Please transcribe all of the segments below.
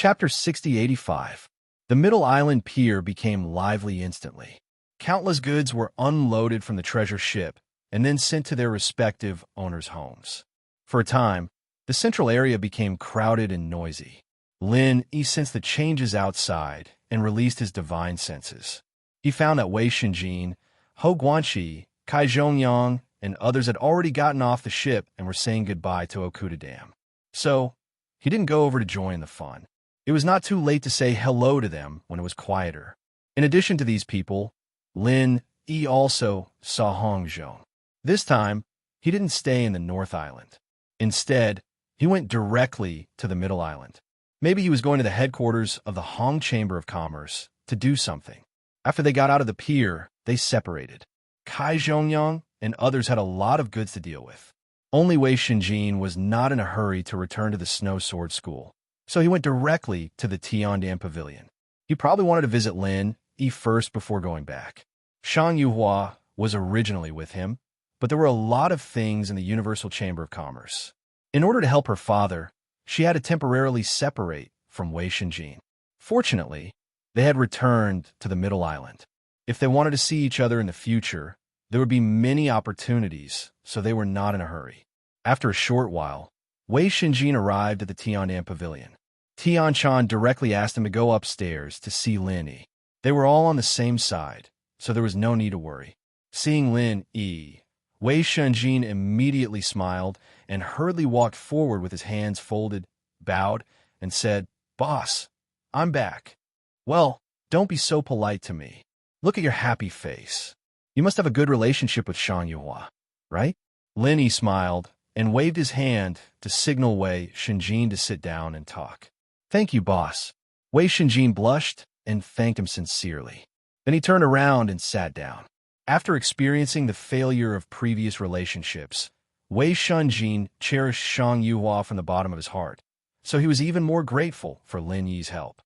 Chapter 6085. The Middle Island pier became lively instantly. Countless goods were unloaded from the treasure ship and then sent to their respective owners' homes. For a time, the central area became crowded and noisy. Lin Yi sensed the changes outside and released his divine senses. He found that Wei Xinjin, Hou Guanqi, Kai Zhongyang, and others had already gotten off the ship and were saying goodbye to Okuda Dam. So, he didn't go over to join the fun. It was not too late to say hello to them when it was quieter. In addition to these people, Lin Yi also saw Hong Zhong. This time, he didn't stay in the North Island. Instead, he went directly to the Middle Island. Maybe he was going to the headquarters of the Hong Chamber of Commerce to do something. After they got out of the pier, they separated. Kai Zhongyang and others had a lot of goods to deal with. Only Wei Xinjin was not in a hurry to return to the Snow Sword School, so he went directly to the Tiandam Pavilion. He probably wanted to visit Lin Yi first before going back. Shang Yuhua was originally with him, but there were a lot of things in the Universal Chamber of Commerce. In order to help her father, she had to temporarily separate from Wei Xinjin. Fortunately, they had returned to the Middle Island. If they wanted to see each other in the future, there would be many opportunities, so they were not in a hurry. After a short while, Wei Xinjin arrived at the Tiandam Pavilion. Tian Chan directly asked him to go upstairs to see Lin Yi. They were all on the same side, so there was no need to worry. Seeing Lin Yi, Wei Xinjin immediately smiled and hurriedly walked forward with his hands folded, bowed, and said, "Boss, I'm back." "Well, don't be so polite to me. Look at your happy face. You must have a good relationship with Shang Yuhua, right?" Lin Yi smiled and waved his hand to signal Wei Xinjin to sit down and talk. "Thank you, boss." Wei Xinjin blushed and thanked him sincerely. Then he turned around and sat down. After experiencing the failure of previous relationships, Wei Xinjin cherished Shang Yuhua from the bottom of his heart, so he was even more grateful for Lin Yi's help.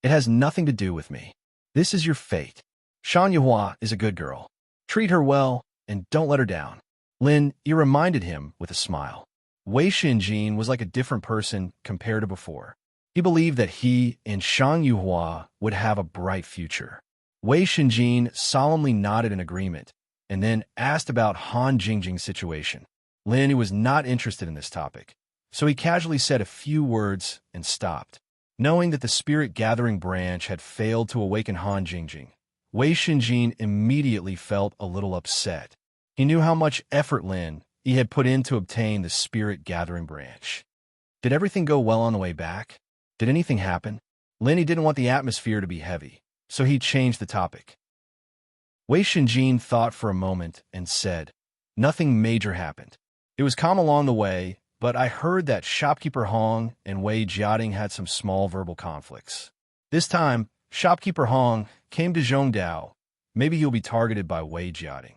"It has nothing to do with me. This is your fate. Shang Yuhua is a good girl. Treat her well and don't let her down." Lin Yi reminded him with a smile. Wei Xinjin was like a different person compared to before. He believed that he and Shang Yuhua would have a bright future. Wei Xinjin solemnly nodded in agreement and then asked about Han Jingjing's situation. Lin Yi was not interested in this topic, so he casually said a few words and stopped. Knowing that the Spirit Gathering branch had failed to awaken Han Jingjing, Wei Xinjin immediately felt a little upset. He knew how much effort Lin Yi had put in to obtain the Spirit Gathering branch. Did everything go well on the way back? Did anything happen? Lin Yi didn't want the atmosphere to be heavy, so he changed the topic. Wei Xinjin thought for a moment and said, "Nothing major happened. It was calm along the way, but I heard that shopkeeper Hong and Wei Jiating had some small verbal conflicts. This time, shopkeeper Hong came to Zhongdao. Maybe he'll be targeted by Wei Jiating.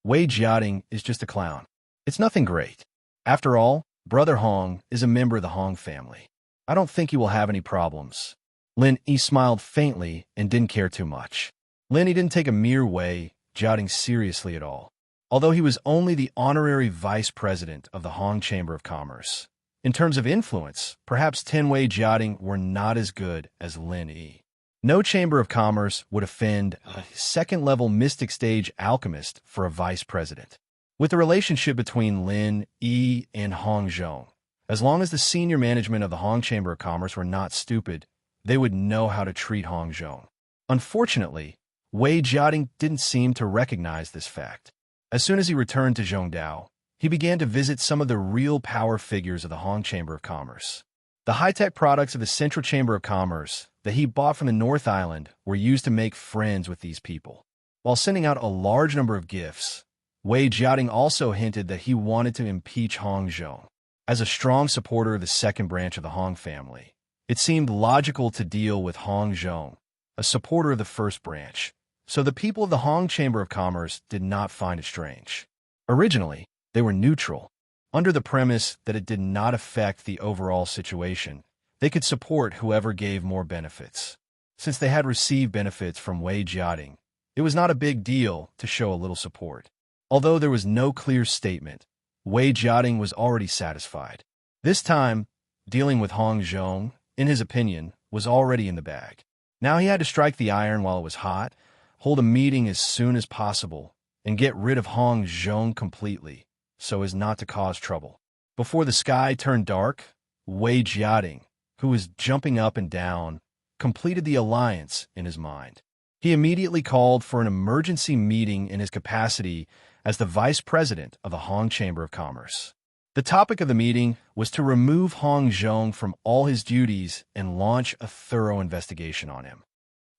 Wei Jiating is just a clown. It's nothing great. After all, Brother Hong is a member of the Hong family. I don't think he will have any problems." Lin Yi smiled faintly and didn't care too much. Lin Yi didn't take a mere Wei Jiating seriously at all, although he was only the honorary vice president of the Hong Chamber of Commerce. In terms of influence, perhaps 10 Wei Jiating were not as good as Lin Yi. No Chamber of Commerce would offend a second-level mystic stage alchemist for a vice president. With the relationship between Lin Yi and Hong Zhong, as long as the senior management of the Hong Chamber of Commerce were not stupid, they would know how to treat Hong Zhong. Unfortunately, Wei Jiating didn't seem to recognize this fact. As soon as he returned to Zhongdao, he began to visit some of the real power figures of the Hong Chamber of Commerce. The high-tech products of the Central Chamber of Commerce that he bought from the North Island were used to make friends with these people. While sending out a large number of gifts, Wei Jiating also hinted that he wanted to impeach Hong Zhong. As a strong supporter of the second branch of the Hong family, it seemed logical to deal with Hong Zhong, a supporter of the first branch, so the people of the Hong Chamber of Commerce did not find it strange. Originally, they were neutral, under the premise that it did not affect the overall situation. They could support whoever gave more benefits. Since they had received benefits from Wei Jiating, it was not a big deal to show a little support. Although there was no clear statement, Wei Jiating was already satisfied. This time, dealing with Hong Zhong, in his opinion, was already in the bag. Now he had to strike the iron while it was hot, hold a meeting as soon as possible, and get rid of Hong Zhong completely, so as not to cause trouble. Before the sky turned dark, Wei Jiating, who was jumping up and down, completed the alliance in his mind. He immediately called for an emergency meeting in his capacity as the vice president of the Hong Chamber of Commerce. The topic of the meeting was to remove Hong Zhong from all his duties and launch a thorough investigation on him.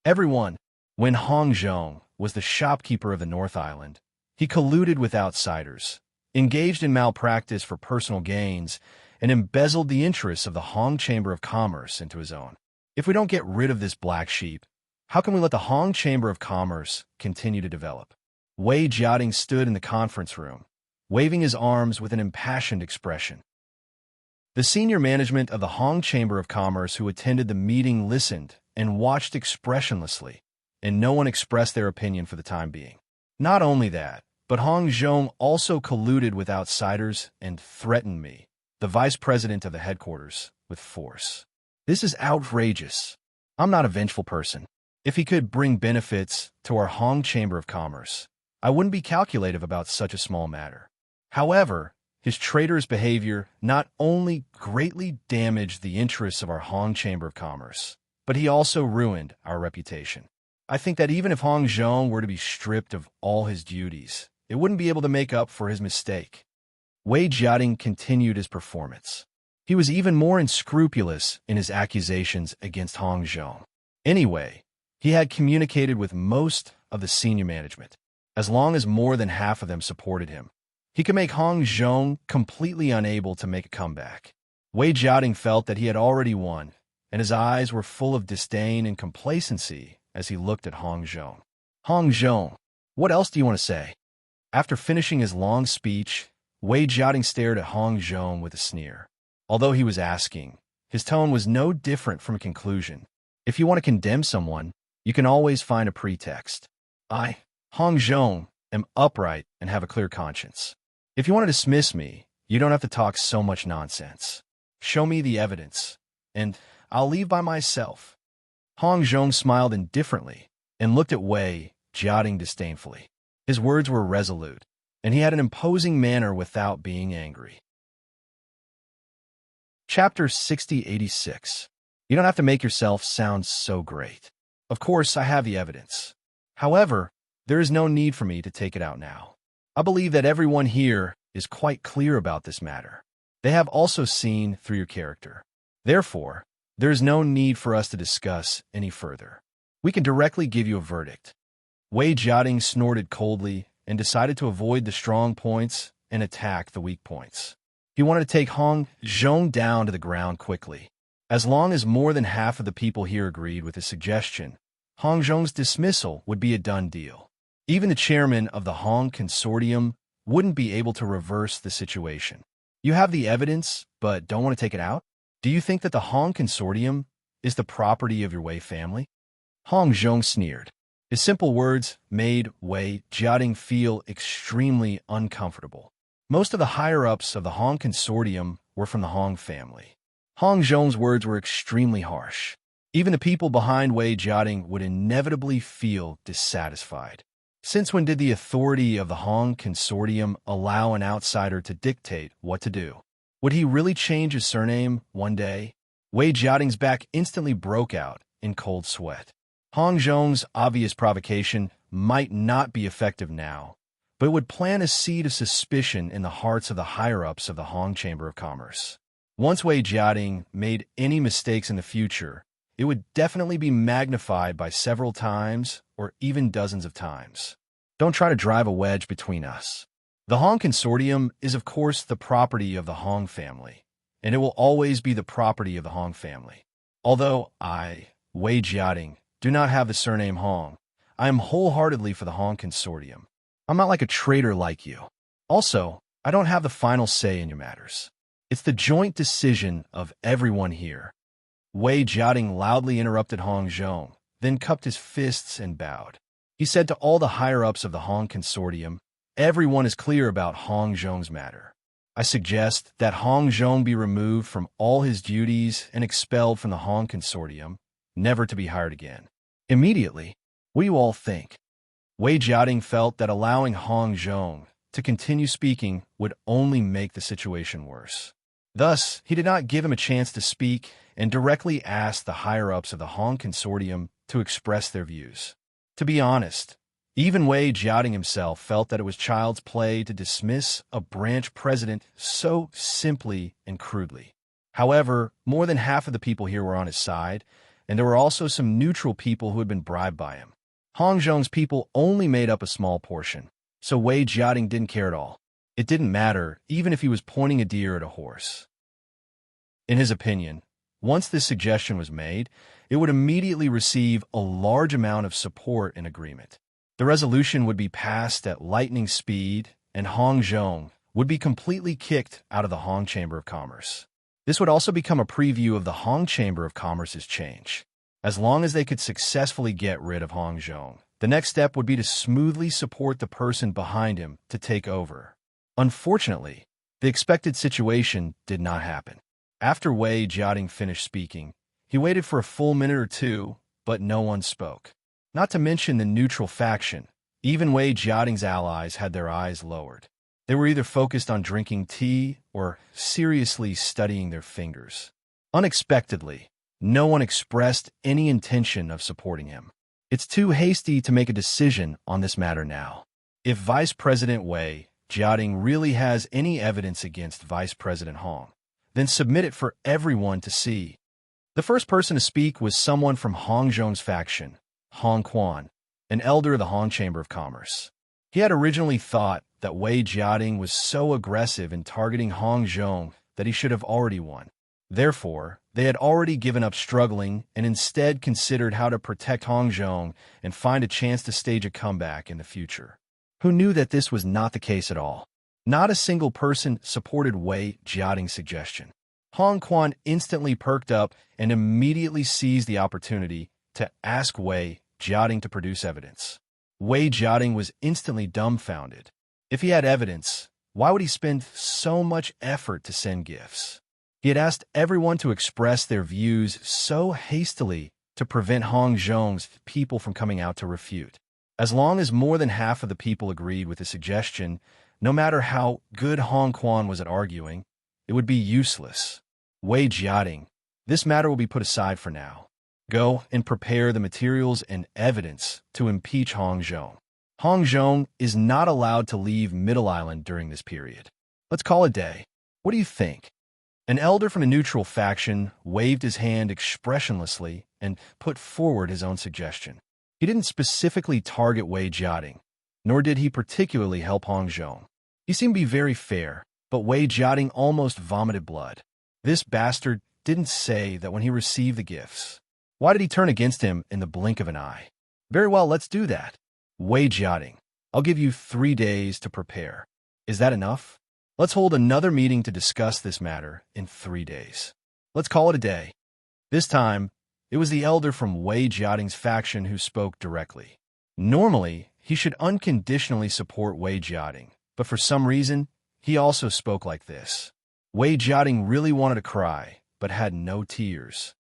Everyone, when Hong Zhong was the shopkeeper of the North Island, he colluded with outsiders, engaged in malpractice for personal gains, and embezzled the interests of the Hong Chamber of Commerce into his own. If we don't get rid of this black sheep, how can we let the Hong Chamber of Commerce continue to develop? Wei Jiating stood in the conference room, waving his arms with an impassioned expression. The senior management of the Hong Chamber of Commerce who attended the meeting listened and watched expressionlessly, and no one expressed their opinion for the time being. Not only that, but Hong Zhong also colluded with outsiders and threatened me, the vice president of the headquarters, with force. This is outrageous. I'm not a vengeful person. If he could bring benefits to our Hong Chamber of Commerce, I wouldn't be calculative about such a small matter. However, his traitorous behavior not only greatly damaged the interests of our Hong Chamber of Commerce, but he also ruined our reputation. I think that even if Hong Zhong were to be stripped of all his duties, it wouldn't be able to make up for his mistake. Wei Jiating continued his performance. He was even more unscrupulous in his accusations against Hong Zhong. Anyway, he had communicated with most of the senior management. As long as more than half of them supported him, he could make Hong Zhong completely unable to make a comeback. Wei Jiating felt that he had already won, and his eyes were full of disdain and complacency as he looked at Hong Zhong. Hong Zhong, what else do you want to say? After finishing his long speech, Wei Jiating stared at Hong Zhong with a sneer. Although he was asking, his tone was no different from a conclusion. If you want to condemn someone, you can always find a pretext. I, Hong Zhong, am upright and have a clear conscience. If you want to dismiss me, you don't have to talk so much nonsense. Show me the evidence, and I'll leave by myself. Hong Zhong smiled indifferently and looked at Wei Jiating disdainfully. His words were resolute, and he had an imposing manner without being angry. Chapter 6086. You don't have to make yourself sound so great. Of course, I have the evidence. However, there is no need for me to take it out now. I believe that everyone here is quite clear about this matter. They have also seen through your character. Therefore, there is no need for us to discuss any further. We can directly give you a verdict. Wei Jiating snorted coldly and decided to avoid the strong points and attack the weak points. He wanted to take Hong Zhong down to the ground quickly. As long as more than half of the people here agreed with his suggestion, Hong Zhong's dismissal would be a done deal. Even the chairman of the Hong Consortium wouldn't be able to reverse the situation. You have the evidence, but don't want to take it out? Do you think that the Hong Consortium is the property of your Wei family? Hong Zhong sneered. His simple words made Wei Jiating feel extremely uncomfortable. Most of the higher-ups of the Hong Consortium were from the Hong family. Hong Zhong's words were extremely harsh. Even the people behind Wei Jiating would inevitably feel dissatisfied. Since when did the authority of the Hong Consortium allow an outsider to dictate what to do? Would he really change his surname one day? Wei Jiating's back instantly broke out in cold sweat. Hong Zhong's obvious provocation might not be effective now, but it would plant a seed of suspicion in the hearts of the higher-ups of the Hong Chamber of Commerce. Once Wei Jiating made any mistakes in the future, it would definitely be magnified by several times or even dozens of times. Don't try to drive a wedge between us. The Hong Consortium is, of course, the property of the Hong family, and it will always be the property of the Hong family. Although I, Wei Jiating, do not have the surname Hong, I am wholeheartedly for the Hong Consortium. I'm not like a traitor like you. Also, I don't have the final say in your matters. It's the joint decision of everyone here. Wei Jiating loudly interrupted Hong Zhong, then cupped his fists and bowed. He said to all the higher-ups of the Hong Consortium, everyone is clear about Hong Zhong's matter. I suggest that Hong Zhong be removed from all his duties and expelled from the Hong Consortium, never to be hired again. Immediately, what do you all think? Wei Jiating felt that allowing Hong Zhong to continue speaking would only make the situation worse. Thus, he did not give him a chance to speak and directly asked the higher-ups of the Hong Consortium to express their views. To be honest, even Wei Jiating himself felt that it was child's play to dismiss a branch president so simply and crudely. However, more than half of the people here were on his side, and there were also some neutral people who had been bribed by him. Hong Zhong's people only made up a small portion, so Wei Jiating didn't care at all. It didn't matter, even if he was pointing a deer at a horse. In his opinion, once this suggestion was made, it would immediately receive a large amount of support and agreement. The resolution would be passed at lightning speed, and Hong Zhong would be completely kicked out of the Hong Chamber of Commerce. This would also become a preview of the Hong Chamber of Commerce's change. As long as they could successfully get rid of Hong Zhong, the next step would be to smoothly support the person behind him to take over. Unfortunately, the expected situation did not happen. After Wei Jiating finished speaking, he waited for a full minute or two, but no one spoke. Not to mention the neutral faction, even Wei Jiating's allies had their eyes lowered. They were either focused on drinking tea or seriously studying their fingers. Unexpectedly, no one expressed any intention of supporting him. It's too hasty to make a decision on this matter now. If Vice President Wei Jiating really has any evidence against Vice President Hong, then submit it for everyone to see. The first person to speak was someone from Hong Zhong's faction, Hong Quan, an elder of the Hong Chamber of Commerce. He had originally thought that Wei Jiating was so aggressive in targeting Hong Zhong that he should have already won. Therefore, they had already given up struggling and instead considered how to protect Hong Zhong and find a chance to stage a comeback in the future. Who knew that this was not the case at all? Not a single person supported Wei Jiating's suggestion. Hong Quan instantly perked up and immediately seized the opportunity to ask Wei Jiating to produce evidence. Wei Jiating was instantly dumbfounded. If he had evidence, why would he spend so much effort to send gifts? He had asked everyone to express their views so hastily to prevent Hong Zhong's people from coming out to refute. As long as more than half of the people agreed with the suggestion, no matter how good Hong Quan was at arguing, it would be useless. Wei Jiating, this matter will be put aside for now. Go and prepare the materials and evidence to impeach Hong Zhong. Hong Zhong is not allowed to leave Middle Island during this period. Let's call it a day. What do you think? An elder from a neutral faction waved his hand expressionlessly and put forward his own suggestion. He didn't specifically target Wei Jiating, nor did he particularly help Hong Zhong. He seemed to be very fair, but Wei Jiating almost vomited blood. This bastard didn't say that when he received the gifts. Why did he turn against him in the blink of an eye? Very well, let's do that. Wei Jiating, I'll give you 3 days to prepare. Is that enough? Let's hold another meeting to discuss this matter in 3 days. Let's call it a day. This time, it was the elder from Wei Jiating's faction who spoke directly. Normally, he should unconditionally support Wei Jiating, but for some reason, he also spoke like this. Wei Jiating really wanted to cry, but had no tears.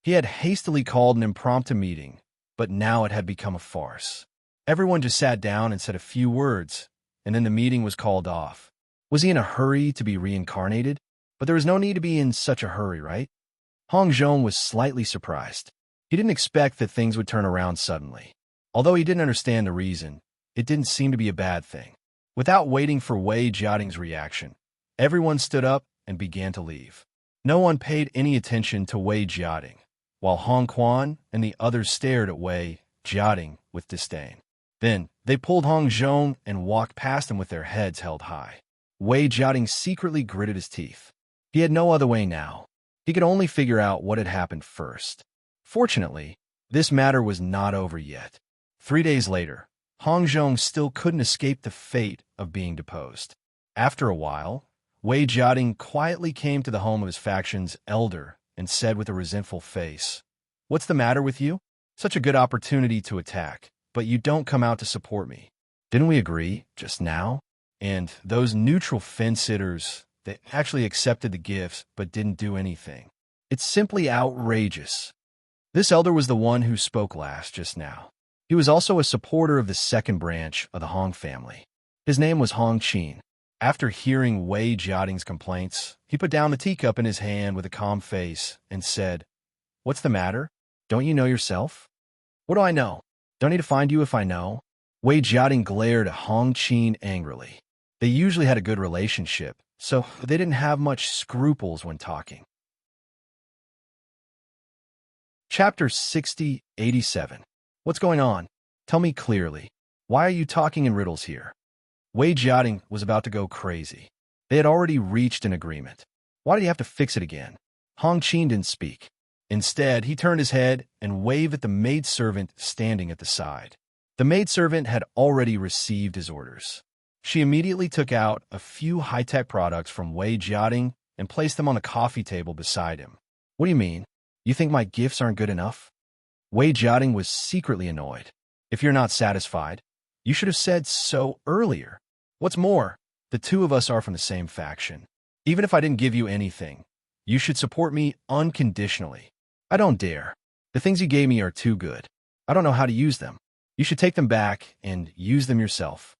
He had hastily called an impromptu meeting, but now it had become a farce. Everyone just sat down and said a few words, and then the meeting was called off. Was he in a hurry to be reincarnated? But there was no need to be in such a hurry, right? Hong Zhong was slightly surprised. He didn't expect that things would turn around suddenly. Although he didn't understand the reason, it didn't seem to be a bad thing. Without waiting for Wei Jiating's reaction, everyone stood up and began to leave. No one paid any attention to Wei Jiating, while Hong Quan and the others stared at Wei Jiating with disdain. Then, they pulled Hong Zhong and walked past him with their heads held high. Wei Jiating secretly gritted his teeth. He had no other way now. He could only figure out what had happened first. Fortunately, this matter was not over yet. 3 days later, Hong Zhong still couldn't escape the fate of being deposed. After a while, Wei Jiating quietly came to the home of his faction's elder and said with a resentful face, "What's the matter with you? Such a good opportunity to attack, but you don't come out to support me. Didn't we agree just now?" And those neutral fence-sitters, they actually accepted the gifts but didn't do anything. It's simply outrageous. This elder was the one who spoke last just now. He was also a supporter of the second branch of the Hong family. His name was Hong Qin. After hearing Wei Jiating's complaints, he put down the teacup in his hand with a calm face and said, "What's the matter? Don't you know yourself?" "What do I know? Don't need to find you if I know." Wei Jiating glared at Hong Qin angrily. They usually had a good relationship, so they didn't have much scruples when talking. Chapter 87. What's going on? Tell me clearly. Why are you talking in riddles here? Wei Jiating was about to go crazy. They had already reached an agreement. Why did he have to fix it again? Hong Qin didn't speak. Instead, he turned his head and waved at the maidservant standing at the side. The maidservant had already received his orders. She immediately took out a few high-tech products from Wei Jiating and placed them on the coffee table beside him. "What do you mean? You think my gifts aren't good enough?" Wei Jiating was secretly annoyed. "If you're not satisfied, you should have said so earlier. What's more, the two of us are from the same faction. Even if I didn't give you anything, you should support me unconditionally." "I don't dare. The things you gave me are too good. I don't know how to use them. You should take them back and use them yourself."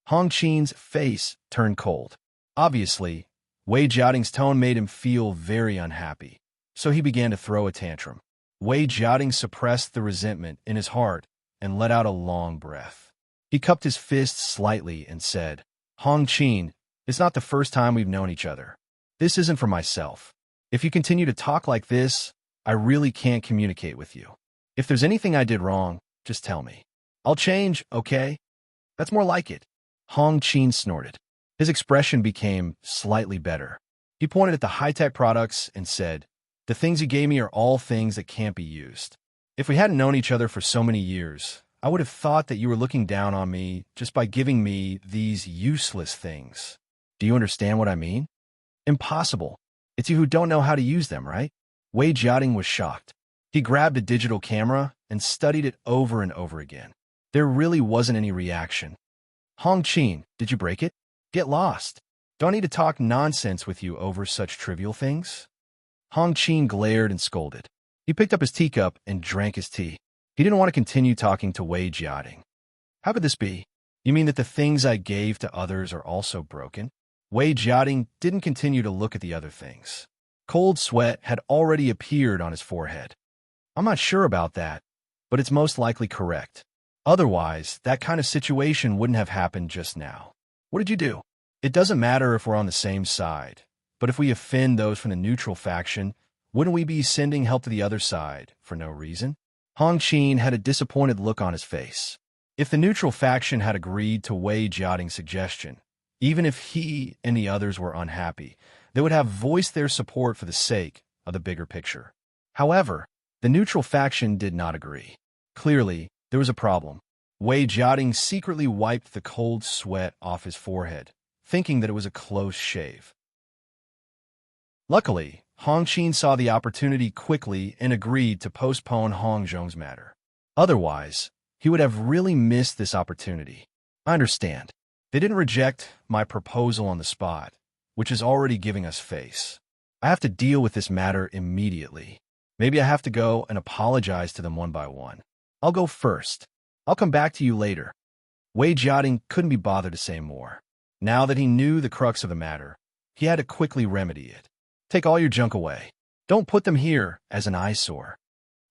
Hong Qin's face turned cold. Obviously, Wei Jiating's tone made him feel very unhappy, so he began to throw a tantrum. Wei Jiating suppressed the resentment in his heart and let out a long breath. He cupped his fists slightly and said, "Hong Qin, it's not the first time we've known each other. This isn't for myself. If you continue to talk like this, I really can't communicate with you. If there's anything I did wrong, just tell me. I'll change, okay? That's more like it." Hong Qin snorted. His expression became slightly better. He pointed at the high-tech products and said, "The things you gave me are all things that can't be used. If we hadn't known each other for so many years, I would have thought that you were looking down on me just by giving me these useless things. Do you understand what I mean? Impossible. It's you who don't know how to use them, right?" Wei Jiating was shocked. He grabbed a digital camera and studied it over and over again. There really wasn't any reaction. "Hong Qin, did you break it? Get lost. Don't need to talk nonsense with you over such trivial things." Hong Qin glared and scolded. He picked up his teacup and drank his tea. He didn't want to continue talking to Wei Jiating. "How could this be? You mean that the things I gave to others are also broken?" Wei Jiating didn't continue to look at the other things. Cold sweat had already appeared on his forehead. "I'm not sure about that, but it's most likely correct. Otherwise, that kind of situation wouldn't have happened just now. What did you do? It doesn't matter if we're on the same side, but if we offend those from the neutral faction, wouldn't we be sending help to the other side for no reason?" Hong Qin had a disappointed look on his face. If the neutral faction had agreed to Wei Jiating's suggestion, even if he and the others were unhappy, they would have voiced their support for the sake of the bigger picture. However, the neutral faction did not agree. Clearly, there was a problem. Wei Jiating secretly wiped the cold sweat off his forehead, thinking that it was a close shave. Luckily, Hong Qin saw the opportunity quickly and agreed to postpone Hong Zhong's matter. Otherwise, he would have really missed this opportunity. "I understand. They didn't reject my proposal on the spot, which is already giving us face. I have to deal with this matter immediately. Maybe I have to go and apologize to them one by one. I'll go first. I'll come back to you later." Wei Jiating couldn't be bothered to say more. Now that he knew the crux of the matter, he had to quickly remedy it. "Take all your junk away. Don't put them here as an eyesore."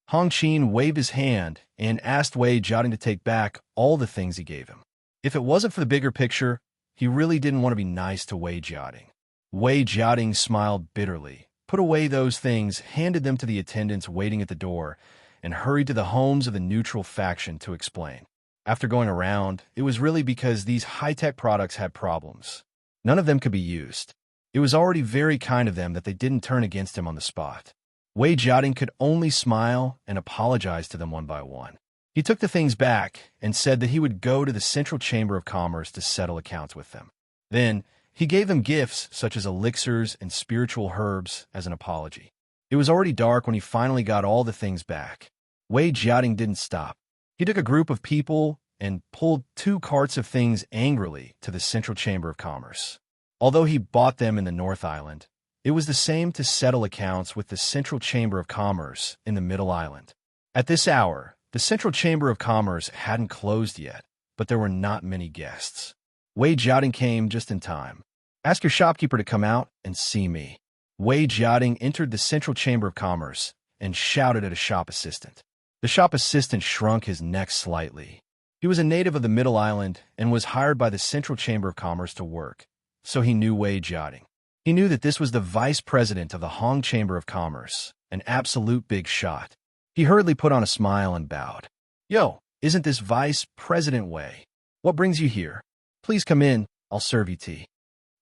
Hong Qin waved his hand and asked Wei Jiating to take back all the things he gave him. If it wasn't for the bigger picture, he really didn't want to be nice to Wei Jiating. Wei Jiating smiled bitterly, put away those things, handed them to the attendants waiting at the door, and hurried to the homes of the neutral faction to explain. After going around, it was really because these high-tech products had problems. None of them could be used. It was already very kind of them that they didn't turn against him on the spot. Wei Jiating could only smile and apologize to them one by one. He took the things back and said that he would go to the Central Chamber of Commerce to settle accounts with them. Then, he gave them gifts such as elixirs and spiritual herbs as an apology. It was already dark when he finally got all the things back. Wei Jiating didn't stop. He took a group of people and pulled 2 carts of things angrily to the Central Chamber of Commerce. Although he bought them in the North Island, it was the same to settle accounts with the Central Chamber of Commerce in the Middle Island. At this hour, the Central Chamber of Commerce hadn't closed yet, but there were not many guests. Wei Jiating came just in time. "Ask your shopkeeper to come out and see me." Wei Jiating entered the Central Chamber of Commerce and shouted at a shop assistant. The shop assistant shrunk his neck slightly. He was a native of the Middle Island and was hired by the Central Chamber of Commerce to work, so he knew Wei Jiating. He knew that this was the vice president of the Hong Chamber of Commerce, an absolute big shot. He hurriedly put on a smile and bowed. "Yo, isn't this Vice President Wei? What brings you here? Please come in, I'll serve you tea."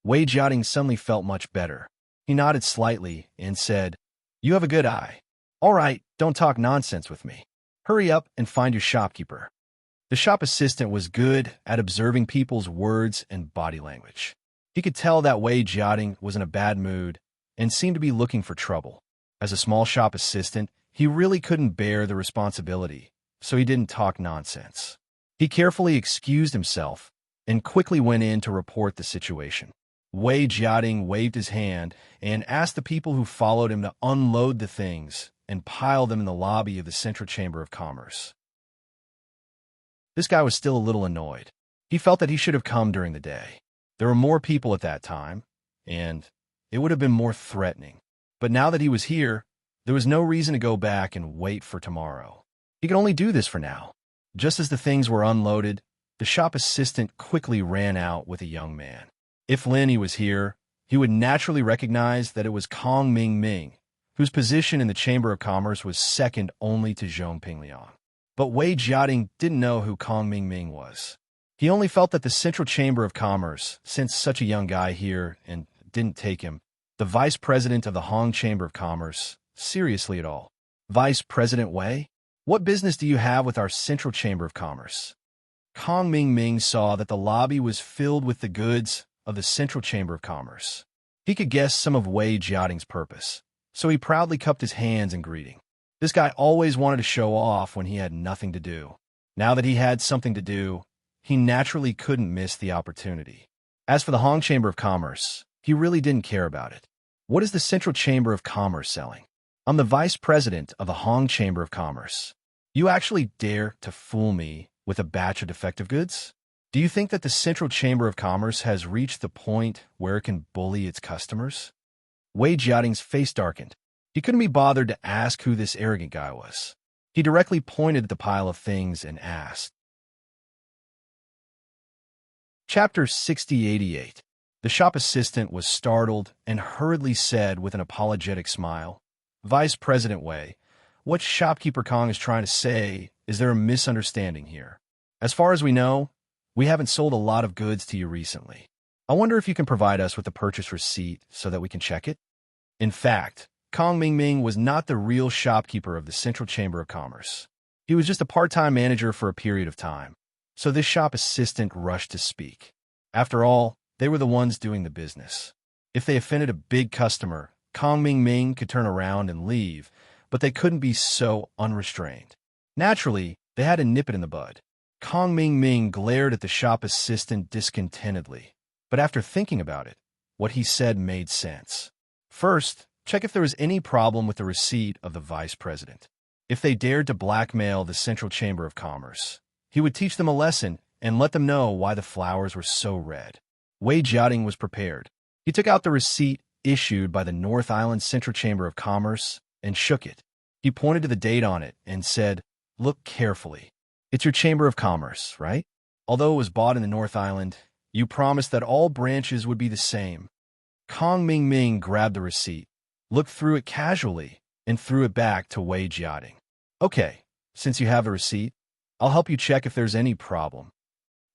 Wei Jiating suddenly felt much better. He nodded slightly and said, "You have a good eye. All right, don't talk nonsense with me. Hurry up and find your shopkeeper." The shop assistant was good at observing people's words and body language. He could tell that Wei Jiating was in a bad mood and seemed to be looking for trouble. As a small shop assistant, he really couldn't bear the responsibility, so he didn't talk nonsense. He carefully excused himself and quickly went in to report the situation. Wei Jiating waved his hand and asked the people who followed him to unload the things and pile them in the lobby of the Central Chamber of Commerce. This guy was still a little annoyed. He felt that he should have come during the day. There were more people at that time, and it would have been more threatening. But now that he was here, there was no reason to go back and wait for tomorrow. He could only do this for now. Just as the things were unloaded, the shop assistant quickly ran out with a young man. If Lin was here, he would naturally recognize that it was Kong Ming, whose position in the Chamber of Commerce was second only to Zhong Pingliang. But Wei Jiating didn't know who Kong Ming was. He only felt that the Central Chamber of Commerce sent such a young guy here and didn't take him, the vice president of the Hong Chamber of Commerce, seriously at all. "Vice President Wei? What business do you have with our Central Chamber of Commerce?" Kong Ming saw that the lobby was filled with the goods of the Central Chamber of Commerce. He could guess some of Wei Jiating's purpose, so he proudly cupped his hands in greeting. This guy always wanted to show off when he had nothing to do. Now that he had something to do, he naturally couldn't miss the opportunity. As for the Hong Chamber of Commerce, he really didn't care about it. "What is the Central Chamber of Commerce selling?" "I'm the vice president of the Hong Chamber of Commerce." "You actually dare to fool me with a batch of defective goods? Do you think that the Central Chamber of Commerce has reached the point where it can bully its customers?" Wei Jiating's face darkened. He couldn't be bothered to ask who this arrogant guy was. He directly pointed at the pile of things and asked. Chapter 6088. The shop assistant was startled and hurriedly said with an apologetic smile, "Vice President Wei, what Shopkeeper Kong is trying to say is there a misunderstanding here. As far as we know, we haven't sold a lot of goods to you recently. I wonder if you can provide us with a purchase receipt so that we can check it?" In fact, Kong Ming was not the real shopkeeper of the Central Chamber of Commerce. He was just a part-time manager for a period of time, so this shop assistant rushed to speak. After all, they were the ones doing the business. If they offended a big customer, Kong Ming could turn around and leave, but they couldn't be so unrestrained. Naturally, they had to nip it in the bud. Kong Ming glared at the shop assistant discontentedly, but after thinking about it, what he said made sense. First, check if there was any problem with the receipt of the vice president. If they dared to blackmail the Central Chamber of Commerce, he would teach them a lesson and let them know why the flowers were so red. Wei Jiating was prepared. He took out the receipt issued by the North Island Central Chamber of Commerce and shook it. He pointed to the date on it and said, "Look carefully. It's your Chamber of Commerce, right? Although it was bought in the North Island, you promised that all branches would be the same." Kong Ming grabbed the receipt, looked through it casually, and threw it back to Wei Jiating. "Okay, since you have the receipt, I'll help you check if there's any problem."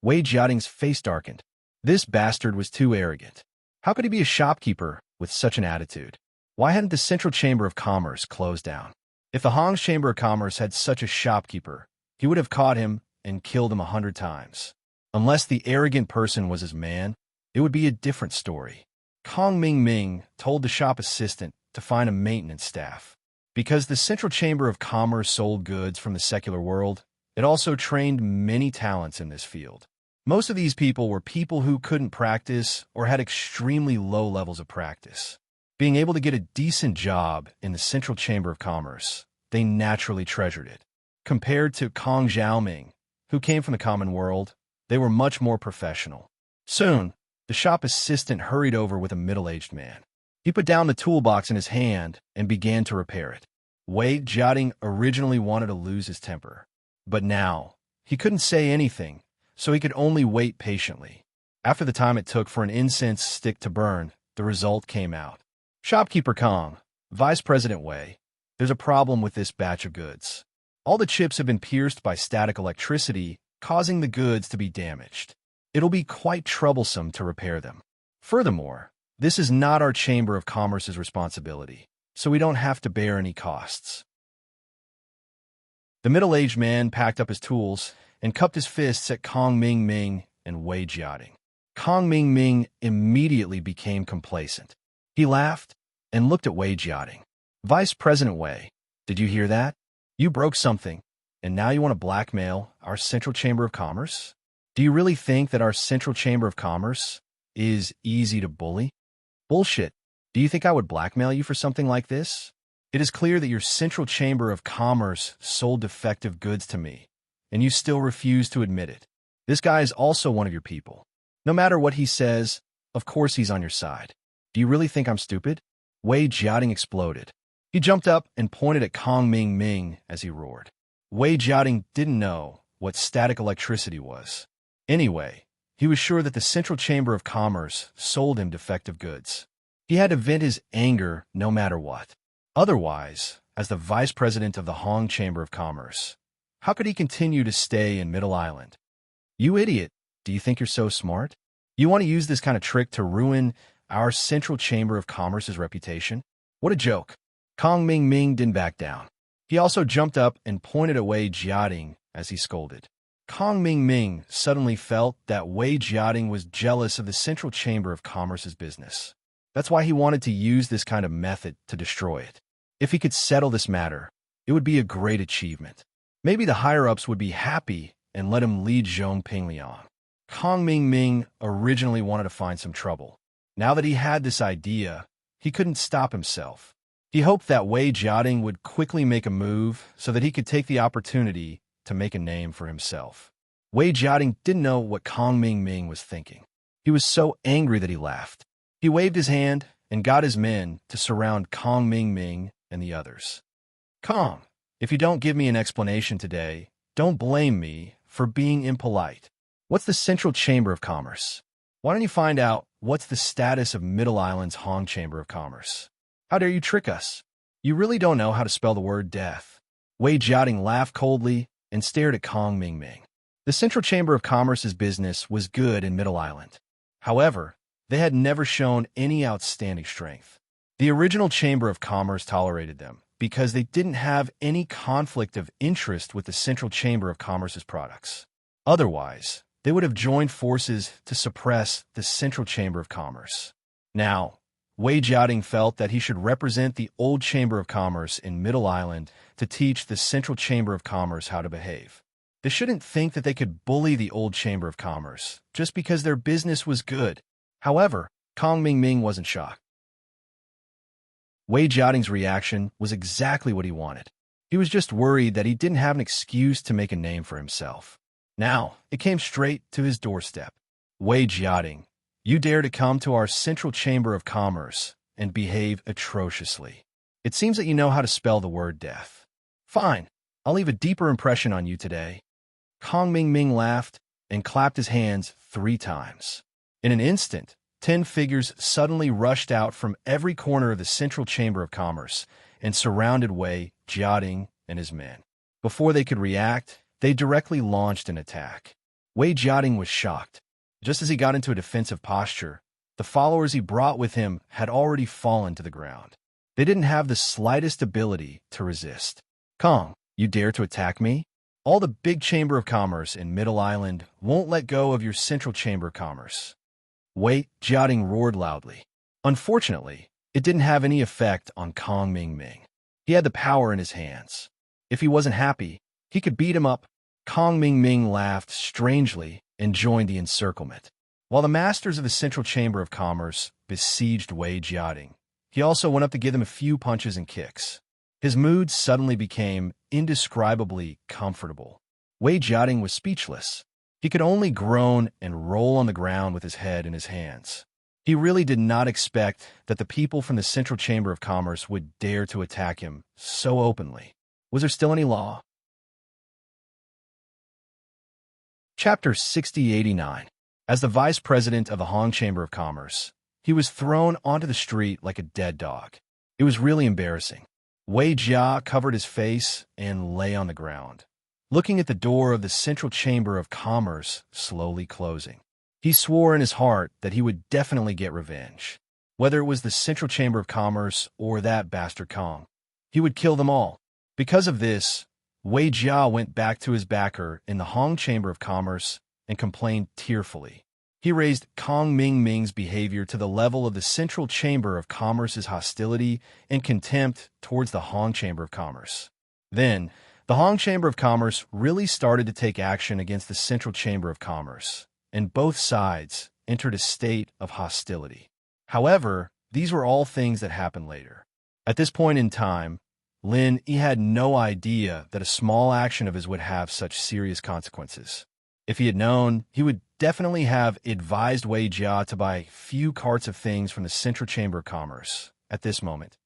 Wei Jiating's face darkened. This bastard was too arrogant. How could he be a shopkeeper with such an attitude? Why hadn't the Central Chamber of Commerce closed down? If the Hong Chamber of Commerce had such a shopkeeper, he would have caught him and killed him 100 times. Unless the arrogant person was his man, it would be a different story. Kong Ming told the shop assistant to find a maintenance staff. Because the Central Chamber of Commerce sold goods from the secular world, It also trained many talents in this field. Most of these people were people who couldn't practice or had extremely low levels of practice. Being able to get a decent job in the Central Chamber of Commerce, they naturally treasured it. Compared to Kong Xiaoming, who came from the common world, they were much more professional. Soon, the shop assistant hurried over with a middle-aged man. He put down the toolbox in his hand and began to repair it. Wei Jiating originally wanted to lose his temper, but now he couldn't say anything, so he could only wait patiently. After the time it took for an incense stick to burn, the result came out. Shopkeeper Kong, Vice President Wei, there's a problem with this batch of goods. All the chips have been pierced by static electricity, causing the goods to be damaged. It'll be quite troublesome to repair them. Furthermore, this is not our Chamber of Commerce's responsibility, so we don't have to bear any costs. The middle-aged man packed up his tools and cupped his fists at Kong Ming and Wei Jiating. Kong Ming immediately became complacent. He laughed and looked at Wei Jiating. Vice President Wei, did you hear that? You broke something, and now you want to blackmail our Central Chamber of Commerce? Do you really think that our Central Chamber of Commerce is easy to bully? Bullshit. Do you think I would blackmail you for something like this? It is clear that your Central Chamber of Commerce sold defective goods to me, and you still refuse to admit it. This guy is also one of your people. No matter what he says, of course he's on your side. Do you really think I'm stupid? Wei Jiating exploded. He jumped up and pointed at Kong Ming as he roared. Wei Jiating didn't know what static electricity was. Anyway, he was sure that the Central Chamber of Commerce sold him defective goods. He had to vent his anger no matter what. Otherwise, as the vice president of the Hong Chamber of Commerce, how could he continue to stay in Middle Island? You idiot! Do you think you're so smart? You want to use this kind of trick to ruin our Central Chamber of Commerce's reputation? What a joke! Kong Ming didn't back down. He also jumped up and pointed at Wei Jiating as he scolded. Kong Ming suddenly felt that Wei Jiating was jealous of the Central Chamber of Commerce's business. That's why he wanted to use this kind of method to destroy it. If he could settle this matter, it would be a great achievement. Maybe the higher-ups would be happy and let him lead Zhongping Liang. Kong Ming originally wanted to find some trouble. Now that he had this idea, he couldn't stop himself. He hoped that Wei Jiating would quickly make a move so that he could take the opportunity to make a name for himself. Wei Jiating didn't know what Kong Ming was thinking. He was so angry that he laughed. He waved his hand and got his men to surround Kong Ming and the others. Kong, if you don't give me an explanation today, don't blame me for being impolite. What's the Central Chamber of Commerce? Why don't you find out what's the status of Middle Island's Hong Chamber of Commerce? How dare you trick us? You really don't know how to spell the word death. Wei Jiating laughed coldly and stared at Kong Ming. The Central Chamber of Commerce's business was good in Middle Island. However, they had never shown any outstanding strength. The original Chamber of Commerce tolerated them because they didn't have any conflict of interest with the Central Chamber of Commerce's products. Otherwise, they would have joined forces to suppress the Central Chamber of Commerce. Now, Wei Jiating felt that he should represent the old Chamber of Commerce in Middle Island to teach the Central Chamber of Commerce how to behave. They shouldn't think that they could bully the old Chamber of Commerce just because their business was good. However, Kong Ming wasn't shocked. Wei Jiating's reaction was exactly what he wanted. He was just worried that he didn't have an excuse to make a name for himself. Now, it came straight to his doorstep. Wei Jiating, you dare to come to our Central Chamber of Commerce and behave atrociously. It seems that you know how to spell the word death. Fine, I'll leave a deeper impression on you today. Kong Ming laughed and clapped his hands 3 times. In an instant, 10 figures suddenly rushed out from every corner of the Central Chamber of Commerce and surrounded Wei Jiating and his men. Before they could react, they directly launched an attack. Wei Jiating was shocked. Just as he got into a defensive posture, the followers he brought with him had already fallen to the ground. They didn't have the slightest ability to resist. Kong, you dare to attack me? All the big Chamber of Commerce in Middle Island won't let go of your Central Chamber of Commerce. Wei Jiating roared loudly. Unfortunately, it didn't have any effect on Kong Ming. He had the power in his hands. If he wasn't happy, he could beat him up. Kong Ming Ming laughed strangely and joined the encirclement. While the masters of the Central Chamber of Commerce besieged Wei Jiating, he also went up to give them a few punches and kicks. His mood suddenly became indescribably comfortable. Wei Jiating was speechless. He could only groan and roll on the ground with his head in his hands. He really did not expect that the people from the Central Chamber of Commerce would dare to attack him so openly. Was there still any law? Chapter 6089. As the vice president of the Hong Chamber of Commerce, he was thrown onto the street like a dead dog. It was really embarrassing. Wei Jia covered his face and lay on the ground, looking at the door of the Central Chamber of Commerce slowly closing. He swore in his heart that he would definitely get revenge. Whether it was the Central Chamber of Commerce or that bastard Kong, he would kill them all. Because of this, Wei Jia went back to his backer in the Hong Chamber of Commerce and complained tearfully. He raised Kong Ming Ming's behavior to the level of the Central Chamber of Commerce's hostility and contempt towards the Hong Chamber of Commerce. Then, the Hong Chamber of Commerce really started to take action against the Central Chamber of Commerce, and both sides entered a state of hostility. However, these were all things that happened later. At this point in time, Lin Yi had no idea that a small action of his would have such serious consequences. If he had known, he would definitely have advised Wei Jia to buy few carts of things from the Central Chamber of Commerce. At this moment,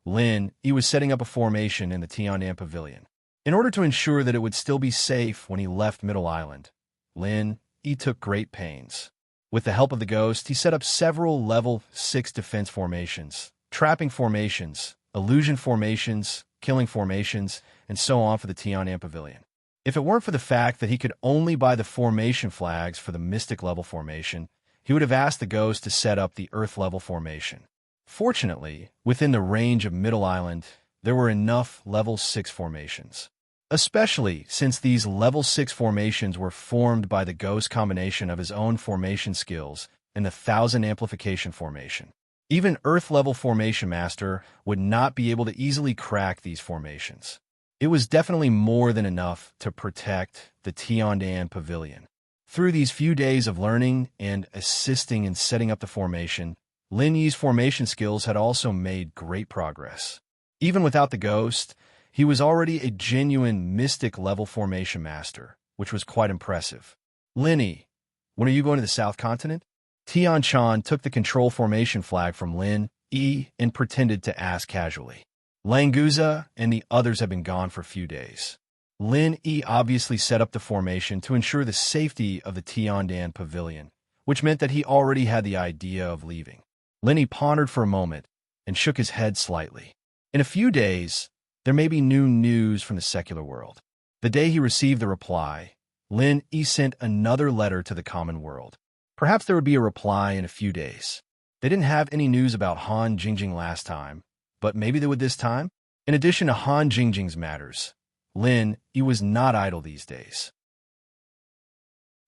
Lin Yi was setting up a formation in the Tiannan Pavilion. In order to ensure that it would still be safe when he left Middle Island, Lin Yi took great pains. With the help of the ghost, he set up several level 6 defense formations, trapping formations, illusion formations, killing formations, and so on for the Tiannan Pavilion. If it weren't for the fact that he could only buy the formation flags for the Mystic level formation, he would have asked the ghost to set up the Earth level formation. Fortunately, within the range of Middle Island, there were enough level 6 formations, especially since these level 6 formations were formed by the ghost combination of his own formation skills and the 1000 amplification formation. Even Earth-level Formation Master would not be able to easily crack these formations. It was definitely more than enough to protect the Tiannan Pavilion. Through these few days of learning and assisting in setting up the formation, Lin Yi's formation skills had also made great progress. Even without the ghost, he was already a genuine Mystic-level Formation Master, which was quite impressive. Lin Yi, when are you going to the South Continent? Tian Chan took the control formation flag from Lin Yi and pretended to ask casually. Languza and the others have been gone for a few days. Lin Yi obviously set up the formation to ensure the safety of the Tiannan Pavilion, which meant that he already had the idea of leaving. Lin Yi pondered for a moment and shook his head slightly. In a few days, there may be new news from the secular world. The day he received the reply, Lin Yi sent another letter to the common world. Perhaps there would be a reply in a few days. They didn't have any news about Han Jingjing last time, but maybe they would this time? In addition to Han Jingjing's matters, Lin Yi was not idle these days.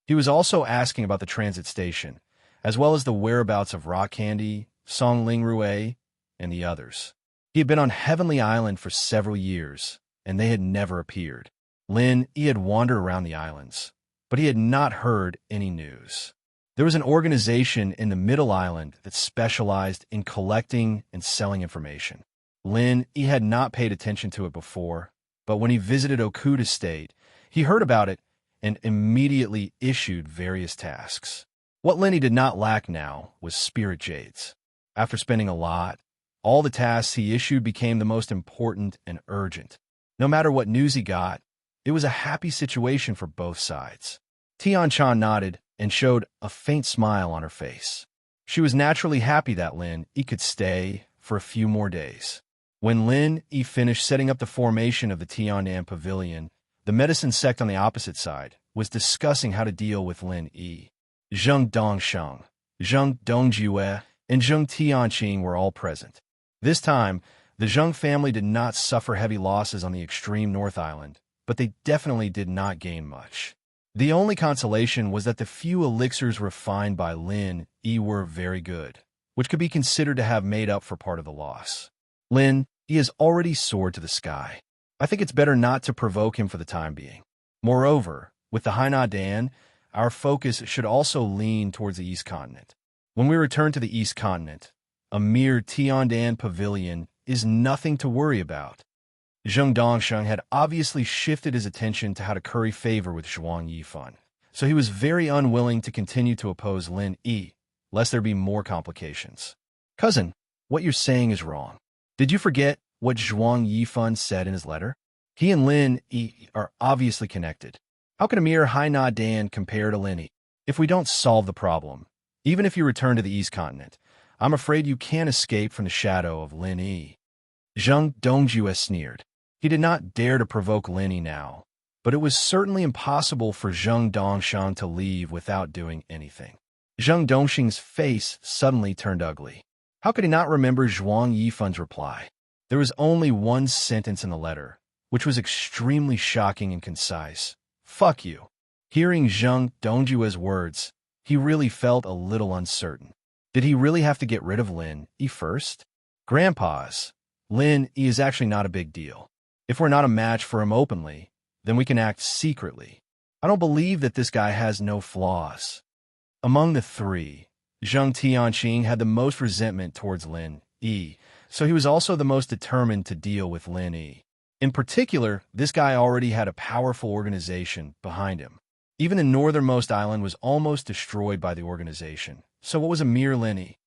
He was also asking about the transit station, as well as the whereabouts of Rock Candy, Song Ling Rue, and the others. He had been on Heavenly Island for several years, and they had never appeared. Lin Yi had wandered around the islands, but he had not heard any news. There was an organization in the Middle Island that specialized in collecting and selling information. Lin Yi had not paid attention to it before, but when he visited Okuda State, he heard about it and immediately issued various tasks. What Lin Yi did not lack now was spirit jades. After spending a lot, all the tasks he issued became the most important and urgent. No matter what news he got, it was a happy situation for both sides. Tian Chan nodded and showed a faint smile on her face. She was naturally happy that Lin Yi could stay for a few more days. When Lin Yi finished setting up the formation of the Tiannan Pavilion, the medicine sect on the opposite side was discussing how to deal with Lin Yi. Zheng Dongsheng, Zheng Dongjue, and Zheng Tianqing were all present. This time, the Zheng family did not suffer heavy losses on the extreme North Island, but they definitely did not gain much. The only consolation was that the few elixirs refined by Lin Yi were very good, which could be considered to have made up for part of the loss. Lin Yi has already soared to the sky. I think it's better not to provoke him for the time being. Moreover, with the Hainan, our focus should also lean towards the East Continent. When we return to the East Continent, a mere Tiandan pavilion is nothing to worry about. Zheng Dongsheng had obviously shifted his attention to how to curry favor with Zhuang Yifan, so he was very unwilling to continue to oppose Lin Yi, lest there be more complications. Cousin, what you're saying is wrong. Did you forget what Zhuang Yifan said in his letter? He and Lin Yi are obviously connected. How can a mere Hainan compare to Lin Yi? If we don't solve the problem, even if you return to the East Continent, I'm afraid you can't escape from the shadow of Lin Yi. Zheng Dongjue sneered. He did not dare to provoke Lin Yi now, but it was certainly impossible for Zheng Dongsheng to leave without doing anything. Zheng Dongsheng's face suddenly turned ugly. How could he not remember Zhuang Yifan's reply? There was only one sentence in the letter, which was extremely shocking and concise. Fuck you. Hearing Zheng Dongjue's words, he really felt a little uncertain. Did he really have to get rid of Lin Yi first? Grandpa's. Lin Yi is actually not a big deal. If we're not a match for him openly, then we can act secretly. I don't believe that this guy has no flaws. Among the three, Zheng Tianqing had the most resentment towards Lin Yi, so he was also the most determined to deal with Lin Yi. In particular, this guy already had a powerful organization behind him. Even the northernmost island was almost destroyed by the organization, so what was a mere Lin Yi?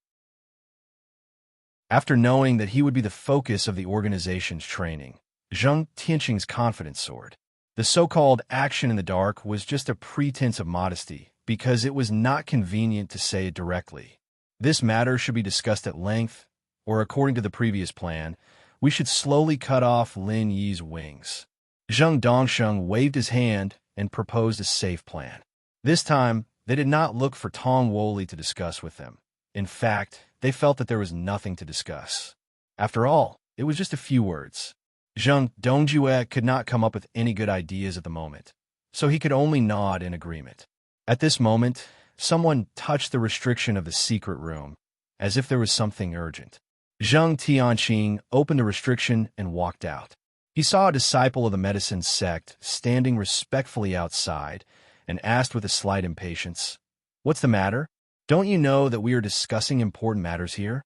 After knowing that he would be the focus of the organization's training, Zheng Tianqing's confidence soared. The so-called action in the dark was just a pretense of modesty, because it was not convenient to say it directly. This matter should be discussed at length, or according to the previous plan, we should slowly cut off Lin Yi's wings. Zheng Dongsheng waved his hand and proposed a safe plan. This time, they did not look for Tong Woli to discuss with them. In fact, they felt that there was nothing to discuss. After all, it was just a few words. Zheng Dongjue could not come up with any good ideas at the moment, so he could only nod in agreement. At this moment, someone touched the restriction of the secret room, as if there was something urgent. Zheng Tianqing opened the restriction and walked out. He saw a disciple of the medicine sect standing respectfully outside and asked with a slight impatience, "What's the matter? Don't you know that we are discussing important matters here?"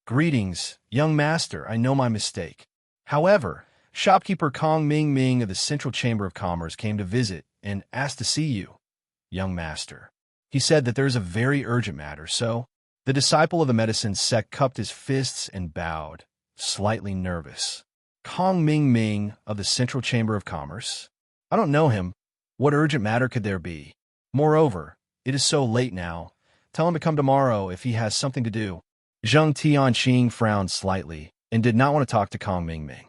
"Greetings, young master, I know my mistake. However, shopkeeper Kong Ming of the Central Chamber of Commerce came to visit and asked to see you, young master. He said that there is a very urgent matter, so..." The disciple of the medicine sect cupped his fists and bowed, slightly nervous. Kong Ming of the Central Chamber of Commerce? I don't know him. What urgent matter could there be? Moreover, it is so late now. Tell him to come tomorrow if he has something to do. Zheng Tianqing frowned slightly and did not want to talk to Kong Ming.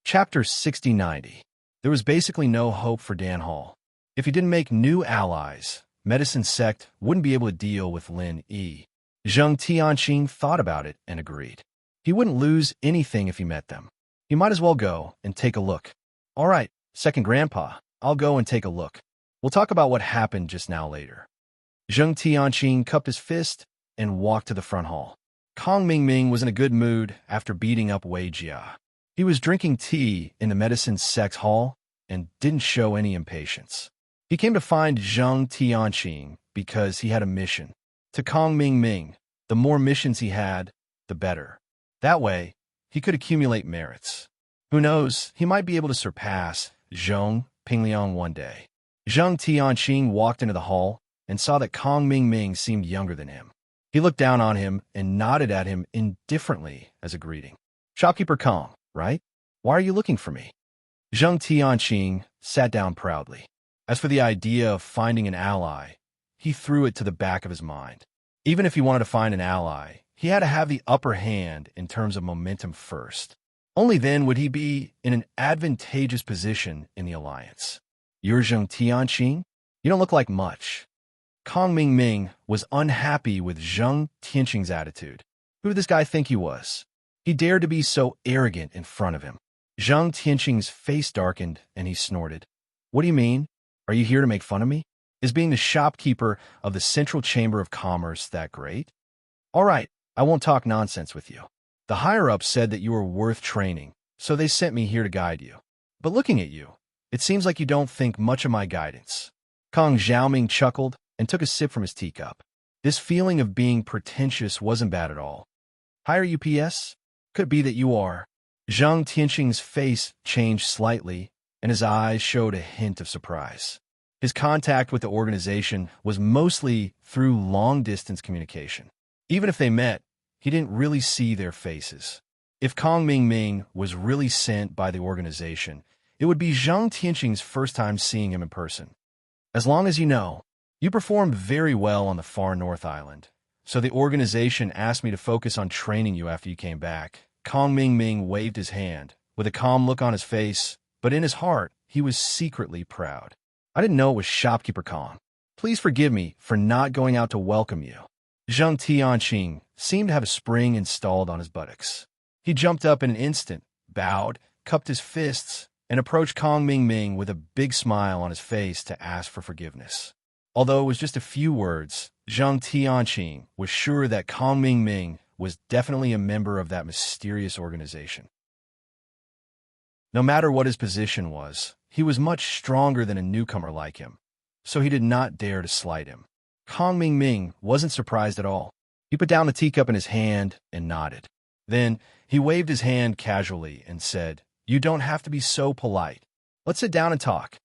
Chapter 6090. There was basically no hope for Dan Hall. If he didn't make new allies, Medicine Sect wouldn't be able to deal with Lin Yi. Zheng Tianqing thought about it and agreed. He wouldn't lose anything if he met them. He might as well go and take a look. All right, second grandpa, I'll go and take a look. We'll talk about what happened just now later. Zheng Tianqing cupped his fist and walked to the front hall. Kong Ming was in a good mood after beating up Wei Jia. He was drinking tea in the medicine sect's hall and didn't show any impatience. He came to find Zheng Tianqing because he had a mission. To Kong Ming, the more missions he had, the better. That way, he could accumulate merits. Who knows, he might be able to surpass Zheng Pingliang one day. Zheng Tianqing walked into the hall and saw that Kong Ming seemed younger than him. He looked down on him and nodded at him indifferently as a greeting. "Shopkeeper Kong, right? Why are you looking for me?" Zheng Tianqing sat down proudly. As for the idea of finding an ally, he threw it to the back of his mind. Even if he wanted to find an ally, he had to have the upper hand in terms of momentum first. Only then would he be in an advantageous position in the alliance. "You're Zheng Tianqing? You don't look like much." Kong Ming was unhappy with Zheng Tianqing's attitude. Who did this guy think he was? He dared to be so arrogant in front of him. Zheng Tianqing's face darkened and he snorted. "What do you mean? Are you here to make fun of me? Is being the shopkeeper of the Central Chamber of Commerce that great? All right, I won't talk nonsense with you. The higher-ups said that you were worth training, so they sent me here to guide you. But looking at you, it seems like you don't think much of my guidance. Kong Xiaoming chuckled and took a sip from his teacup. This feeling of being pretentious wasn't bad at all. Higher UPS? Could it be that you are? Zhang Tianqing's face changed slightly, and his eyes showed a hint of surprise. His contact with the organization was mostly through long-distance communication. Even if they met, he didn't really see their faces. If Kong Mingming was really sent by the organization, it would be Zhang Tianqing's first time seeing him in person. As long as you know, you performed very well on the far north island, so the organization asked me to focus on training you after you came back. Kong Mingming waved his hand, with a calm look on his face, but in his heart, he was secretly proud. I didn't know it was Shopkeeper Kong. Please forgive me for not going out to welcome you. Zhang Tianqing seemed to have a spring installed on his buttocks. He jumped up in an instant, bowed, cupped his fists, and approached Kong Mingming with a big smile on his face to ask for forgiveness. Although it was just a few words, Zhang Tianqing was sure that Kong Mingming was definitely a member of that mysterious organization. No matter what his position was, he was much stronger than a newcomer like him, so he did not dare to slight him. Kong Mingming wasn't surprised at all. He put down the teacup in his hand and nodded. Then he waved his hand casually and said, "You don't have to be so polite. Let's sit down and talk.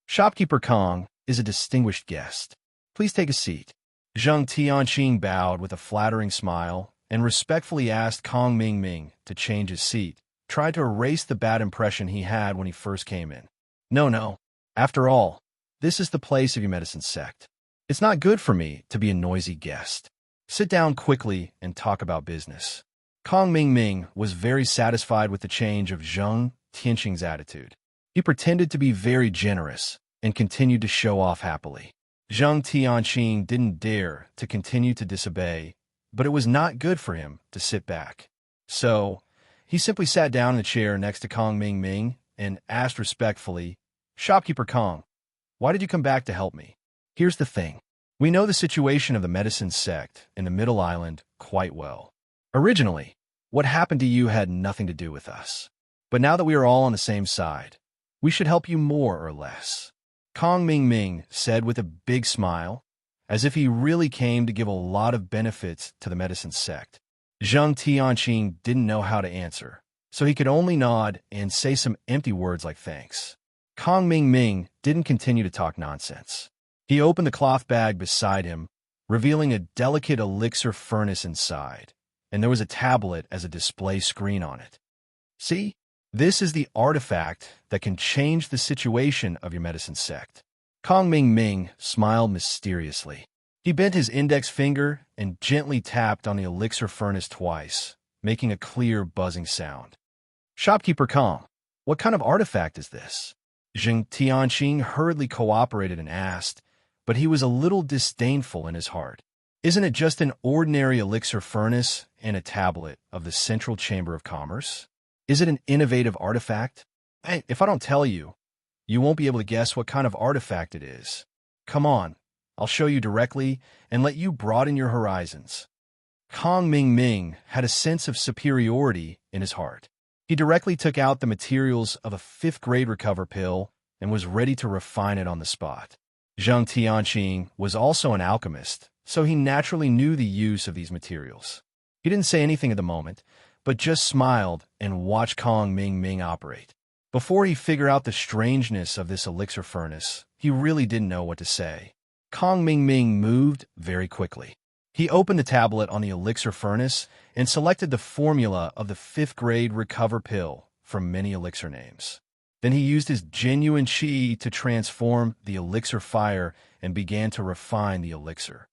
Shopkeeper Kong is a distinguished guest. Please take a seat." Zhang Tianqing bowed with a flattering smile and respectfully asked Kong Mingming to change his seat, tried to erase the bad impression he had when he first came in. No. After all, this is the place of your medicine sect. It's not good for me to be a noisy guest. Sit down quickly and talk about business. Kong Mingming was very satisfied with the change of Zhang Tianqing's attitude. He pretended to be very generous and continued to show off happily. Zhang Tianqing didn't dare to continue to disobey, but it was not good for him to sit back. So, he simply sat down in the chair next to Kong Mingming and asked respectfully, "Shopkeeper Kong, why did you come back to help me?" Here's the thing. We know the situation of the medicine sect in the Middle Island quite well. Originally, what happened to you had nothing to do with us. But now that we are all on the same side, we should help you more or less. Kong Mingming said with a big smile, as if he really came to give a lot of benefits to the medicine sect. Zhang Tianqing didn't know how to answer, so he could only nod and say some empty words like thanks. Kong Mingming didn't continue to talk nonsense. He opened the cloth bag beside him, revealing a delicate elixir furnace inside, and there was a tablet as a display screen on it. See? This is the artifact that can change the situation of your medicine sect. Kong Mingming smiled mysteriously. He bent his index finger and gently tapped on the elixir furnace twice, making a clear buzzing sound. "Shopkeeper Kong, what kind of artifact is this?" Zhang Tianqing hurriedly cooperated and asked, but he was a little disdainful in his heart. "Isn't it just an ordinary elixir furnace and a tablet of the Central Chamber of Commerce? Is it an innovative artifact? Hey, if I don't tell you, you won't be able to guess what kind of artifact it is. Come on, I'll show you directly and let you broaden your horizons." Kong Mingming had a sense of superiority in his heart. He directly took out the materials of a 5th-grade recover pill and was ready to refine it on the spot. Zhang Tianqing was also an alchemist, so he naturally knew the use of these materials. He didn't say anything at the moment, but just smiled and watched Kong Mingming operate. Before he figured out the strangeness of this elixir furnace, he really didn't know what to say. Kong Mingming moved very quickly. He opened the tablet on the elixir furnace and selected the formula of the 5th-grade recover pill from many elixir names. Then he used his genuine qi to transform the elixir fire and began to refine the elixir.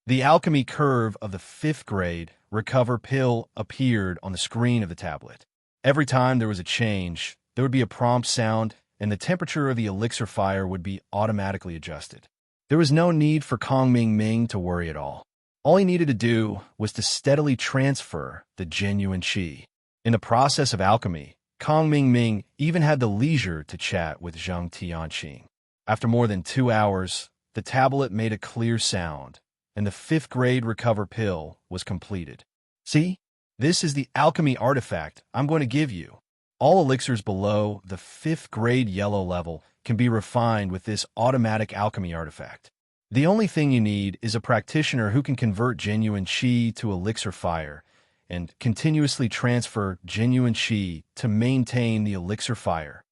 The alchemy curve of the 5th-grade recover pill appeared on the screen of the tablet. Every time there was a change, there would be a prompt sound, and the temperature of the elixir fire would be automatically adjusted. There was no need for Kong Mingming to worry at all. All he needed to do was to steadily transfer the genuine qi. In the process of alchemy, Kong Mingming even had the leisure to chat with Zhang Tianqing. After more than 2 hours, the tablet made a clear sound, and the 5th-grade recover pill was completed. "See? This is the alchemy artifact I'm going to give you. All elixirs below the 5th grade yellow level can be refined with this automatic alchemy artifact. The only thing you need is a practitioner who can convert genuine qi to elixir fire and continuously transfer genuine qi to maintain the elixir fire.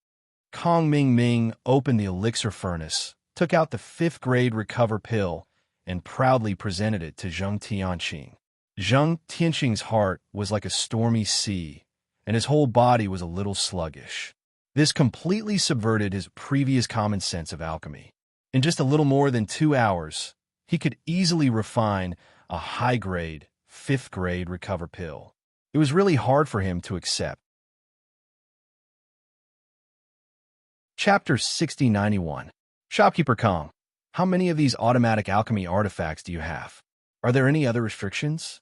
Kong Ming Ming opened the elixir furnace, took out the 5th grade recover pill, and proudly presented it to Zheng Tianqing. Zheng Tianqing's heart was like a stormy sea, and his whole body was a little sluggish. This completely subverted his previous common sense of alchemy. In just a little more than 2 hours, he could easily refine a high-grade, 5th grade recover pill. It was really hard for him to accept. Chapter 6091. Shopkeeper Kong, how many of these automatic alchemy artifacts do you have? Are there any other restrictions?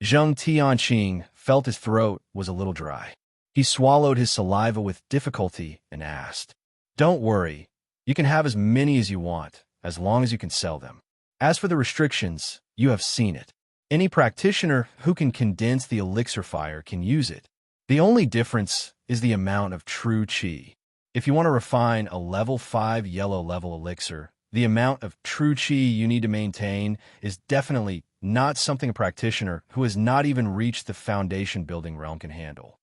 Zheng Tianqing felt his throat was a little dry. He swallowed his saliva with difficulty and asked, "Don't worry, you can have as many as you want, as long as you can sell them. As for the restrictions, you have seen it. Any practitioner who can condense the elixir fire can use it. The only difference is the amount of true qi. If you want to refine a level 5 yellow level elixir, the amount of true qi you need to maintain is definitely not something a practitioner who has not even reached the foundation building realm can handle."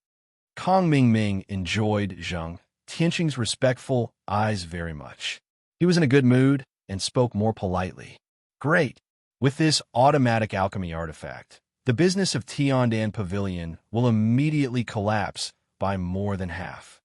Kong Ming Ming enjoyed Zheng Tianqing's respectful eyes very much. He was in a good mood and spoke more politely. "Great. With this automatic alchemy artifact, the business of Tiandan Pavilion will immediately collapse by more than half."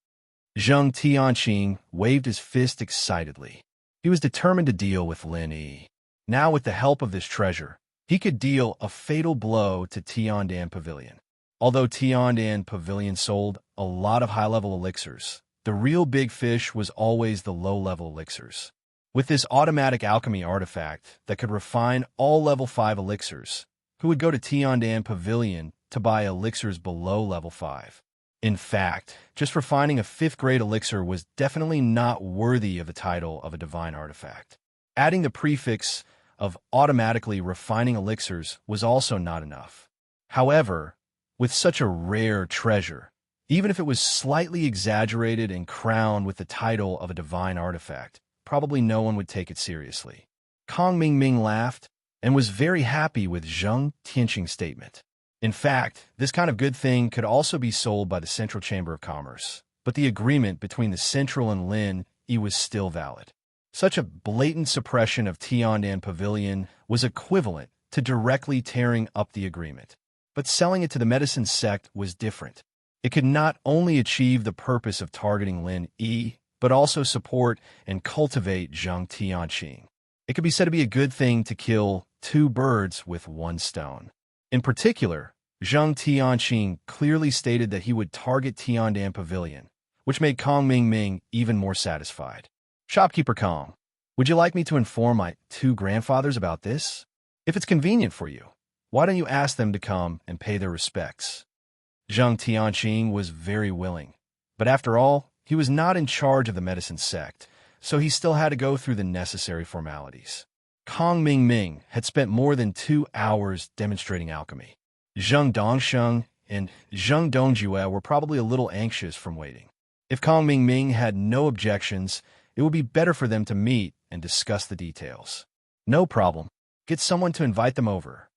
Zheng Tianqing waved his fist excitedly. He was determined to deal with Lin Yi. Now, with the help of this treasure, he could deal a fatal blow to Tiandan Pavilion. Although Tiandan Pavilion sold a lot of high-level elixirs, the real big fish was always the low-level elixirs. With this automatic alchemy artifact that could refine all level 5 elixirs, who would go to Tiandan Pavilion to buy elixirs below level 5? In fact, just refining a 5th grade elixir was definitely not worthy of the title of a divine artifact. Adding the prefix of automatically refining elixirs was also not enough. However, with such a rare treasure, even if it was slightly exaggerated and crowned with the title of a divine artifact, probably no one would take it seriously. Kong Ming Ming laughed and was very happy with Zheng Tianqing's statement. In fact, this kind of good thing could also be sold by the Central Chamber of Commerce, but the agreement between the Central and Lin Yi was still valid. Such a blatant suppression of Tiandan Pavilion was equivalent to directly tearing up the agreement. But selling it to the medicine sect was different. It could not only achieve the purpose of targeting Lin Yi, but also support and cultivate Zheng Tianqing. It could be said to be a good thing to kill 2 birds with 1 stone. In particular, Zheng Tianqing clearly stated that he would target Tiandan Pavilion, which made Kong Ming Ming even more satisfied. "Shopkeeper Kong, would you like me to inform my 2 grandfathers about this? If it's convenient for you, why don't you ask them to come and pay their respects?" Zheng Tianqing was very willing, but after all, he was not in charge of the medicine sect, so he still had to go through the necessary formalities. Kong Ming Ming had spent more than 2 hours demonstrating alchemy. Zheng Dongsheng and Zheng Dongjue were probably a little anxious from waiting. If Kong Ming Ming had no objections, it would be better for them to meet and discuss the details. "No problem. Get someone to invite them over."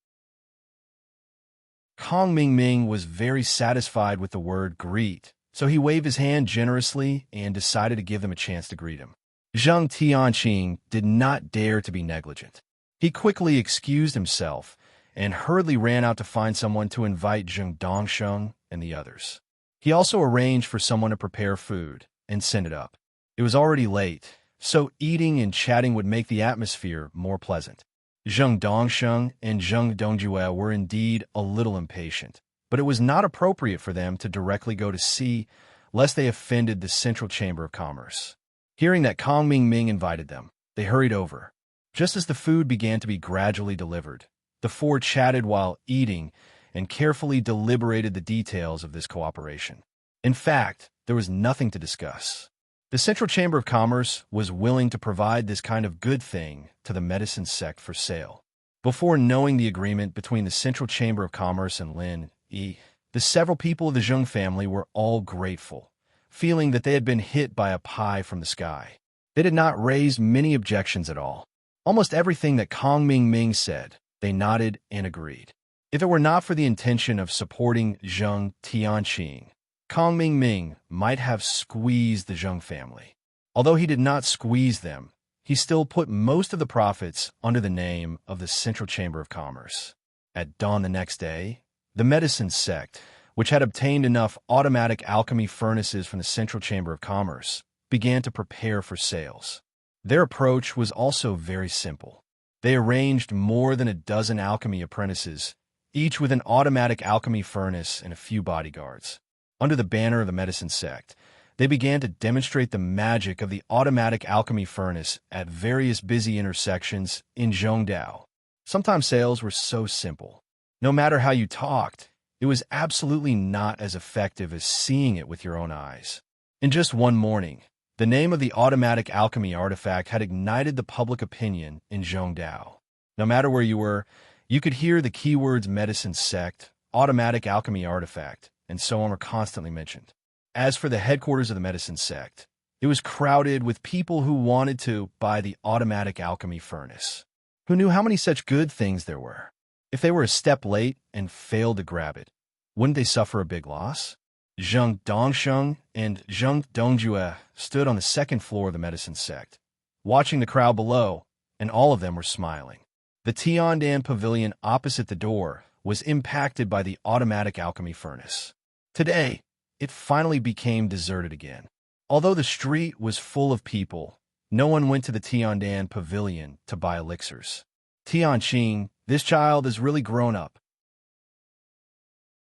Kong Ming Ming was very satisfied with the word greet, so he waved his hand generously and decided to give them a chance to greet him. Zheng Tianqing did not dare to be negligent. He quickly excused himself and hurriedly ran out to find someone to invite Zheng Dongsheng and the others. He also arranged for someone to prepare food and send it up. It was already late, so eating and chatting would make the atmosphere more pleasant. Zheng Dongsheng and Zheng Dongjue were indeed a little impatient, but it was not appropriate for them to directly go to see, lest they offended the Central Chamber of Commerce. Hearing that Kong Ming Ming invited them, they hurried over. Just as the food began to be gradually delivered, the 4 chatted while eating and carefully deliberated the details of this cooperation. In fact, there was nothing to discuss. The Central Chamber of Commerce was willing to provide this kind of good thing to the medicine sect for sale. Before knowing the agreement between the Central Chamber of Commerce and Lin Yi, the several people of the Zheng family were all grateful feeling that they had been hit by a pie from the sky. They did not raise many objections at all. Almost everything that Kong Ming Ming said, they nodded and agreed. If it were not for the intention of supporting Zheng Tianqing, Kong Ming Ming might have squeezed the Zheng family. Although he did not squeeze them, he still put most of the profits under the name of the Central Chamber of Commerce. At dawn the next day, the medicine sect, which had obtained enough automatic alchemy furnaces from the Central Chamber of Commerce, began to prepare for sales. Their approach was also very simple. They arranged more than a dozen alchemy apprentices, each with an automatic alchemy furnace and a few bodyguards. Under the banner of the medicine sect, they began to demonstrate the magic of the automatic alchemy furnace at various busy intersections in Zhongdao. Sometimes sales were so simple. No matter how you talked, it was absolutely not as effective as seeing it with your own eyes. In just one morning, the name of the automatic alchemy artifact had ignited the public opinion in Zhongdao. No matter where you were, you could hear the keywords medicine sect, automatic alchemy artifact, and so on were constantly mentioned. As for the headquarters of the medicine sect, it was crowded with people who wanted to buy the automatic alchemy furnace. Who knew how many such good things there were? If they were a step late and failed to grab it, wouldn't they suffer a big loss? Zheng Dongsheng and Zheng Dongjue stood on the second floor of the medicine sect, watching the crowd below, and all of them were smiling. The Tiandan pavilion opposite the door was impacted by the automatic alchemy furnace. Today, it finally became deserted again. Although the street was full of people, no one went to the Tiandan pavilion to buy elixirs. Tianqing, this child is really grown up.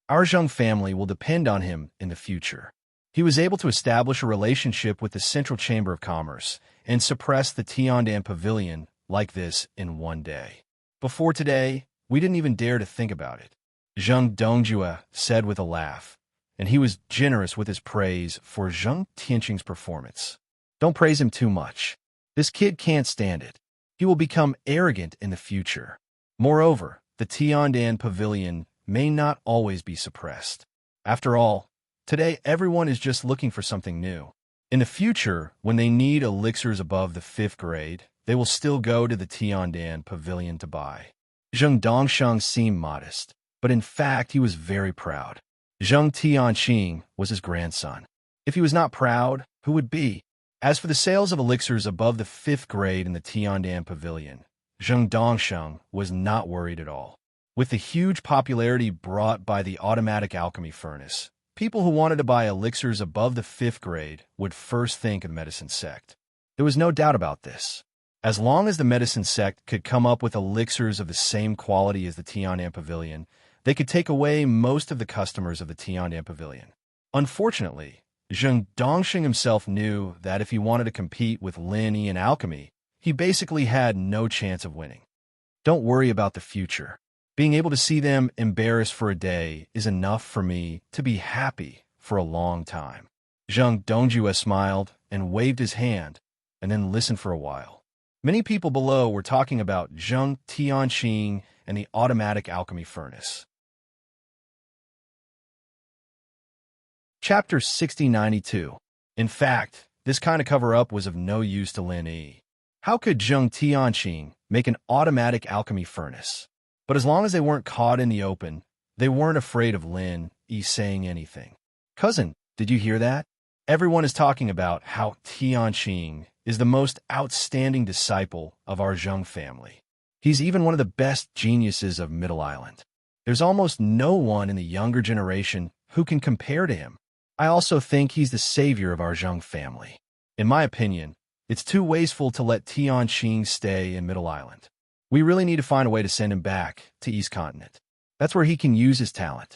Our Zheng family will depend on him in the future. He was able to establish a relationship with the Central Chamber of Commerce and suppress the Tiandan pavilion like this in one day. Before today, we didn't even dare to think about it. Zheng Dongjue said with a laugh, and he was generous with his praise for Zheng Tianqing's performance. Don't praise him too much. This kid can't stand it. He will become arrogant in the future. Moreover, the Tiandan pavilion may not always be suppressed. After all, today everyone is just looking for something new. In the future, when they need elixirs above the 5th grade, they will still go to the Tiandan pavilion to buy. Zheng Dongsheng seemed modest, but in fact he was very proud. Zheng Tianqing was his grandson. If he was not proud, who would be? As for the sales of elixirs above the 5th grade in the Tiandan pavilion, Zheng Dongsheng was not worried at all. With the huge popularity brought by the automatic alchemy furnace, people who wanted to buy elixirs above the 5th grade would first think of the medicine sect. There was no doubt about this. As long as the medicine sect could come up with elixirs of the same quality as the Tiandan pavilion, they could take away most of the customers of the Tiandan pavilion. Unfortunately, Zheng Dongsheng himself knew that if he wanted to compete with Lin Yi in alchemy, he basically had no chance of winning. Don't worry about the future. Being able to see them embarrassed for a day is enough for me to be happy for a long time. Zheng Dongjue smiled and waved his hand, and then listened for a while. Many people below were talking about Zheng Tianqing and the automatic alchemy furnace. Chapter 6092. In fact, this kind of cover-up was of no use to Lin Yi. How could Zheng Tianqing make an automatic alchemy furnace? But as long as they weren't caught in the open, they weren't afraid of Lin Yi saying anything. Cousin, did you hear that? Everyone is talking about how Tianqing is the most outstanding disciple of our Zheng family. He's even one of the best geniuses of Middle Island. There's almost no one in the younger generation who can compare to him. I also think he's the savior of our Zheng family. In my opinion, it's too wasteful to let Tianqing stay in Middle Island. We really need to find a way to send him back to East Continent. That's where he can use his talent.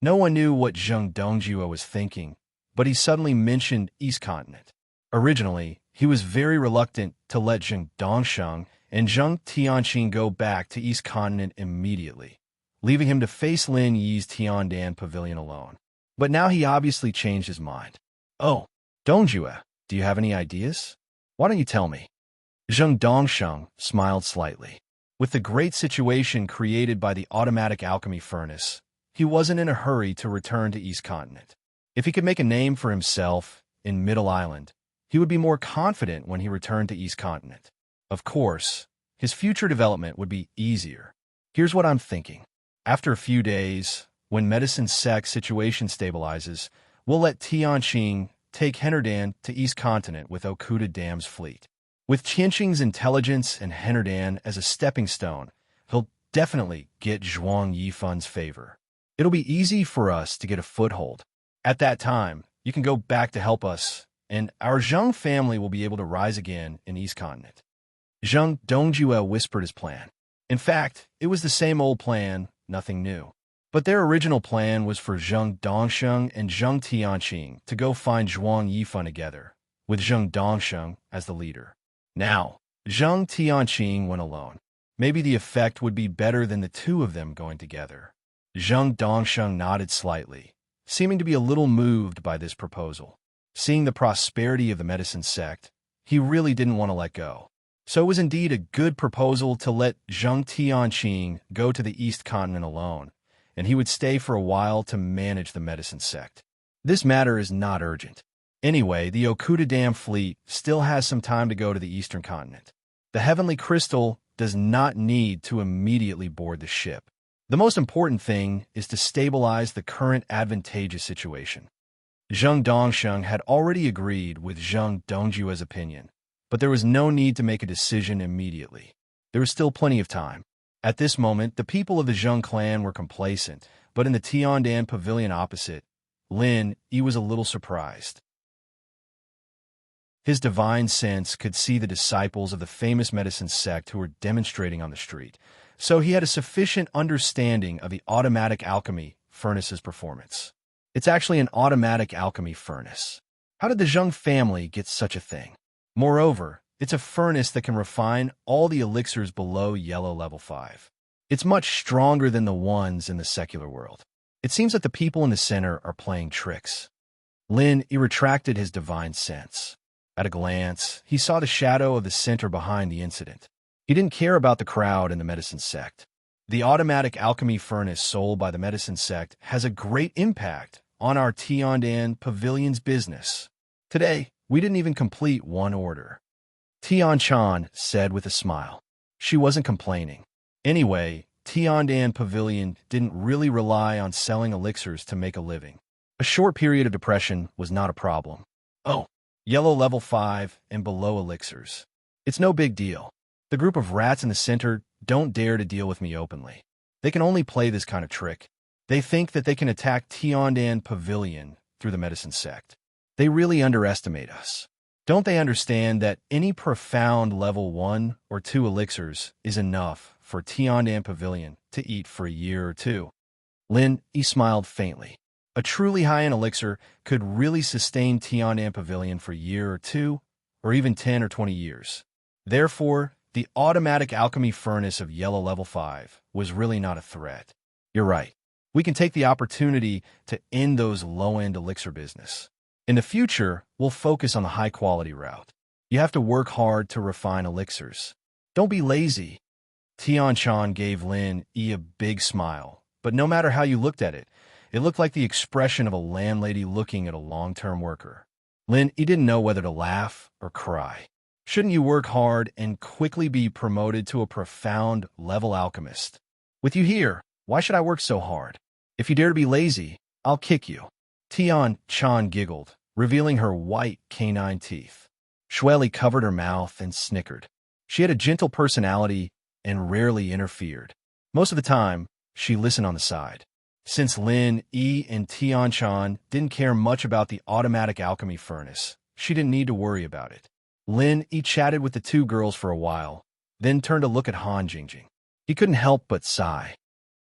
No one knew what Zheng Dongjue was thinking, but he suddenly mentioned East Continent. Originally, he was very reluctant to let Zheng Dongsheng and Zheng Tianqing go back to East Continent immediately, leaving him to face Lin Yi's Tiandan pavilion alone. But now he obviously changed his mind. Oh, Dongjue, do you have any ideas? Why don't you tell me? Zheng Dongsheng smiled slightly. With the great situation created by the automatic alchemy furnace, he wasn't in a hurry to return to East Continent. If he could make a name for himself in Middle Island, he would be more confident when he returned to East Continent. Of course, his future development would be easier. Here's what I'm thinking. After a few days, when Medicine Sec situation stabilizes, we'll let Tianqing take Hennerdan to East Continent with Okuda Dam's fleet. With Tianqing's intelligence and Hennerdan as a stepping stone, he'll definitely get Zhuang Yifan's favor. It'll be easy for us to get a foothold. At that time, you can go back to help us, and our Zheng family will be able to rise again in East Continent. Zheng Dongjue whispered his plan. In fact, it was the same old plan, nothing new. But their original plan was for Zheng Dongsheng and Zheng Tianqing to go find Zhuang Yifan together, with Zheng Dongsheng as the leader. Now, Zheng Tianqing went alone. Maybe the effect would be better than the two of them going together. Zheng Dongsheng nodded slightly, seeming to be a little moved by this proposal. Seeing the prosperity of the medicine sect, he really didn't want to let go. So it was indeed a good proposal to let Zheng Tianqing go to the East Continent alone, and he would stay for a while to manage the medicine sect. This matter is not urgent. Anyway, the Okuda Dam fleet still has some time to go to the Eastern Continent. The Heavenly Crystal does not need to immediately board the ship. The most important thing is to stabilize the current advantageous situation. Zheng Dongsheng had already agreed with Zheng Dongjue's opinion, but there was no need to make a decision immediately. There was still plenty of time. At this moment, the people of the Zheng clan were complacent, but in the Tiandan pavilion opposite, Lin Yi was a little surprised. His divine sense could see the disciples of the famous medicine sect who were demonstrating on the street, so he had a sufficient understanding of the automatic alchemy furnace's performance. It's actually an automatic alchemy furnace. How did the Zheng family get such a thing? Moreover, it's a furnace that can refine all the elixirs below yellow level 5. It's much stronger than the ones in the secular world. It seems that the people in the center are playing tricks. Lin Yi retracted his divine sense. At a glance, he saw the shadow of the center behind the incident. He didn't care about the crowd in the medicine sect. The automatic alchemy furnace sold by the medicine sect has a great impact on our Tiandan pavilion's business. Today, we didn't even complete one order. Tian Chan said with a smile. She wasn't complaining. Anyway, Tiandan Pavilion didn't really rely on selling elixirs to make a living. A short period of depression was not a problem. Oh, yellow level 5 and below elixirs. It's no big deal. The group of rats in the center don't dare to deal with me openly. They can only play this kind of trick. They think that they can attack Tiandan Pavilion through the medicine sect. They really underestimate us. Don't they understand that any profound level 1 or 2 elixirs is enough for Tiandan Pavilion to eat for a year or two? Lin Yi smiled faintly. A truly high-end elixir could really sustain Tiandan Pavilion for a year or two, or even 10 or 20 years. Therefore, the automatic alchemy furnace of yellow level 5 was really not a threat. You're right. We can take the opportunity to end those low-end elixir business. In the future, we'll focus on the high-quality route. You have to work hard to refine elixirs. Don't be lazy. Tian Chan gave Lin Yi a big smile, but no matter how you looked at it, it looked like the expression of a landlady looking at a long-term worker. Lin Yi didn't know whether to laugh or cry. Shouldn't you work hard and quickly be promoted to a profound level alchemist? With you here, why should I work so hard? If you dare to be lazy, I'll kick you. Tian Chan giggled, revealing her white canine teeth. Shueli covered her mouth and snickered. She had a gentle personality and rarely interfered. Most of the time, she listened on the side. Since Lin Yi and Tian Chan didn't care much about the automatic alchemy furnace, she didn't need to worry about it. Lin Yi chatted with the two girls for a while, then turned to look at Han Jingjing. He couldn't help but sigh.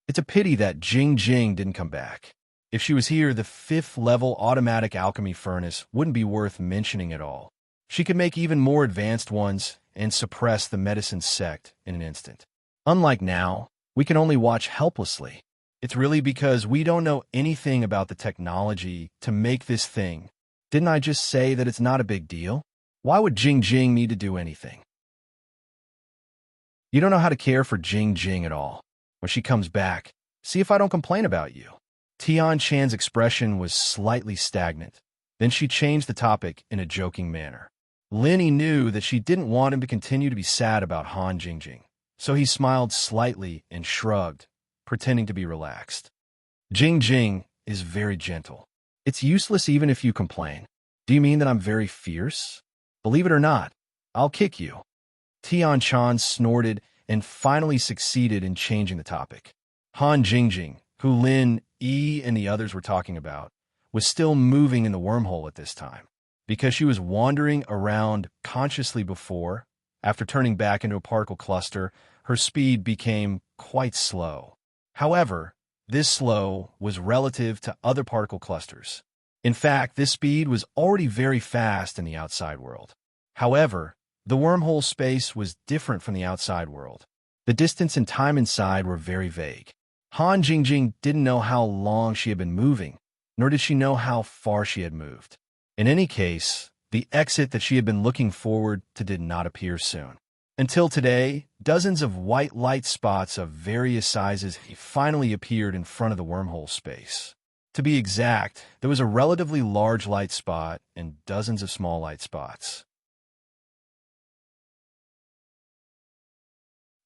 It's a pity that Jingjing didn't come back. If she was here, the 5th level automatic alchemy furnace wouldn't be worth mentioning at all. She could make even more advanced ones and suppress the medicine sect in an instant. Unlike now, we can only watch helplessly. It's really because we don't know anything about the technology to make this thing. Didn't I just say that it's not a big deal? Why would Jingjing need to do anything? You don't know how to care for Jingjing at all. When she comes back, see if I don't complain about you. Tian Chan's expression was slightly stagnant. Then she changed the topic in a joking manner. Linny knew that she didn't want him to continue to be sad about Han Jingjing, so he smiled slightly and shrugged, pretending to be relaxed. Jingjing is very gentle. It's useless even if you complain. Do you mean that I'm very fierce? Believe it or not, I'll kick you. Tian Chan snorted and finally succeeded in changing the topic. Han Jingjing, who Lin, Yi, and the others were talking about, was still moving in the wormhole at this time. Because she was wandering around consciously before, after turning back into a particle cluster, her speed became quite slow. However, this slow was relative to other particle clusters. In fact, this speed was already very fast in the outside world. However, the wormhole space was different from the outside world. The distance and time inside were very vague. Han Jingjing didn't know how long she had been moving, nor did she know how far she had moved. In any case, the exit that she had been looking forward to did not appear soon. Until today, dozens of white light spots of various sizes finally appeared in front of the wormhole space. To be exact, there was a relatively large light spot and dozens of small light spots.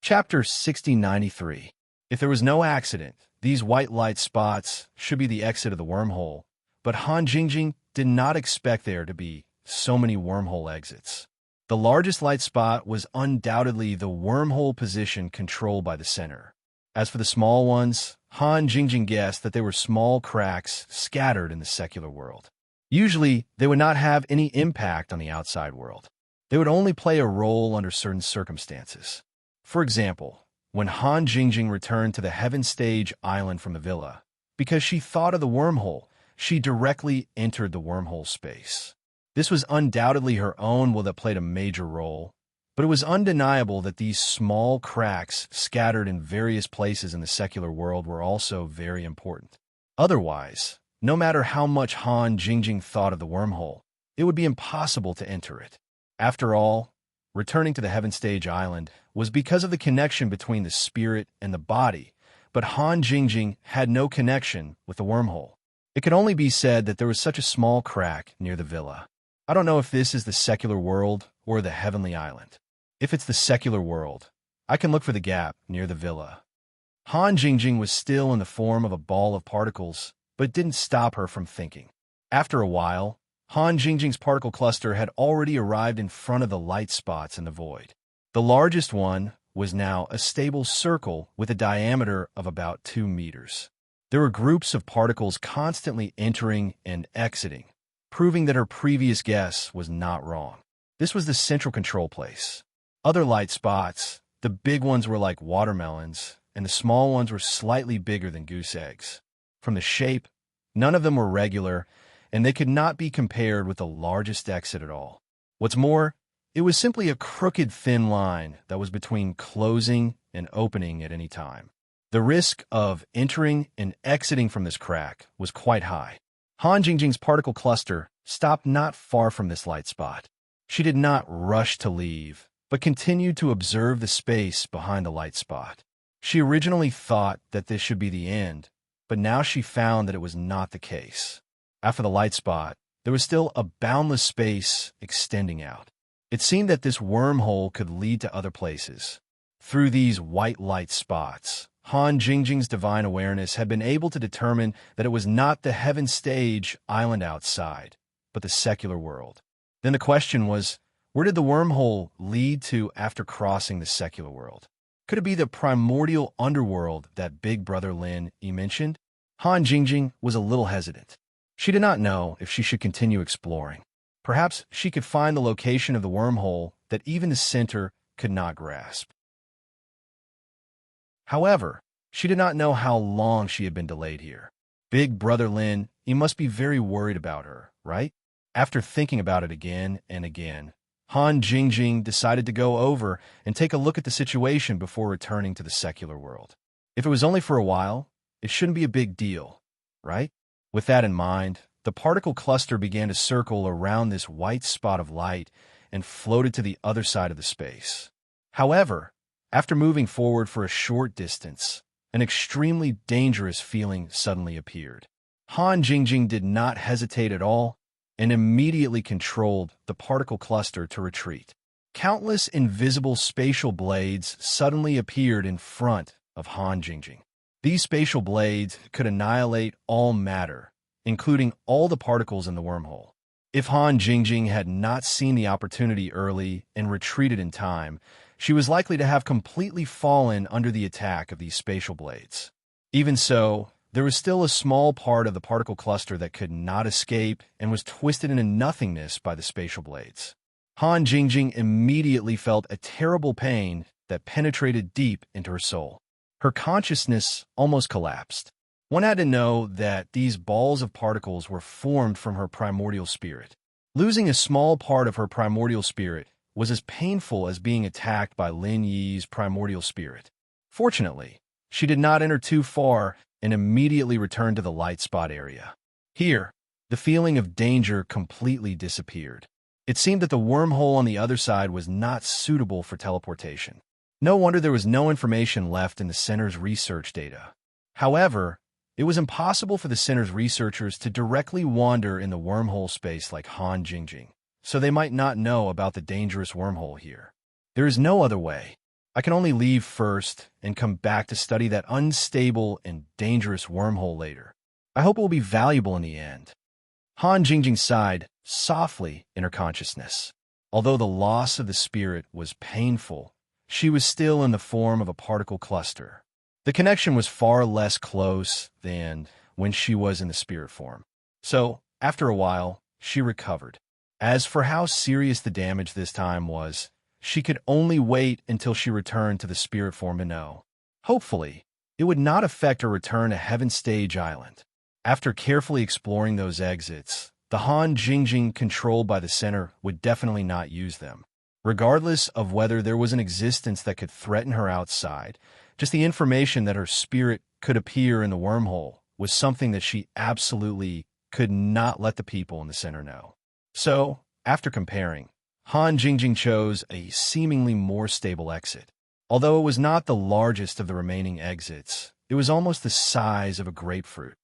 Chapter 6093. If there was no accident, these white light spots should be the exit of the wormhole, but Han Jingjing did not expect there to be so many wormhole exits. The largest light spot was undoubtedly the wormhole position controlled by the center. As for the small ones, Han Jingjing guessed that they were small cracks scattered in the secular world. Usually, they would not have any impact on the outside world. They would only play a role under certain circumstances. For example, when Han Jingjing returned to the Heaven Stage Island from the villa, because she thought of the wormhole, she directly entered the wormhole space. This was undoubtedly her own will that played a major role, but it was undeniable that these small cracks scattered in various places in the secular world were also very important. Otherwise, no matter how much Han Jingjing thought of the wormhole, it would be impossible to enter it. After all, returning to the Heaven Stage Island was because of the connection between the spirit and the body, but Han Jingjing had no connection with the wormhole. It could only be said that there was such a small crack near the villa. I don't know if this is the secular world or the heavenly island. If it's the secular world, I can look for the gap near the villa. Han Jingjing was still in the form of a ball of particles, but it didn't stop her from thinking. After a while, Han Jingjing's particle cluster had already arrived in front of the light spots in the void. The largest one was now a stable circle with a diameter of about 2 meters. There were groups of particles constantly entering and exiting, proving that her previous guess was not wrong. This was the central control place. Other light spots, the big ones were like watermelons, and the small ones were slightly bigger than goose eggs. From the shape, none of them were regular, and they could not be compared with the largest exit at all. What's more, it was simply a crooked thin line that was between closing and opening at any time. The risk of entering and exiting from this crack was quite high. Han Jingjing's particle cluster stopped not far from this light spot. She did not rush to leave, but continued to observe the space behind the light spot. She originally thought that this should be the end, but now she found that it was not the case. After the light spot, there was still a boundless space extending out. It seemed that this wormhole could lead to other places. Through these white light spots, Han Jingjing's divine awareness had been able to determine that it was not the Heaven Stage Island outside, but the secular world. Then the question was, where did the wormhole lead to after crossing the secular world? Could it be the primordial underworld that Big Brother Lin Yi mentioned? Han Jingjing was a little hesitant. She did not know if she should continue exploring. Perhaps she could find the location of the wormhole that even the center could not grasp. However, she did not know how long she had been delayed here. Big Brother Lin, he must be very worried about her, right? After thinking about it again and again, Han Jingjing decided to go over and take a look at the situation before returning to the secular world. If it was only for a while, it shouldn't be a big deal, right? With that in mind, the particle cluster began to circle around this white spot of light and floated to the other side of the space. However, after moving forward for a short distance, an extremely dangerous feeling suddenly appeared. Han Jingjing did not hesitate at all and immediately controlled the particle cluster to retreat. Countless invisible spatial blades suddenly appeared in front of Han Jingjing. These spatial blades could annihilate all matter, including all the particles in the wormhole. If Han Jingjing had not seen the opportunity early and retreated in time, she was likely to have completely fallen under the attack of these spatial blades. Even so, there was still a small part of the particle cluster that could not escape and was twisted into nothingness by the spatial blades. Han Jingjing immediately felt a terrible pain that penetrated deep into her soul. Her consciousness almost collapsed. One had to know that these balls of particles were formed from her primordial spirit. Losing a small part of her primordial spirit was as painful as being attacked by Lin Yi's primordial spirit. Fortunately, she did not enter too far and immediately returned to the light spot area. Here, the feeling of danger completely disappeared. It seemed that the wormhole on the other side was not suitable for teleportation. No wonder there was no information left in the center's research data. However, it was impossible for the center's researchers to directly wander in the wormhole space like Han Jingjing, so they might not know about the dangerous wormhole here. There is no other way. I can only leave first and come back to study that unstable and dangerous wormhole later. I hope it will be valuable in the end. Han Jingjing sighed softly in her consciousness. Although the loss of the spirit was painful, she was still in the form of a particle cluster. The connection was far less close than when she was in the spirit form. So, after a while, she recovered. As for how serious the damage this time was, she could only wait until she returned to the spirit form to know. Hopefully, it would not affect her return to Heaven Stage Island. After carefully exploring those exits, the Han Jingjing controlled by the center would definitely not use them. Regardless of whether there was an existence that could threaten her outside, just the information that her spirit could appear in the wormhole was something that she absolutely could not let the people in the center know. So, after comparing, Han Jingjing chose a seemingly more stable exit. Although it was not the largest of the remaining exits, it was almost the size of a grapefruit.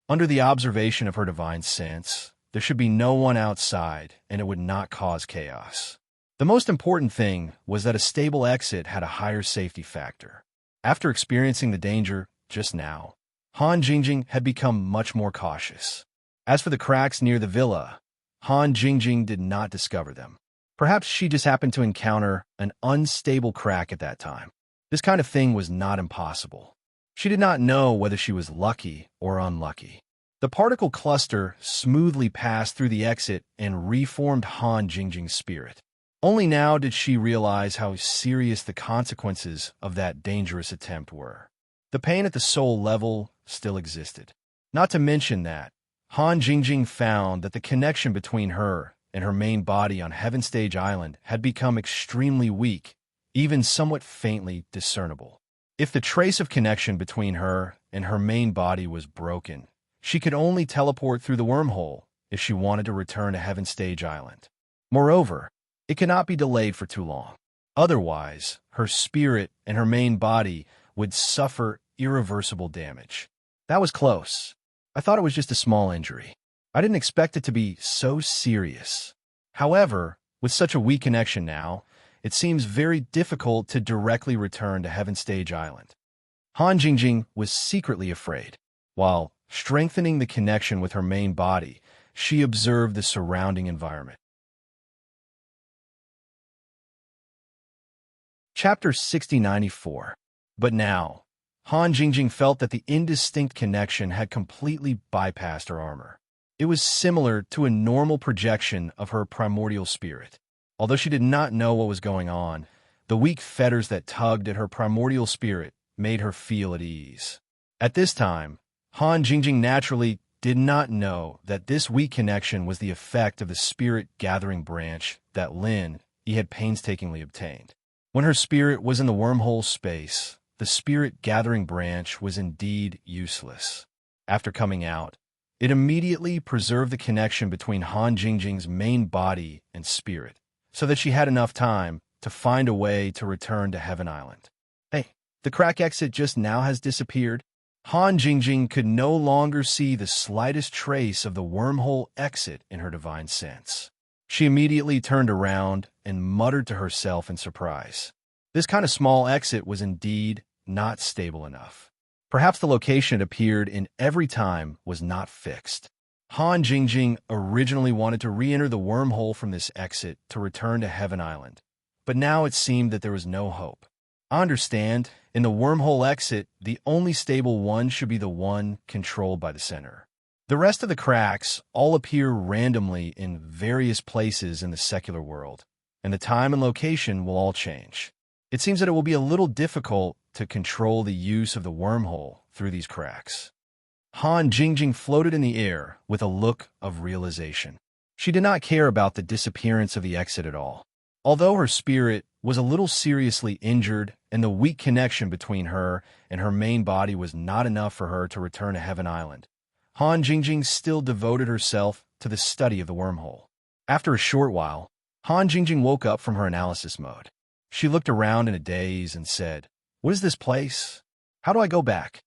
Under the observation of her divine sense, there should be no one outside, and it would not cause chaos. The most important thing was that a stable exit had a higher safety factor. After experiencing the danger just now, Han Jingjing had become much more cautious. As for the cracks near the villa, Han Jingjing did not discover them. Perhaps she just happened to encounter an unstable crack at that time. This kind of thing was not impossible. She did not know whether she was lucky or unlucky. The particle cluster smoothly passed through the exit and reformed Han Jingjing's spirit. Only now did she realize how serious the consequences of that dangerous attempt were. The pain at the soul level still existed. Not to mention that Han Jingjing found that the connection between her and her main body on Heaven Stage Island had become extremely weak, even somewhat faintly discernible. If the trace of connection between her and her main body was broken, she could only teleport through the wormhole if she wanted to return to Heaven Stage Island. Moreover, it cannot be delayed for too long. Otherwise, her spirit and her main body would suffer irreversible damage. That was close. I thought it was just a small injury. I didn't expect it to be so serious. However, with such a weak connection now, it seems very difficult to directly return to Heaven Stage Island. Han Jingjing was secretly afraid. While strengthening the connection with her main body, she observed the surrounding environment. Chapter 6094. But now, Han Jingjing felt that the indistinct connection had completely bypassed her armor. It was similar to a normal projection of her primordial spirit. Although she did not know what was going on, the weak fetters that tugged at her primordial spirit made her feel at ease. At this time, Han Jingjing naturally did not know that this weak connection was the effect of the spirit-gathering branch that Lin Yi had painstakingly obtained. When her spirit was in the wormhole space, the spirit-gathering branch was indeed useless. After coming out, it immediately preserved the connection between Han Jingjing's main body and spirit, so that she had enough time to find a way to return to Heaven Island. Hey, The crack exit just now has disappeared. Han Jingjing could no longer see the slightest trace of the wormhole exit in her divine sense. She immediately turned around and muttered to herself in surprise. This kind of small exit was indeed not stable enough. Perhaps the location it appeared in every time was not fixed. Han Jingjing originally wanted to re-enter the wormhole from this exit to return to Heaven Island, but now it seemed that there was no hope. I understand, in the wormhole exit, the only stable one should be the one controlled by the center. The rest of the cracks all appear randomly in various places in the secular world, and the time and location will all change. It seems that it will be a little difficult to control the use of the wormhole through these cracks. Han Jingjing floated in the air with a look of realization. She did not care about the disappearance of the exit at all. Although her spirit was a little seriously injured and the weak connection between her and her main body was not enough for her to return to Heaven Island, Han Jingjing still devoted herself to the study of the wormhole. After a short while, Han Jingjing woke up from her analysis mode. She looked around in a daze and said, "What is this place? How do I go back?"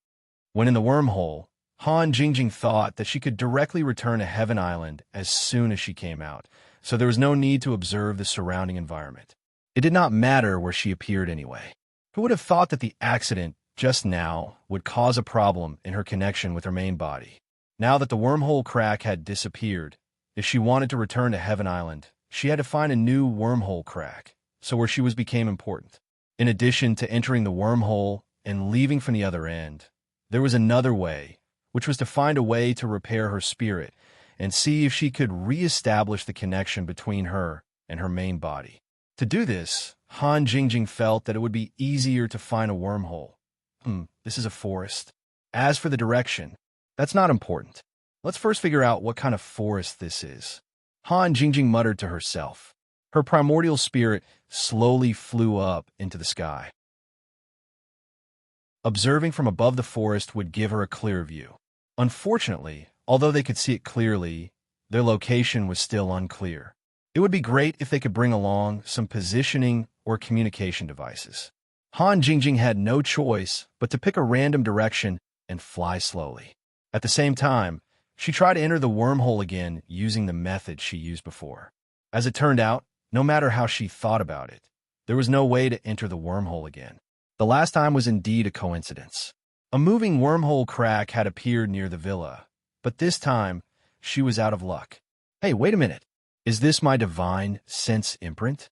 When in the wormhole, Han Jingjing thought that she could directly return to Heaven Island as soon as she came out, so there was no need to observe the surrounding environment. It did not matter where she appeared anyway. Who would have thought that the accident just now would cause a problem in her connection with her main body? Now that the wormhole crack had disappeared, if she wanted to return to Heaven Island, she had to find a new wormhole crack, so where she was became important. In addition to entering the wormhole and leaving from the other end, there was another way, which was to find a way to repair her spirit and see if she could re-establish the connection between her and her main body. To do this, Han Jingjing felt that it would be easier to find a wormhole. This is a forest. As for the direction, that's not important. Let's first figure out what kind of forest this is. Han Jingjing muttered to herself. Her primordial spirit slowly flew up into the sky. Observing from above the forest would give her a clear view. Unfortunately, although they could see it clearly, their location was still unclear. It would be great if they could bring along some positioning or communication devices. Han Jingjing had no choice but to pick a random direction and fly slowly. At the same time, she tried to enter the wormhole again using the method she used before. As it turned out, no matter how she thought about it, there was no way to enter the wormhole again. The last time was indeed a coincidence. A moving wormhole crack had appeared near the villa, but this time, she was out of luck. Hey, wait a minute. Is this my divine sense imprint?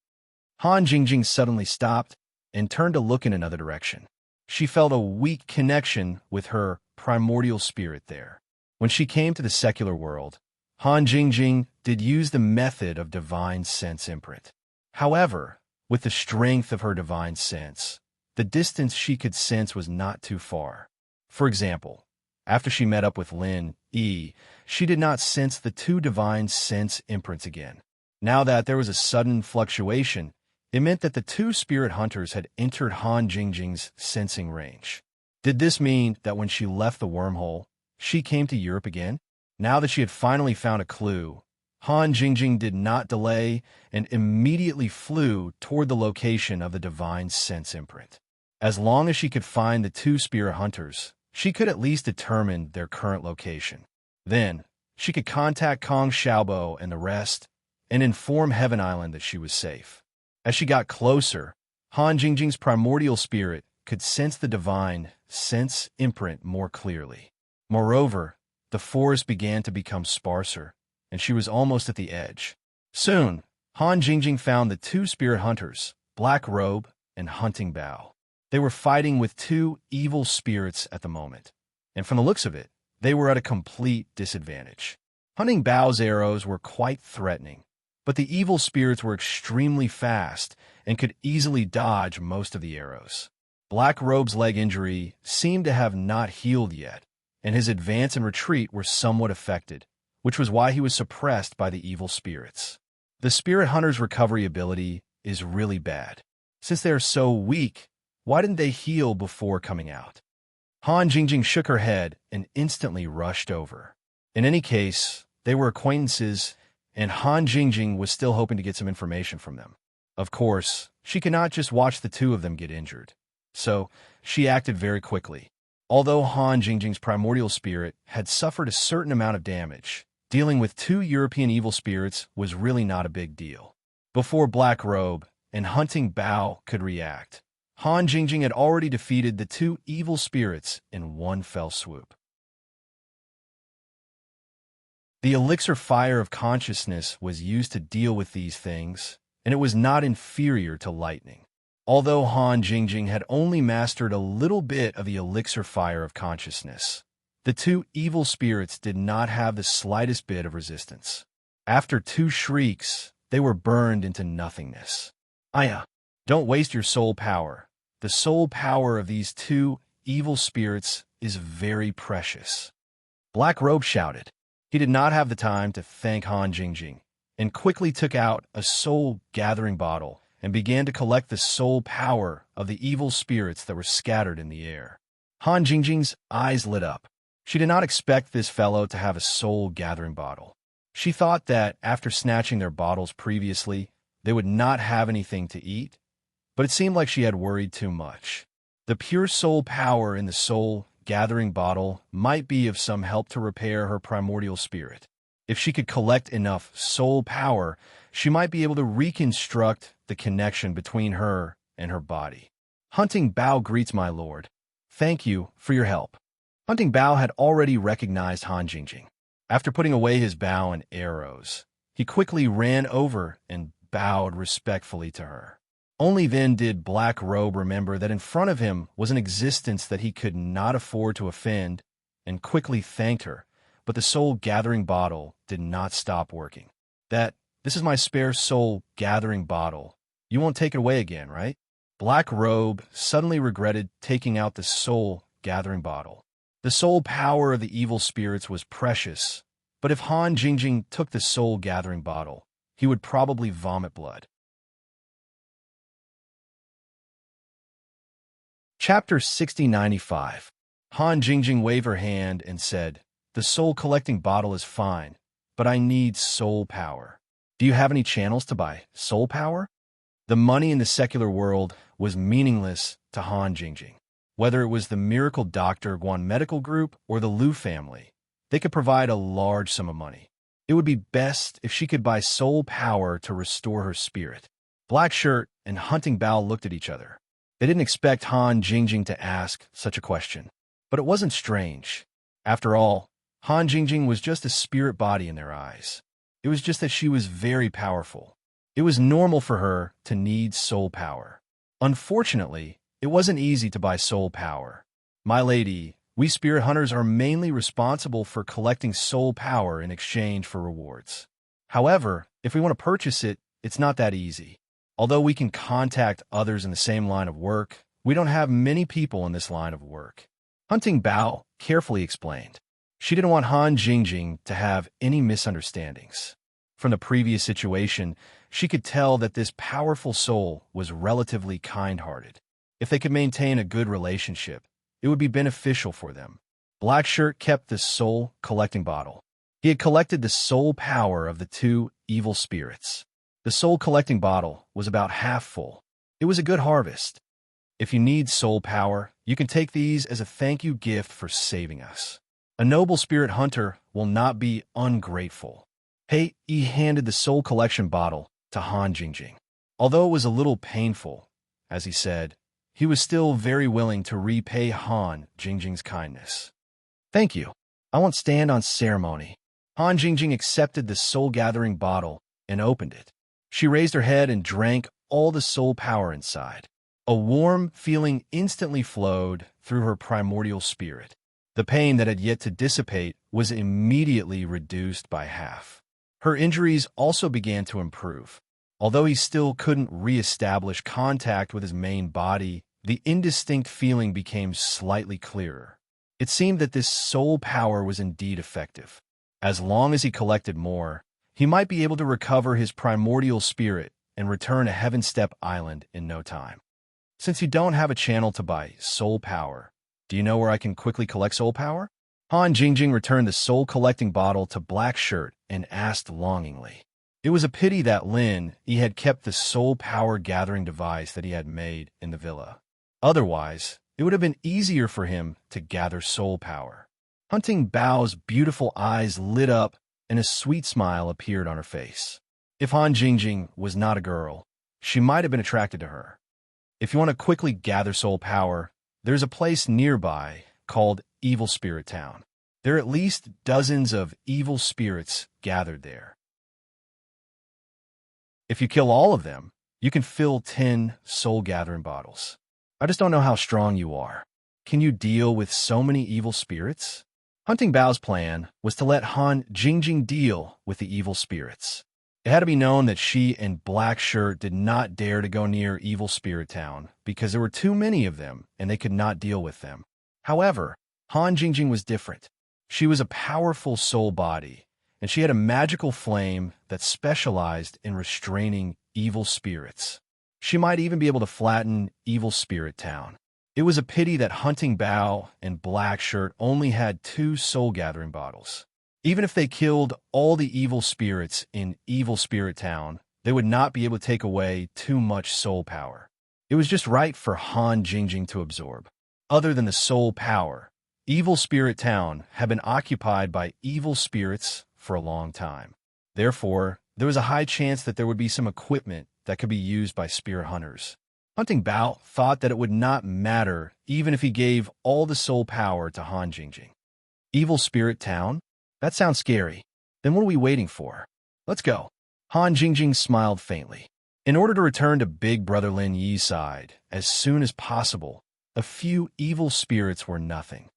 Han Jingjing suddenly stopped and turned to look in another direction. She felt a weak connection with her primordial spirit there. When she came to the secular world, Han Jingjing did use the method of divine sense imprint. However, with the strength of her divine sense, the distance she could sense was not too far. For example, after she met up with Lin Yi, she did not sense the two divine sense imprints again. Now that there was a sudden fluctuation, it meant that the two spirit hunters had entered Han Jingjing's sensing range. Did this mean that when she left the wormhole, she came to Europe again? Now that she had finally found a clue, Han Jingjing did not delay and immediately flew toward the location of the divine sense imprint. As long as she could find the two spirit hunters, she could at least determine their current location. Then, she could contact Kong Xiaobo and the rest and inform Heaven Island that she was safe. As she got closer, Han Jingjing's primordial spirit could sense the divine sense imprint more clearly. Moreover, the forest began to become sparser, and she was almost at the edge. Soon, Han Jingjing found the two spirit hunters, Black Robe and Hunting Bow. They were fighting with two evil spirits at the moment, and from the looks of it, they were at a complete disadvantage. Hunting Bow's arrows were quite threatening, but the evil spirits were extremely fast and could easily dodge most of the arrows. Black Robe's leg injury seemed to have not healed yet, and his advance and retreat were somewhat affected, which was why he was suppressed by the evil spirits. The spirit hunter's recovery ability is really bad. Since they are so weak, why didn't they heal before coming out? Han Jingjing shook her head and instantly rushed over. In any case, they were acquaintances, and Han Jingjing was still hoping to get some information from them. Of course, she could not just watch the two of them get injured. So, she acted very quickly. Although Han Jingjing's primordial spirit had suffered a certain amount of damage, dealing with 2 European evil spirits was really not a big deal. Before Black Robe and Hunting Bao could react, Han Jingjing had already defeated the 2 evil spirits in one fell swoop. The elixir fire of consciousness was used to deal with these things, and it was not inferior to lightning. Although Han Jingjing had only mastered a little bit of the elixir fire of consciousness, the 2 evil spirits did not have the slightest bit of resistance. After 2 shrieks, they were burned into nothingness. Aya, don't waste your soul power. The soul power of these 2 evil spirits is very precious. Black Robe shouted. He did not have the time to thank Han Jingjing, and quickly took out a soul-gathering bottle and began to collect the soul power of the evil spirits that were scattered in the air. Han Jingjing's eyes lit up. She did not expect this fellow to have a soul-gathering bottle. She thought that after snatching their bottles previously, they would not have anything to eat, but it seemed like she had worried too much. The pure soul power in the soul-gathering bottle might be of some help to repair her primordial spirit. If she could collect enough soul power, she might be able to reconstruct the connection between her and her body. Hunting Bao greets my lord. Thank you for your help. Hunting Bao had already recognized Han Jingjing. After putting away his bow and arrows, he quickly ran over and bowed respectfully to her. Only then did Black Robe remember that in front of him was an existence that he could not afford to offend, and quickly thanked her, but the soul-gathering bottle did not stop working. This is my spare soul-gathering bottle. You won't take it away again, right? Black Robe suddenly regretted taking out the soul-gathering bottle. The soul power of the evil spirits was precious, but if Han Jingjing took the soul-gathering bottle, he would probably vomit blood. Chapter 6095. Han Jingjing waved her hand and said, "The soul-collecting bottle is fine, but I need soul power. Do you have any channels to buy soul power?" The money in the secular world was meaningless to Han Jingjing. Whether it was the Miracle Doctor Guan Medical Group or the Liu family, they could provide a large sum of money. It would be best if she could buy soul power to restore her spirit. Black Shirt and Hunting Bao looked at each other. They didn't expect Han Jingjing to ask such a question, but it wasn't strange. After all, Han Jingjing was just a spirit body in their eyes. It was just that she was very powerful. It was normal for her to need soul power. Unfortunately, it wasn't easy to buy soul power. My lady, we spirit hunters are mainly responsible for collecting soul power in exchange for rewards. However, if we want to purchase it, it's not that easy. Although we can contact others in the same line of work, we don't have many people in this line of work. Hunting Bao carefully explained. She didn't want Han Jingjing to have any misunderstandings. From the previous situation, she could tell that this powerful soul was relatively kind-hearted. If they could maintain a good relationship, it would be beneficial for them. Black Shirt kept the soul-collecting bottle. He had collected the soul power of the 2 evil spirits. The soul-collecting bottle was about half full. It was a good harvest. If you need soul power, you can take these as a thank you gift for saving us. A noble spirit hunter will not be ungrateful. He handed the soul collection bottle to Han Jingjing. Although it was a little painful, as he said, he was still very willing to repay Han Jingjing's kindness. Thank you. I won't stand on ceremony. Han Jingjing accepted the soul-gathering bottle and opened it. She raised her head and drank all the soul power inside. A warm feeling instantly flowed through her primordial spirit. The pain that had yet to dissipate was immediately reduced by half. Her injuries also began to improve. Although he still couldn't re-establish contact with his main body, the indistinct feeling became slightly clearer. It seemed that this soul power was indeed effective. As long as he collected more, he might be able to recover his primordial spirit and return to Heaven Step Island in no time. Since you don't have a channel to buy soul power, do you know where I can quickly collect soul power? Han Jingjing returned the soul-collecting bottle to Black Shirt and asked longingly. It was a pity that he had kept the soul power gathering device that he had made in the villa. Otherwise, it would have been easier for him to gather soul power. Hunting Bao's beautiful eyes lit up and a sweet smile appeared on her face. If Han Jingjing was not a girl, she might have been attracted to her. If you want to quickly gather soul power, there's a place nearby called Evil Spirit Town. There are at least dozens of evil spirits gathered there. If you kill all of them, you can fill 10 soul-gathering bottles. I just don't know how strong you are. Can you deal with so many evil spirits? Hunting Bao's plan was to let Han Jingjing deal with the evil spirits. It had to be known that she and Black Shirt did not dare to go near Evil Spirit Town because there were too many of them and they could not deal with them. However, Han Jingjing was different. She was a powerful soul body, and she had a magical flame that specialized in restraining evil spirits. She might even be able to flatten Evil Spirit Town. It was a pity that Hunting Bao and Black Shirt only had 2 soul-gathering bottles. Even if they killed all the evil spirits in Evil Spirit Town, they would not be able to take away too much soul power. It was just right for Han Jingjing to absorb. Other than the soul power, Evil Spirit Town had been occupied by evil spirits for a long time. Therefore, there was a high chance that there would be some equipment that could be used by spirit hunters. Hunting Bao thought that it would not matter even if he gave all the soul power to Han Jingjing. Evil Spirit Town? That sounds scary. Then what are we waiting for? Let's go. Han Jingjing smiled faintly. In order to return to Big Brother Lin Yi's side as soon as possible, a few evil spirits were nothing.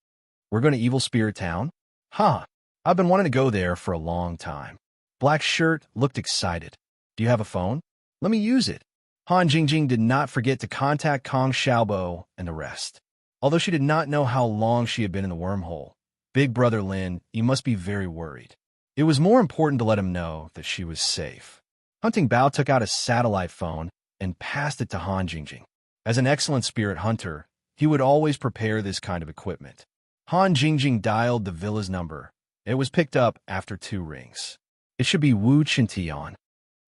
We're going to Evil Spirit Town? Huh. I've been wanting to go there for a long time. Black Shirt looked excited. Do you have a phone? Let me use it. Han Jingjing did not forget to contact Kong Xiaobo and the rest. Although she did not know how long she had been in the wormhole, Big Brother Lin Yi must be very worried. It was more important to let him know that she was safe. Hunting Bao took out a satellite phone and passed it to Han Jingjing. As an excellent spirit hunter, he would always prepare this kind of equipment. Han Jingjing dialed the villa's number. It was picked up after 2 rings. It should be Wu Qintian.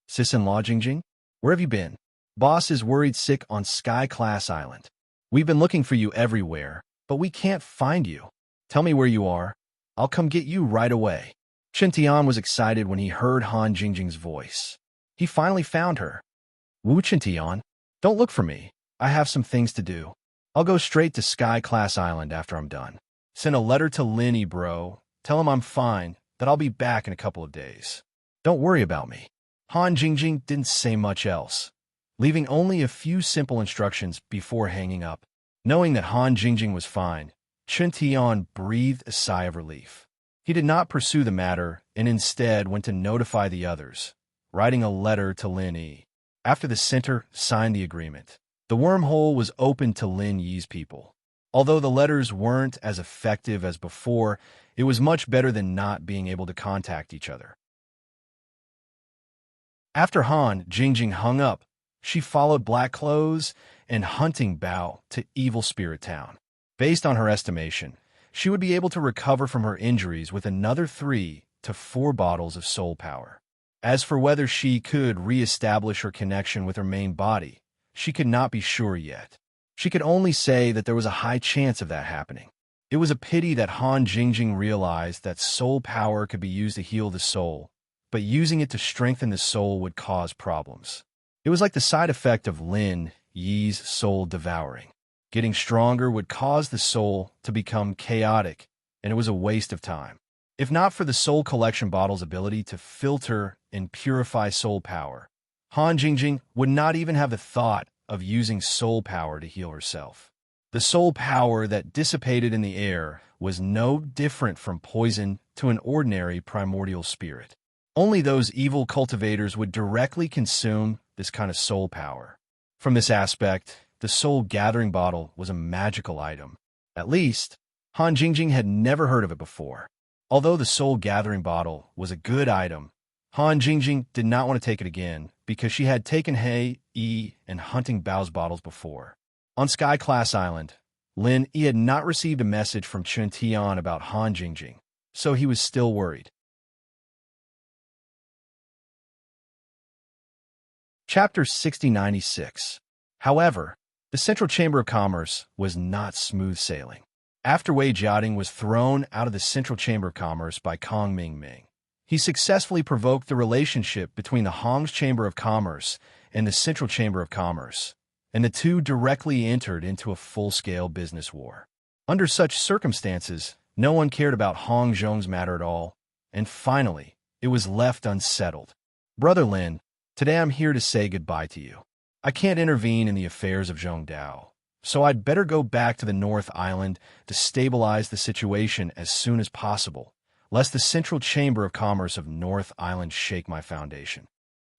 Sis-in-law Jingjing? Where have you been? Boss is worried sick on Sky Class Island. We've been looking for you everywhere, but we can't find you. Tell me where you are. I'll come get you right away. Qintian was excited when he heard Han Jingjing's voice. He finally found her. Wu Qintian, don't look for me. I have some things to do. I'll go straight to Sky Class Island after I'm done. Send a letter to Lin Yi, bro. Tell him I'm fine, that I'll be back in a couple of days. Don't worry about me. Han Jingjing didn't say much else, leaving only a few simple instructions before hanging up. Knowing that Han Jingjing was fine, Qintian breathed a sigh of relief. He did not pursue the matter and instead went to notify the others, writing a letter to Lin Yi. After the center signed the agreement, the wormhole was open to Lin Yi's people. Although the letters weren't as effective as before, it was much better than not being able to contact each other. After Han Jingjing hung up, she followed Black Clothes and Hunting Bao to Evil Spirit Town. Based on her estimation, she would be able to recover from her injuries with another 3 to 4 bottles of soul power. As for whether she could re-establish her connection with her main body, she could not be sure yet. She could only say that there was a high chance of that happening. It was a pity that Han Jingjing realized that soul power could be used to heal the soul, but using it to strengthen the soul would cause problems. It was like the side effect of Lin Yi's soul devouring. Getting stronger would cause the soul to become chaotic, and it was a waste of time. If not for the soul collection bottle's ability to filter and purify soul power, Han Jingjing would not even have the thought of using soul power to heal herself. The soul power that dissipated in the air was no different from poison to an ordinary primordial spirit. Only those evil cultivators would directly consume this kind of soul power. From this aspect, the soul gathering bottle was a magical item. At least, Han Jingjing had never heard of it before. Although the soul gathering bottle was a good item, Han Jingjing did not want to take it again because she had taken He Yi and Hunting Bao's bottles before. On Sky Class Island, Lin Yi had not received a message from Qintian about Han Jingjing, so he was still worried. Chapter 6096. However, The Central Chamber of Commerce was not smooth sailing. After Wei Jiating was thrown out of the Central Chamber of Commerce by Kong Mingming, he successfully provoked the relationship between the Hong's Chamber of Commerce and the Central Chamber of Commerce, and the two directly entered into a full-scale business war. Under such circumstances, no one cared about Hong Zhong's matter at all, and finally, it was left unsettled. Brother Lin, today I'm here to say goodbye to you. I can't intervene in the affairs of Zhongdao, so I'd better go back to the North Island to stabilize the situation as soon as possible, lest the Central Chamber of Commerce of North Island shake my foundation.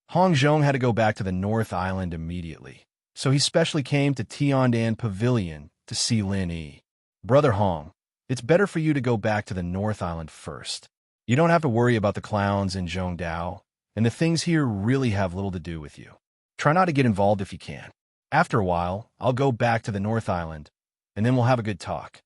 Hong Zhong had to go back to the North Island immediately, so he specially came to Tiandan Pavilion to see Lin Yi. Brother Hong, it's better for you to go back to the North Island first. You don't have to worry about the clowns in Zhongdao, and the things here really have little to do with you. Try not to get involved if you can. After a while, I'll go back to the North Island, and then we'll have a good talk.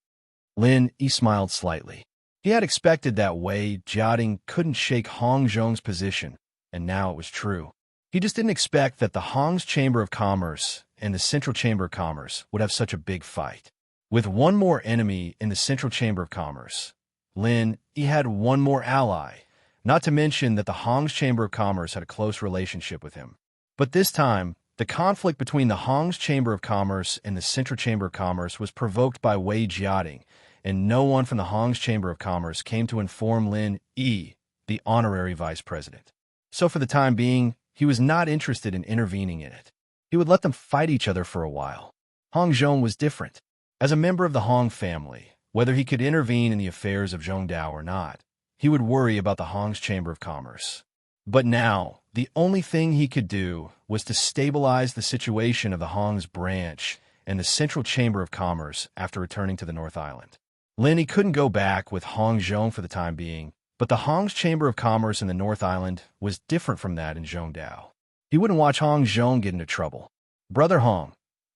Lin Yi smiled slightly. He had expected that Wei Jiating couldn't shake Hong Zhong's position, and now it was true. He just didn't expect that the Hong's Chamber of Commerce and the Central Chamber of Commerce would have such a big fight. With one more enemy in the Central Chamber of Commerce, Lin Yi had one more ally, not to mention that the Hong's Chamber of Commerce had a close relationship with him. But this time, the conflict between the Hong's Chamber of Commerce and the Central Chamber of Commerce was provoked by Wei Jiating, and no one from the Hong's Chamber of Commerce came to inform Lin Yi, the honorary vice president. So for the time being, he was not interested in intervening in it. He would let them fight each other for a while. Hong Zhong was different. As a member of the Hong family, whether he could intervene in the affairs of Zhongdao or not, he would worry about the Hong's Chamber of Commerce. But now, the only thing he could do was to stabilize the situation of the Hong's branch and the Central Chamber of Commerce after returning to the North Island. Lin Yi couldn't go back with Hong Zhong for the time being, but the Hong's Chamber of Commerce in the North Island was different from that in Zhongdao. He wouldn't watch Hong Zhong get into trouble. Brother Hong,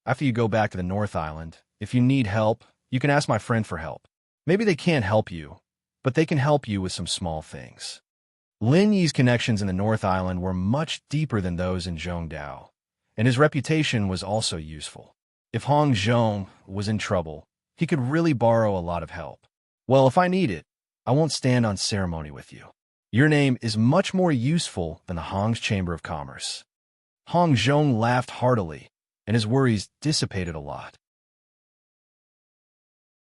after you go back to the North Island, if you need help, you can ask my friend for help. Maybe they can't help you, but they can help you with some small things. Lin Yi's connections in the North Island were much deeper than those in Zhongdao, and his reputation was also useful. If Hong Zhong was in trouble, he could really borrow a lot of help. Well, if I need it, I won't stand on ceremony with you. Your name is much more useful than the Hong's Chamber of Commerce. Hong Zhong laughed heartily, and his worries dissipated a lot.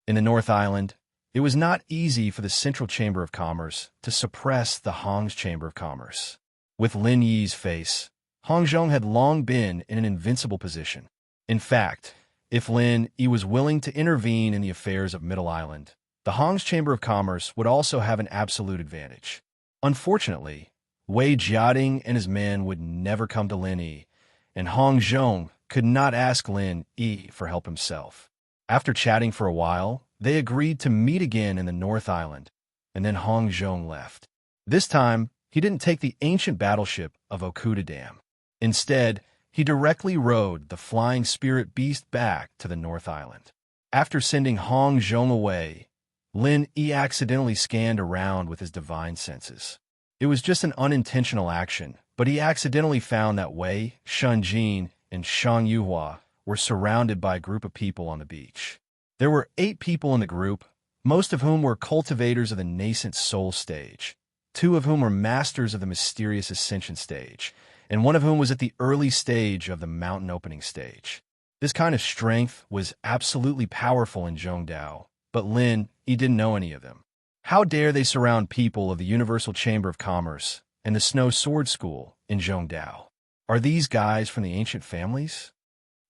In the North Island, it was not easy for the Central Chamber of Commerce to suppress the Hong's Chamber of Commerce. With Lin Yi's face, Hong Zhong had long been in an invincible position. In fact, if Lin Yi was willing to intervene in the affairs of Middle Island, the Hong's Chamber of Commerce would also have an absolute advantage. Unfortunately, Wei Jiating and his men would never come to Lin Yi, and Hong Zhong could not ask Lin Yi for help himself. After chatting for a while, they agreed to meet again in the North Island, and then Hong Zhong left. This time, he didn't take the ancient battleship of Okuda Dam. Instead, he directly rode the flying spirit beast back to the North Island. After sending Hong Zhong away, Lin Yi accidentally scanned around with his divine senses. It was just an unintentional action, but he accidentally found that Wei, Shunjin, and Shang Yuhua were surrounded by a group of people on the beach. There were 8 people in the group, most of whom were cultivators of the nascent soul stage, 2 of whom were masters of the mysterious ascension stage, and 1 of whom was at the early stage of the mountain opening stage. This kind of strength was absolutely powerful in Zhongdao, but Lin Yi didn't know any of them. How dare they surround people of the Universal Chamber of Commerce and the Snow Sword School in Zhongdao? Are these guys from the ancient families?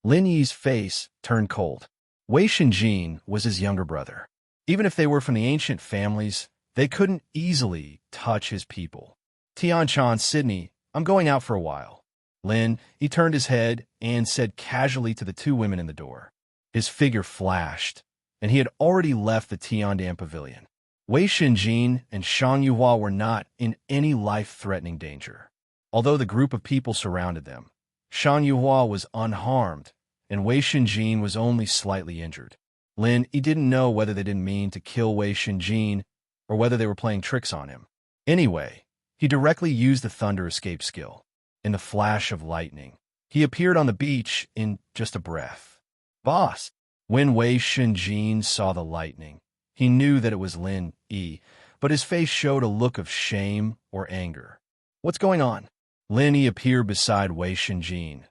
Lin Yi's face turned cold. Wei Shinjin was his younger brother. Even if they were from the ancient families, they couldn't easily touch his people. Tianchan, Sydney, I'm going out for a while. Lin Yi turned his head and said casually to the 2 women in the door. His figure flashed, and he had already left the Tiandan Pavilion. Wei Shinjin and Shang Yuhua were not in any life-threatening danger. Although the group of people surrounded them, Shang Yuhua was unharmed, and Wei Shinjin was only slightly injured. Lin Yi didn't know whether they didn't mean to kill Wei Shinjin or whether they were playing tricks on him. Anyway, he directly used the thunder escape skill. In the flash of lightning, he appeared on the beach in just a breath. Boss. When Wei Shenjin saw the lightning, he knew that it was Lin Yi, but his face showed a look of shame or anger. What's going on? Lin Yi appeared beside Wei Shenjin,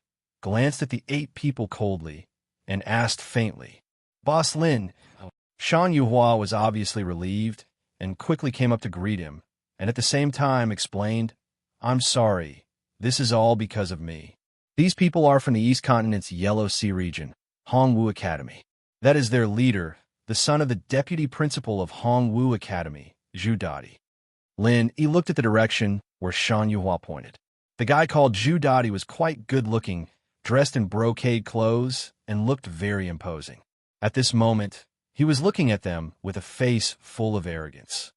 glanced at the 8 people coldly, and asked faintly, Boss Lin. Shan Yuhua was obviously relieved and quickly came up to greet him, and at the same time explained, I'm sorry, this is all because of me. These people are from the East Continent's Yellow Sea region, Hongwu Academy. That is their leader, the son of the deputy principal of Hongwu Academy, Zhu Dadi. Lin Yi looked at the direction where Shan Yuhua pointed. The guy called Zhu Dadi was quite good-looking, dressed in brocade clothes, and looked very imposing. At this moment, he was looking at them with a face full of arrogance.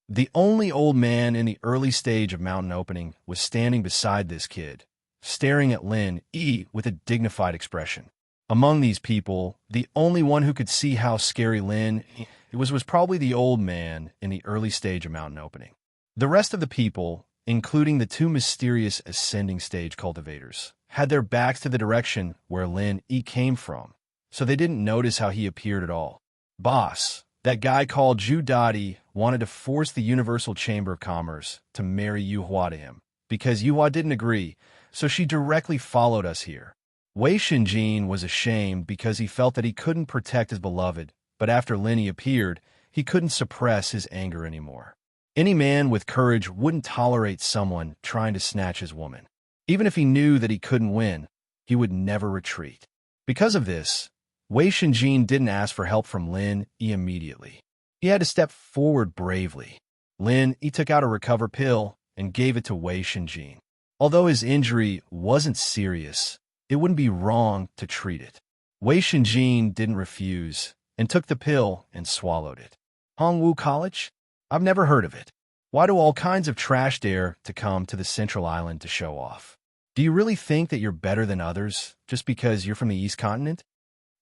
The only old man in the early stage of mountain opening was standing beside this kid, staring at Lin Yi with a dignified expression. Among these people, the only one who could see how scary Lin Yi was probably the old man in the early stage of mountain opening. The rest of the people, including the 2 mysterious ascending stage cultivators, had their backs to the direction where Lin Yi came from, so they didn't notice how he appeared at all. Boss, that guy called Zhu Dadi wanted to force the Universal Chamber of Commerce to marry Yuhua to him, because Yuhua didn't agree, so she directly followed us here. Wei Shenjin was ashamed because he felt that he couldn't protect his beloved, but after Lin Yi appeared, he couldn't suppress his anger anymore. Any man with courage wouldn't tolerate someone trying to snatch his woman. Even if he knew that he couldn't win, he would never retreat. Because of this, Wei Shenjin didn't ask for help from Lin Yi immediately. He had to step forward bravely. Lin Yi took out a recover pill and gave it to Wei Shenjin. Although his injury wasn't serious, it wouldn't be wrong to treat it. Wei Shenjin didn't refuse and took the pill and swallowed it. Hongwu College? I've never heard of it. Why do all kinds of trash dare to come to the Central Island to show off? Do you really think that you're better than others just because you're from the East Continent?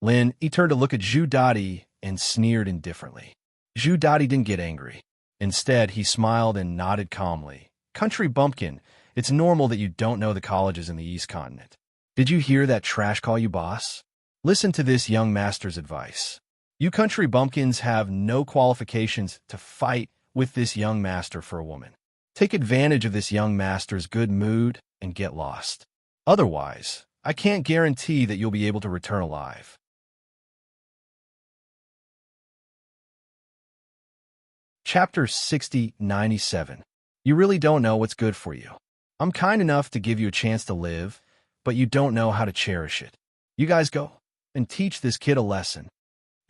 Lin Yi turned to look at Zhu Dadi and sneered indifferently. Zhu Dadi didn't get angry. Instead, he smiled and nodded calmly. Country bumpkin, it's normal that you don't know the colleges in the East Continent. Did you hear that trash call you boss? Listen to this young master's advice. You country bumpkins have no qualifications to fight with this young master for a woman. Take advantage of this young master's good mood and get lost. Otherwise, I can't guarantee that you'll be able to return alive. Chapter 6097. You really don't know what's good for you. I'm kind enough to give you a chance to live, but you don't know how to cherish it. You guys go and teach this kid a lesson.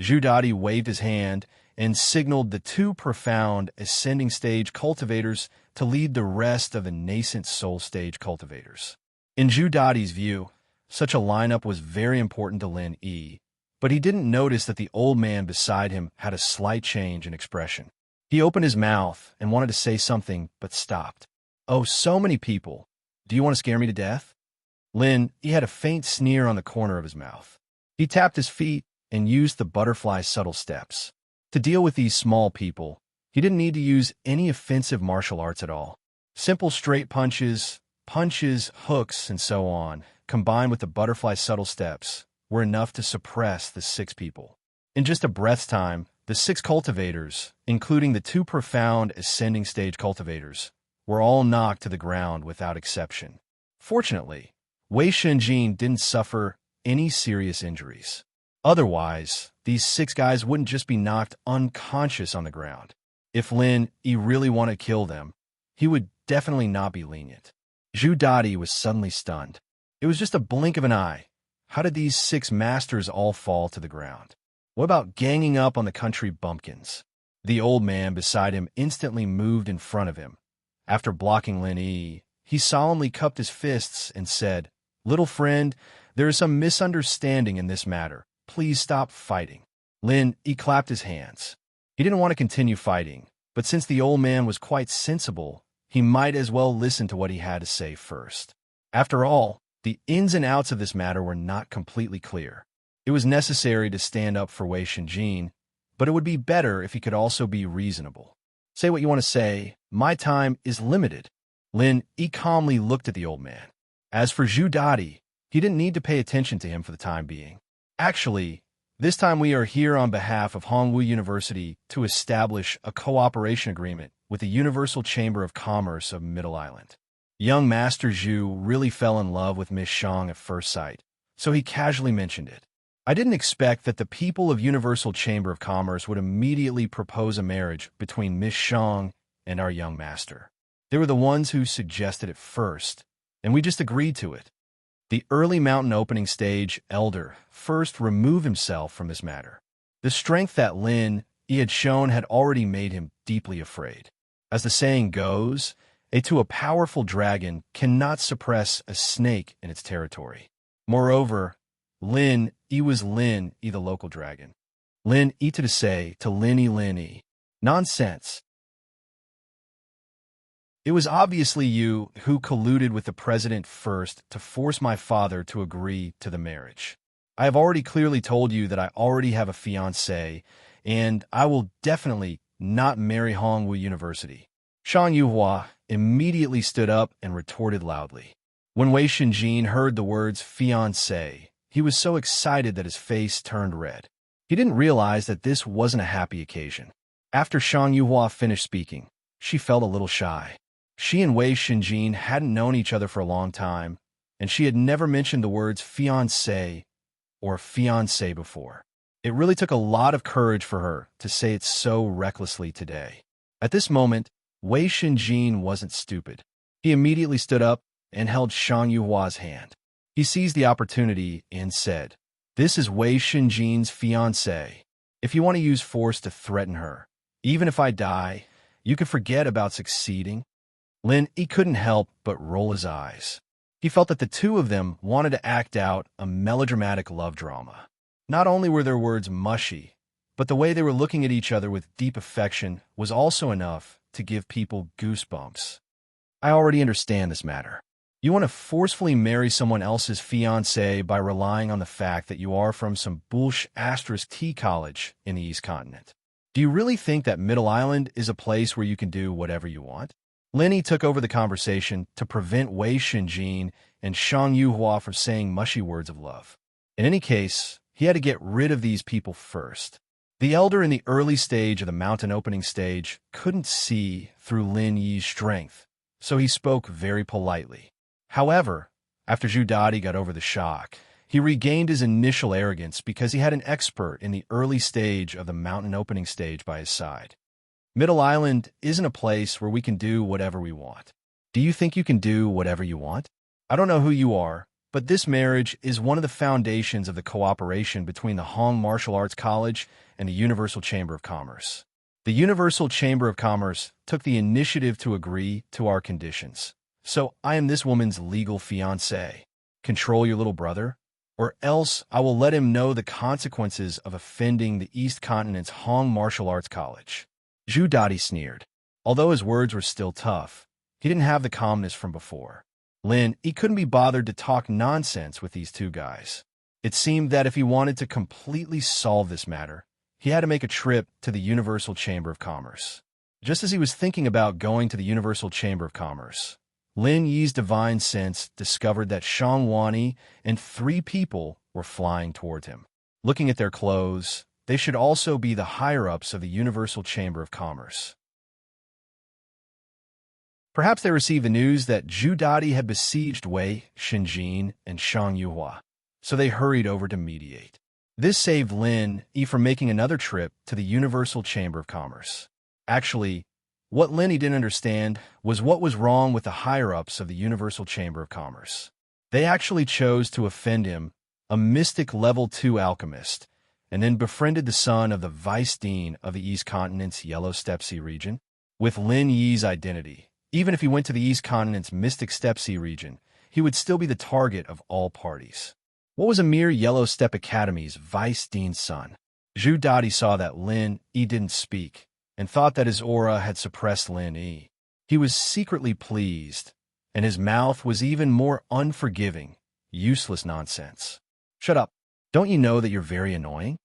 Zhu Dadi waved his hand and signaled the 2 profound ascending stage cultivators to lead the rest of the nascent soul stage cultivators. In Zhu Dadi's view, such a lineup was very important to Lin Yi, but he didn't notice that the old man beside him had a slight change in expression. He opened his mouth and wanted to say something, but stopped. Oh, so many people. Do you want to scare me to death? Lin Yi had a faint sneer on the corner of his mouth. He tapped his feet and used the butterfly subtle steps. To deal with these small people, he didn't need to use any offensive martial arts at all. Simple straight punches, hooks, and so on, combined with the butterfly subtle steps, were enough to suppress the 6 people. In just a breath's time, the 6 cultivators, including the 2 profound ascending stage cultivators, were all knocked to the ground without exception. Fortunately, Wei Shenjin didn't suffer any serious injuries. Otherwise, these 6 guys wouldn't just be knocked unconscious on the ground. If Lin Yi really wanted to kill them, he would definitely not be lenient. Zhu Dadi was suddenly stunned. It was just a blink of an eye. How did these 6 masters all fall to the ground? What about ganging up on the country bumpkins? The old man beside him instantly moved in front of him. After blocking Lin Yi, he solemnly cupped his fists and said, Little friend, there is some misunderstanding in this matter. Please stop fighting. Lin Yi clapped his hands. He didn't want to continue fighting, but since the old man was quite sensible, he might as well listen to what he had to say first. After all, the ins and outs of this matter were not completely clear. It was necessary to stand up for Wei Shenjin, but it would be better if he could also be reasonable. Say what you want to say. My time is limited. Lin Yi calmly looked at the old man. As for Zhu Dadi, He didn't need to pay attention to him for the time being. Actually, this time we are here on behalf of Hongwu University to establish a cooperation agreement with the Universal Chamber of Commerce of Middle Island. Young Master Zhu really fell in love with Miss Shang at first sight, so he casually mentioned it. I didn't expect that the people of Universal Chamber of Commerce would immediately propose a marriage between Miss Shang and our young master. They were the ones who suggested it first, and we just agreed to it. The early mountain opening stage elder first removed himself from this matter. The strength that Lin Yi had shown had already made him deeply afraid. As the saying goes, a powerful dragon cannot suppress a snake in its territory. Moreover, Lin Yi was Lin Yi, the local dragon. Lin Yi to say to Lin Yi. Nonsense. It was obviously you who colluded with the president first to force my father to agree to the marriage. I have already clearly told you that I already have a fiancé, and I will definitely not marry Hongwu University. Shang Yuhua immediately stood up and retorted loudly. When Wei Shenjin heard the words fiancé, he was so excited that his face turned red. He didn't realize that this wasn't a happy occasion. After Shang Yuhua finished speaking, she felt a little shy. She and Wei Shenjin hadn't known each other for a long time, and she had never mentioned the words fiancé or fiancé before. It really took a lot of courage for her to say it so recklessly today. At this moment, Wei Shenjin wasn't stupid. He immediately stood up and held Shang Yuhua's hand. He seized the opportunity and said, "This is Wei Shenjin's fiancé. If you want to use force to threaten her, even if I die, you can forget about succeeding." Lin Yi couldn't help but roll his eyes. He felt that the two of them wanted to act out a melodramatic love drama. Not only were their words mushy, but the way they were looking at each other with deep affection was also enough to give people goosebumps. I already understand this matter. You want to forcefully marry someone else's fiancé by relying on the fact that you are from some *T college in the East Continent. Do you really think that Middle Island is a place where you can do whatever you want? Lin Yi took over the conversation to prevent Wei Shenjin and Shang Yuhua from saying mushy words of love. In any case, he had to get rid of these people first. The elder in the early stage of the mountain opening stage couldn't see through Lin Yi's strength, so he spoke very politely. However, after Zhu Dadi got over the shock, he regained his initial arrogance because he had an expert in the early stage of the mountain opening stage by his side. Middle Island isn't a place where we can do whatever we want. Do you think you can do whatever you want? I don't know who you are, but this marriage is one of the foundations of the cooperation between the Hong Martial Arts College and the Universal Chamber of Commerce. The Universal Chamber of Commerce took the initiative to agree to our conditions. So I am this woman's legal fiancé. Control your little brother, or else I will let him know the consequences of offending the East Continent's Hong Martial Arts College. Zhu Dadi sneered. Although his words were still tough, he didn't have the calmness from before. Lin Yi couldn't be bothered to talk nonsense with these two guys. It seemed that if he wanted to completely solve this matter, he had to make a trip to the Universal Chamber of Commerce. Just as he was thinking about going to the Universal Chamber of Commerce, Lin Yi's divine sense discovered that Shang Wani and 3 people were flying toward him. Looking at their clothes, they should also be the higher-ups of the Universal Chamber of Commerce. Perhaps they received the news that Zhu Dadi had besieged Wei Shenjin and Shang Yuhua, so they hurried over to mediate. This saved Lin Yi from making another trip to the Universal Chamber of Commerce. Actually, what Lin Yi didn't understand was what was wrong with the higher-ups of the Universal Chamber of Commerce. They actually chose to offend him, a mystic level 2 alchemist, and then befriended the son of the vice dean of the East Continent's Yellow Steppe Sea region. With Lin Yi's identity, even if he went to the East Continent's Mystic Steppe Sea region, he would still be the target of all parties. What was a mere Yellow Steppe Academy's vice dean's son? Zhu Dadi saw that Lin Yi didn't speak, and thought that his aura had suppressed Lin Yi. He was secretly pleased, and his mouth was even more unforgiving. Useless nonsense. Shut up. Don't you know that you're very annoying?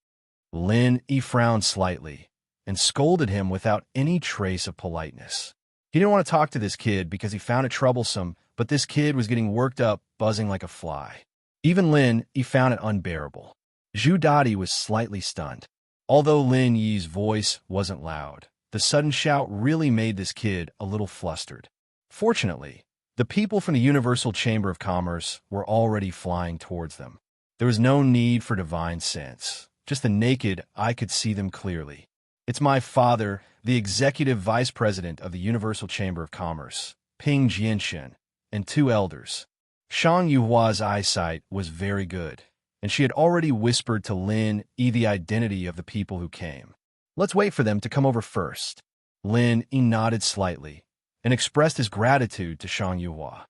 Lin Yi frowned slightly and scolded him without any trace of politeness. He didn't want to talk to this kid because he found it troublesome, but this kid was getting worked up, buzzing like a fly. Even Lin Yi found it unbearable. Zhu Dadi was slightly stunned. Although Lin Yi's voice wasn't loud, the sudden shout really made this kid a little flustered. Fortunately, the people from the Universal Chamber of Commerce were already flying towards them. There was no need for divine sense. Just the naked eye could see them clearly. It's my father, the executive vice president of the Universal Chamber of Commerce, Ping Jianxin, and two elders. Shang Yuhua's eyesight was very good, and she had already whispered to Lin Yi the identity of the people who came. Let's wait for them to come over first. Lin Yi nodded slightly and expressed his gratitude to Shang Yuhua.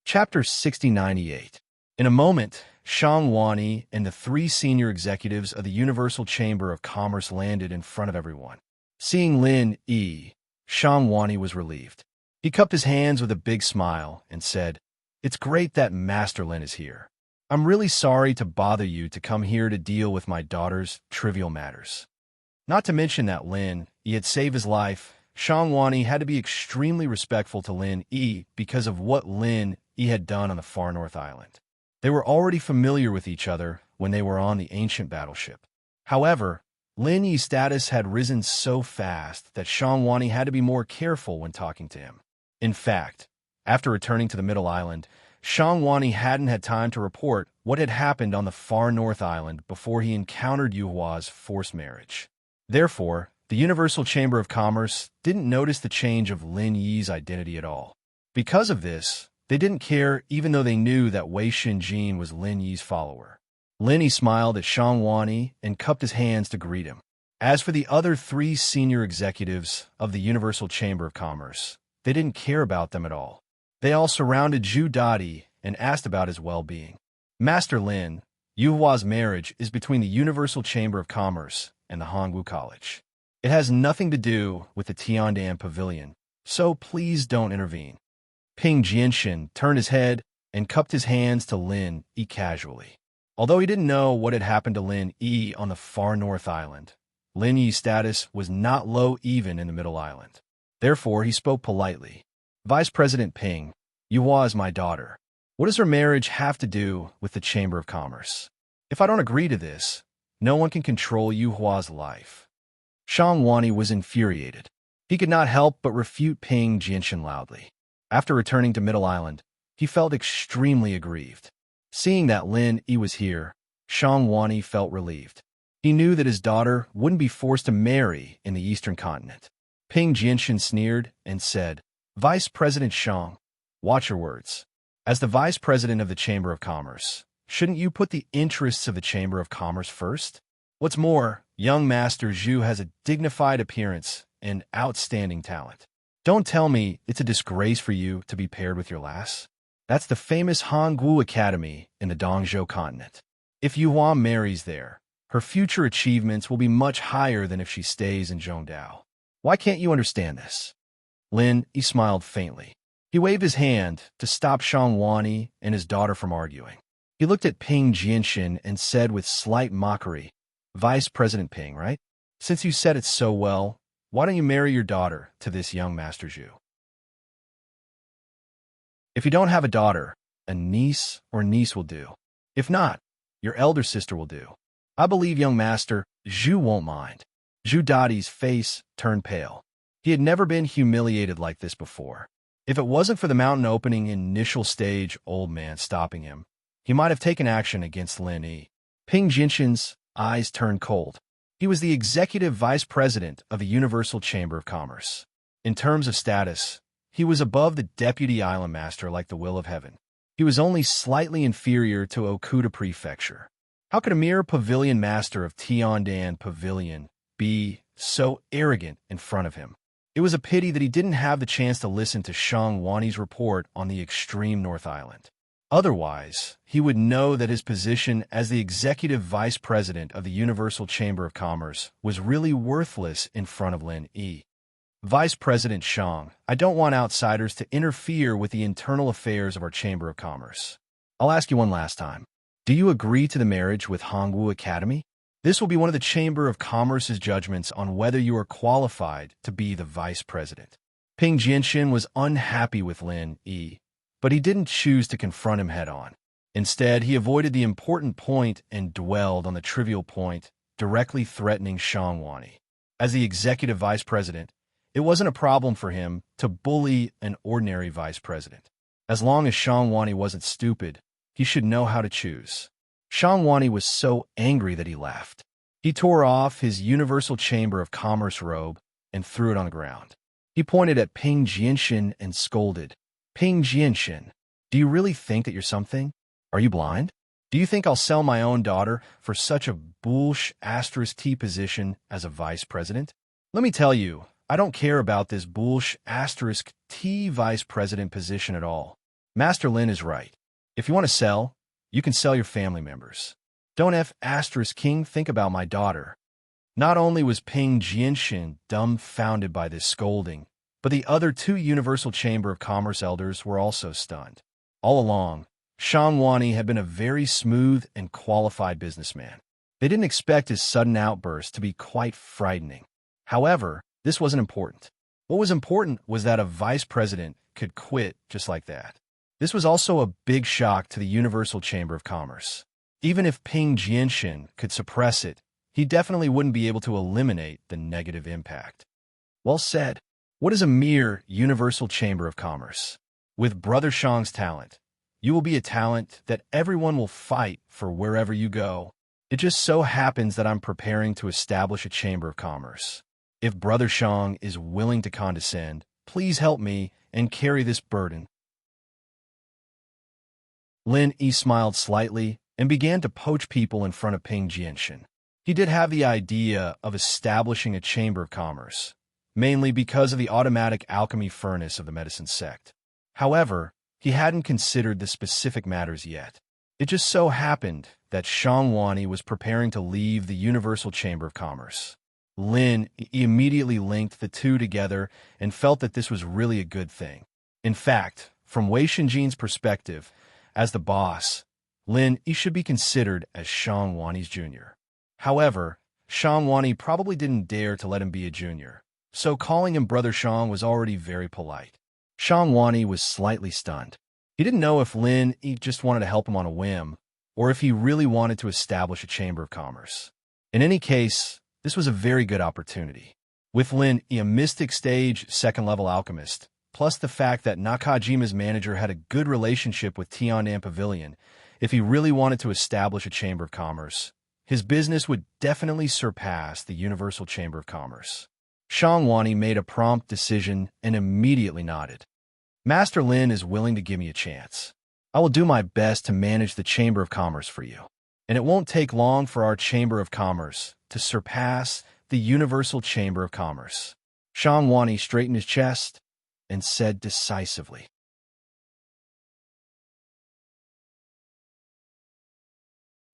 Chapter 6098. In a moment, Shang Wani and the three senior executives of the Universal Chamber of Commerce landed in front of everyone. Seeing Lin Yi, Shang Wani was relieved. He cupped his hands with a big smile and said, "It's great that Master Lin is here. I'm really sorry to bother you to come here to deal with my daughter's trivial matters." Not to mention that Lin Yi had saved his life, Shang Wani had to be extremely respectful to Lin Yi because of what Lin Yi had done on the far north island. They were already familiar with each other when they were on the ancient battleship. However, Lin Yi's status had risen so fast that Shang Wani had to be more careful when talking to him. In fact, after returning to the Middle Island, Shang Wani hadn't had time to report what had happened on the far north island before he encountered Yuhua's forced marriage. Therefore, the Universal Chamber of Commerce didn't notice the change of Lin Yi's identity at all. Because of this, they didn't care even though they knew that Wei Xinjin was Lin Yi's follower. Lin Yi smiled at Shang Wani and cupped his hands to greet him. As for the other three senior executives of the Universal Chamber of Commerce, they didn't care about them at all. They all surrounded Zhu Dadi and asked about his well-being. Master Lin, Yuhua's marriage is between the Universal Chamber of Commerce and the Hongwu College. It has nothing to do with the Tiandan Pavilion, so please don't intervene. Ping Jianxin turned his head and cupped his hands to Lin Yi casually. Although he didn't know what had happened to Lin Yi on the far north island, Lin Yi's status was not low even in the middle island. Therefore, he spoke politely. "Vice President Ping, Yuhua is my daughter. What does her marriage have to do with the Chamber of Commerce? If I don't agree to this, no one can control Yuhua's life." Shang Wani was infuriated. He could not help but refute Ping Jianxin loudly. After returning to Middle Island, he felt extremely aggrieved. Seeing that Lin Yi was here, Shang Wani felt relieved. He knew that his daughter wouldn't be forced to marry in the Eastern continent. Ping Jianxin sneered and said, "Vice President Shang, watch your words. As the Vice President of the Chamber of Commerce, shouldn't you put the interests of the Chamber of Commerce first? What's more, young Master Zhu has a dignified appearance and outstanding talent. Don't tell me it's a disgrace for you to be paired with your lass. That's the famous Hongwu Academy in the Dongzhou continent. If Yuhua marries there, her future achievements will be much higher than if she stays in Zhongdao. Why can't you understand this?" Lin Yi smiled faintly. He waved his hand to stop Shang Wani and his daughter from arguing. He looked at Ping Jianxin and said with slight mockery, "Vice President Ping, right? Since you said it so well, why don't you marry your daughter to this young Master Zhu? If you don't have a daughter, a niece or niece will do. If not, your elder sister will do. I believe young Master Zhu won't mind." Zhu Dadi's face turned pale. He had never been humiliated like this before. If it wasn't for the mountain opening initial stage old man stopping him, he might have taken action against Lin Yi. Ping Jianxin's eyes turned cold. He was the executive vice president of the Universal Chamber of Commerce. In terms of status, he was above the deputy island master like the will of heaven. He was only slightly inferior to Okuda Prefecture. How could a mere pavilion master of Tiandan Pavilion be so arrogant in front of him? It was a pity that he didn't have the chance to listen to Shang Wani's report on the extreme North Island. Otherwise, he would know that his position as the executive vice president of the Universal Chamber of Commerce was really worthless in front of Lin Yi. "Vice President Shang, I don't want outsiders to interfere with the internal affairs of our Chamber of Commerce. I'll ask you one last time. Do you agree to the marriage with Hongwu Academy? This will be one of the Chamber of Commerce's judgments on whether you are qualified to be the vice president." Ping Jianxin was unhappy with Lin Yi, but he didn't choose to confront him head-on. Instead, he avoided the important point and dwelled on the trivial point, directly threatening Shang Wani. As the executive vice president, it wasn't a problem for him to bully an ordinary vice president. As long as Shang Wani wasn't stupid, he should know how to choose. Shang Wani was so angry that he laughed. He tore off his Universal Chamber of Commerce robe and threw it on the ground. He pointed at Ping Jianxin and scolded, "Ping Jianxin, do you really think that you're something? Are you blind? Do you think I'll sell my own daughter for such a *T position as a vice president? Let me tell you, I don't care about this *T vice president position at all. Master Lin is right. If you want to sell, you can sell your family members. Don't King think about my daughter." Not only was Ping Jianxin dumbfounded by this scolding, but the other two Universal Chamber of Commerce elders were also stunned. All along, Shang Wani had been a very smooth and qualified businessman. They didn't expect his sudden outburst to be quite frightening. However, this wasn't important. What was important was that a vice president could quit just like that. This was also a big shock to the Universal Chamber of Commerce. Even if Ping Jianxin could suppress it, he definitely wouldn't be able to eliminate the negative impact. Well said. What is a mere Universal Chamber of Commerce? With Brother Shang's talent, you will be a talent that everyone will fight for wherever you go. It just so happens that I'm preparing to establish a Chamber of Commerce. If Brother Shang is willing to condescend, please help me and carry this burden. Lin Yi smiled slightly and began to poach people in front of Ping Jianxin. He did have the idea of establishing a Chamber of Commerce, mainly because of the automatic alchemy furnace of the medicine sect. However, he hadn't considered the specific matters yet. It just so happened that Shang Wani was preparing to leave the Universal Chamber of Commerce. Lin immediately linked the two together and felt that this was really a good thing. In fact, from Wei Shinjin's perspective, as the boss, Lin should be considered as Shang Wani's junior. However, Shang Wani probably didn't dare to let him be a junior, so calling him Brother Shang was already very polite. Shang Wani was slightly stunned. He didn't know if Lin just wanted to help him on a whim, or if he really wanted to establish a Chamber of Commerce. In any case, this was a very good opportunity. With Lin, a mystic stage second-level alchemist, plus the fact that Nakajima's manager had a good relationship with Tiandan Pavilion, if he really wanted to establish a Chamber of Commerce, his business would definitely surpass the Universal Chamber of Commerce. Shang Wani made a prompt decision and immediately nodded. Master Lin is willing to give me a chance. I will do my best to manage the Chamber of Commerce for you. And it won't take long for our Chamber of Commerce to surpass the Universal Chamber of Commerce. Shang Wani straightened his chest and said decisively.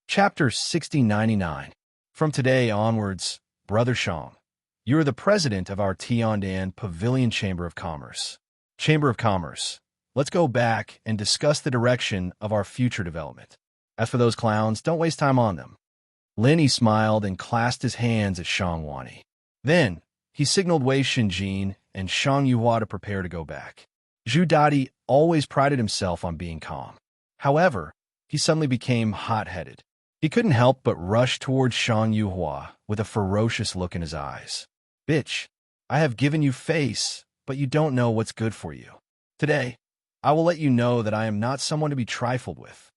Chapter 6099. From today onwards, Brother Shang, you are the president of our Tiandan Pavilion Chamber of Commerce. Chamber of Commerce, let's go back and discuss the direction of our future development. As for those clowns, don't waste time on them. Lin Yi smiled and clasped his hands at Shang Wani. Then, he signaled Wei Shinjin and Shang Yuhua to prepare to go back. Zhu Dadi always prided himself on being calm. However, he suddenly became hot-headed. He couldn't help but rush towards Shang Yuhua with a ferocious look in his eyes. Bitch, I have given you face, but you don't know what's good for you. Today, I will let you know that I am not someone to be trifled with.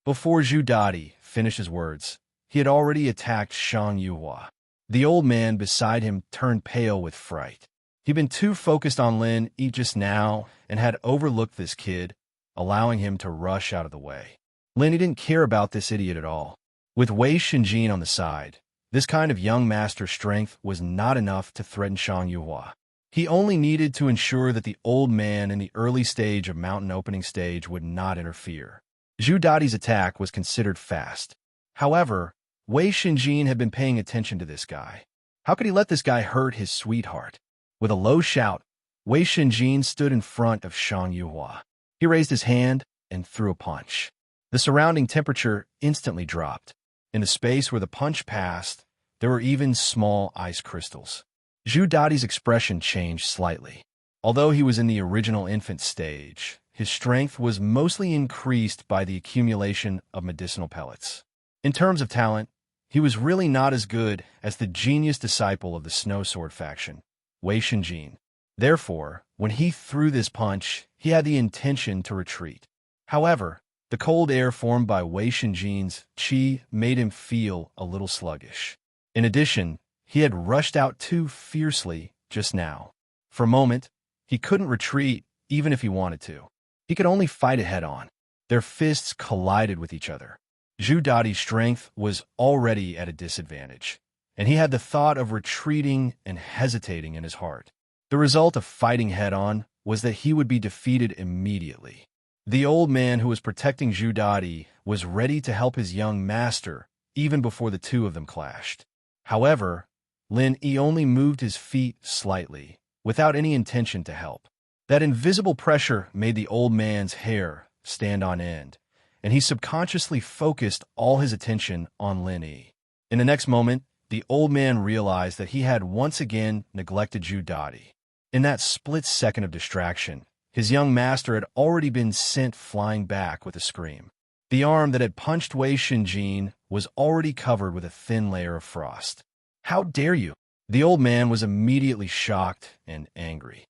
Before Zhu Dadi finished his words, he had already attacked Shang Yuhua. The old man beside him turned pale with fright. He'd been too focused on Lin Yi just now and had overlooked this kid, allowing him to rush out of the way. Lin Yi didn't care about this idiot at all. With Wei Shinjin on the side, this kind of young master strength was not enough to threaten Shang Yuhua. He only needed to ensure that the old man in the early stage of mountain opening stage would not interfere. Zhu Dadi's attack was considered fast. However, Wei Shinjin had been paying attention to this guy. How could he let this guy hurt his sweetheart? With a low shout, Wei Shinjin stood in front of Shang Yuhua. He raised his hand and threw a punch. The surrounding temperature instantly dropped. In the space where the punch passed, there were even small ice crystals. Zhu Dadi's expression changed slightly. Although he was in the original infant stage, his strength was mostly increased by the accumulation of medicinal pellets. In terms of talent, he was really not as good as the genius disciple of the Snow Sword faction, Wei Shinjin. Therefore, when he threw this punch, he had the intention to retreat. However, the cold air formed by Wei Shinjin's chi made him feel a little sluggish. In addition, he had rushed out too fiercely just now. For a moment, he couldn't retreat even if he wanted to. He could only fight it head-on. Their fists collided with each other. Zhu Dadi's strength was already at a disadvantage, and he had the thought of retreating and hesitating in his heart. The result of fighting head-on was that he would be defeated immediately. The old man who was protecting Zhu Dadi was ready to help his young master even before the two of them clashed. However, Lin Yi only moved his feet slightly, without any intention to help. That invisible pressure made the old man's hair stand on end, and he subconsciously focused all his attention on Lin Yi. In the next moment, the old man realized that he had once again neglected Zhu Dadi. In that split second of distraction, his young master had already been sent flying back with a scream. The arm that had punched Wei Shinjin was already covered with a thin layer of frost. "How dare you?" The old man was immediately shocked and angry.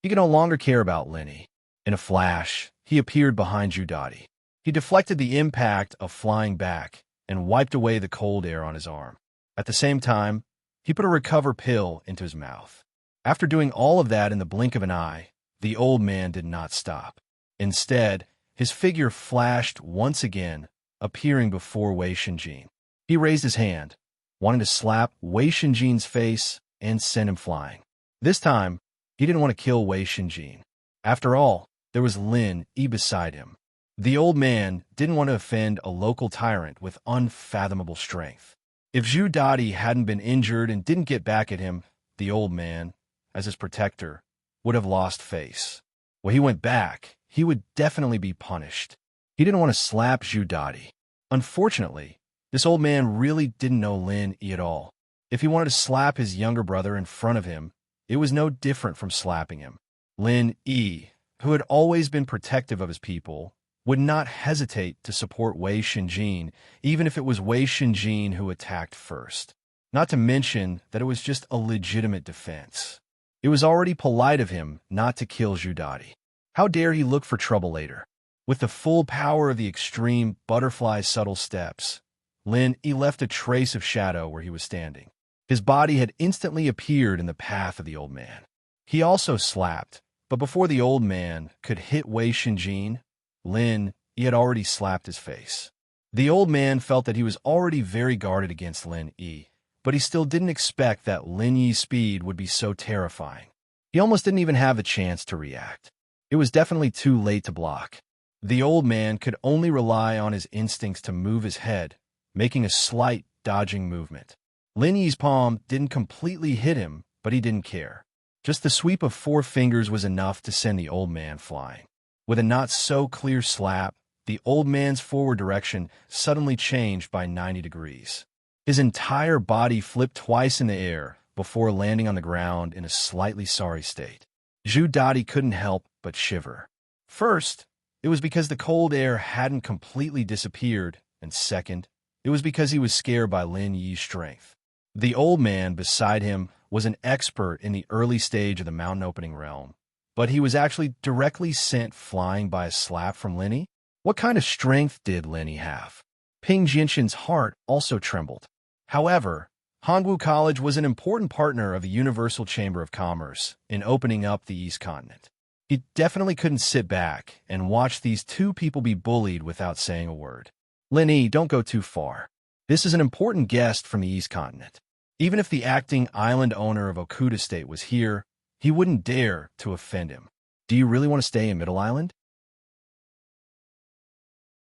He could no longer care about Lin Yi. In a flash, he appeared behind Zhu Dadi. He deflected the impact of flying back and wiped away the cold air on his arm. At the same time, he put a recover pill into his mouth. After doing all of that in the blink of an eye, the old man did not stop. Instead, his figure flashed once again, appearing before Wei Shinjin. He raised his hand, wanting to slap Wei Shinjin's face and send him flying. This time, he didn't want to kill Wei Shinjin. After all, there was Lin Yi beside him. The old man didn't want to offend a local tyrant with unfathomable strength. If Zhu Dadi hadn't been injured and didn't get back at him, the old man, as his protector, would have lost face. When he went back, he would definitely be punished. He didn't want to slap Zhu Dadi. Unfortunately, this old man really didn't know Lin Yi at all. If he wanted to slap his younger brother in front of him, it was no different from slapping him. Lin Yi, who had always been protective of his people, would not hesitate to support Wei Shinjin, even if it was Wei Shinjin who attacked first. Not to mention that it was just a legitimate defense. It was already polite of him not to kill Zhu Dadi. How dare he look for trouble later? With the full power of the extreme butterfly's subtle steps, Lin Yi left a trace of shadow where he was standing. His body had instantly appeared in the path of the old man. He also slapped, but before the old man could hit Wei Shinjin, Lin Yi had already slapped his face. The old man felt that he was already very guarded against Lin Yi, but he still didn't expect that Lin Yi's speed would be so terrifying. He almost didn't even have a chance to react. It was definitely too late to block. The old man could only rely on his instincts to move his head, making a slight dodging movement. Lin Yi's palm didn't completely hit him, but he didn't care. Just the sweep of 4 fingers was enough to send the old man flying. With a not-so-clear slap, the old man's forward direction suddenly changed by 90 degrees. His entire body flipped twice in the air before landing on the ground in a slightly sorry state. Zhu Dadi couldn't help but shiver. First, it was because the cold air hadn't completely disappeared, and second, it was because he was scared by Lin Yi's strength. The old man beside him was an expert in the early stage of the mountain opening realm, but he was actually directly sent flying by a slap from Lin Yi. What kind of strength did Lin Yi have? Ping Jinshin's heart also trembled. However, Hongwu College was an important partner of the Universal Chamber of Commerce in opening up the East Continent. He definitely couldn't sit back and watch these two people be bullied without saying a word. Lin Yi, don't go too far. This is an important guest from the East Continent. Even if the acting island owner of Okuda State was here, he wouldn't dare to offend him. Do you really want to stay in Middle Island?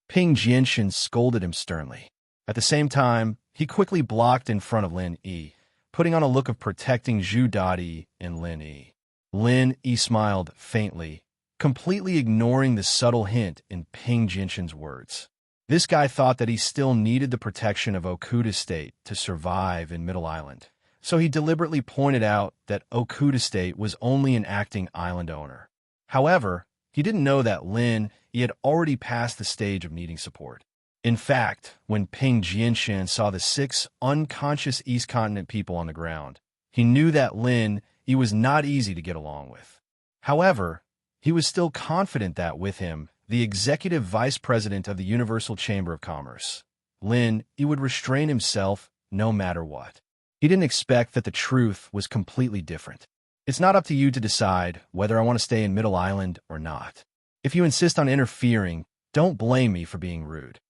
Ping Jinshin scolded him sternly. At the same time, he quickly blocked in front of Lin Yi, putting on a look of protecting Zhu Dadi and Lin Yi. Lin Yi smiled faintly, completely ignoring the subtle hint in Ping Jinshin's words. This guy thought that he still needed the protection of Okuda State to survive in Middle Island, so he deliberately pointed out that Okuda State was only an acting island owner. However, he didn't know that Lin Yi had already passed the stage of needing support. In fact, when Ping Jianshan saw the 6 unconscious East Continent people on the ground, he knew that Lin Yi was not easy to get along with. However, he was still confident that with him, the executive vice president of the Universal Chamber of Commerce, Lin Yi would restrain himself no matter what. He didn't expect that the truth was completely different. It's not up to you to decide whether I want to stay in Middle Island or not. If you insist on interfering, don't blame me for being rude.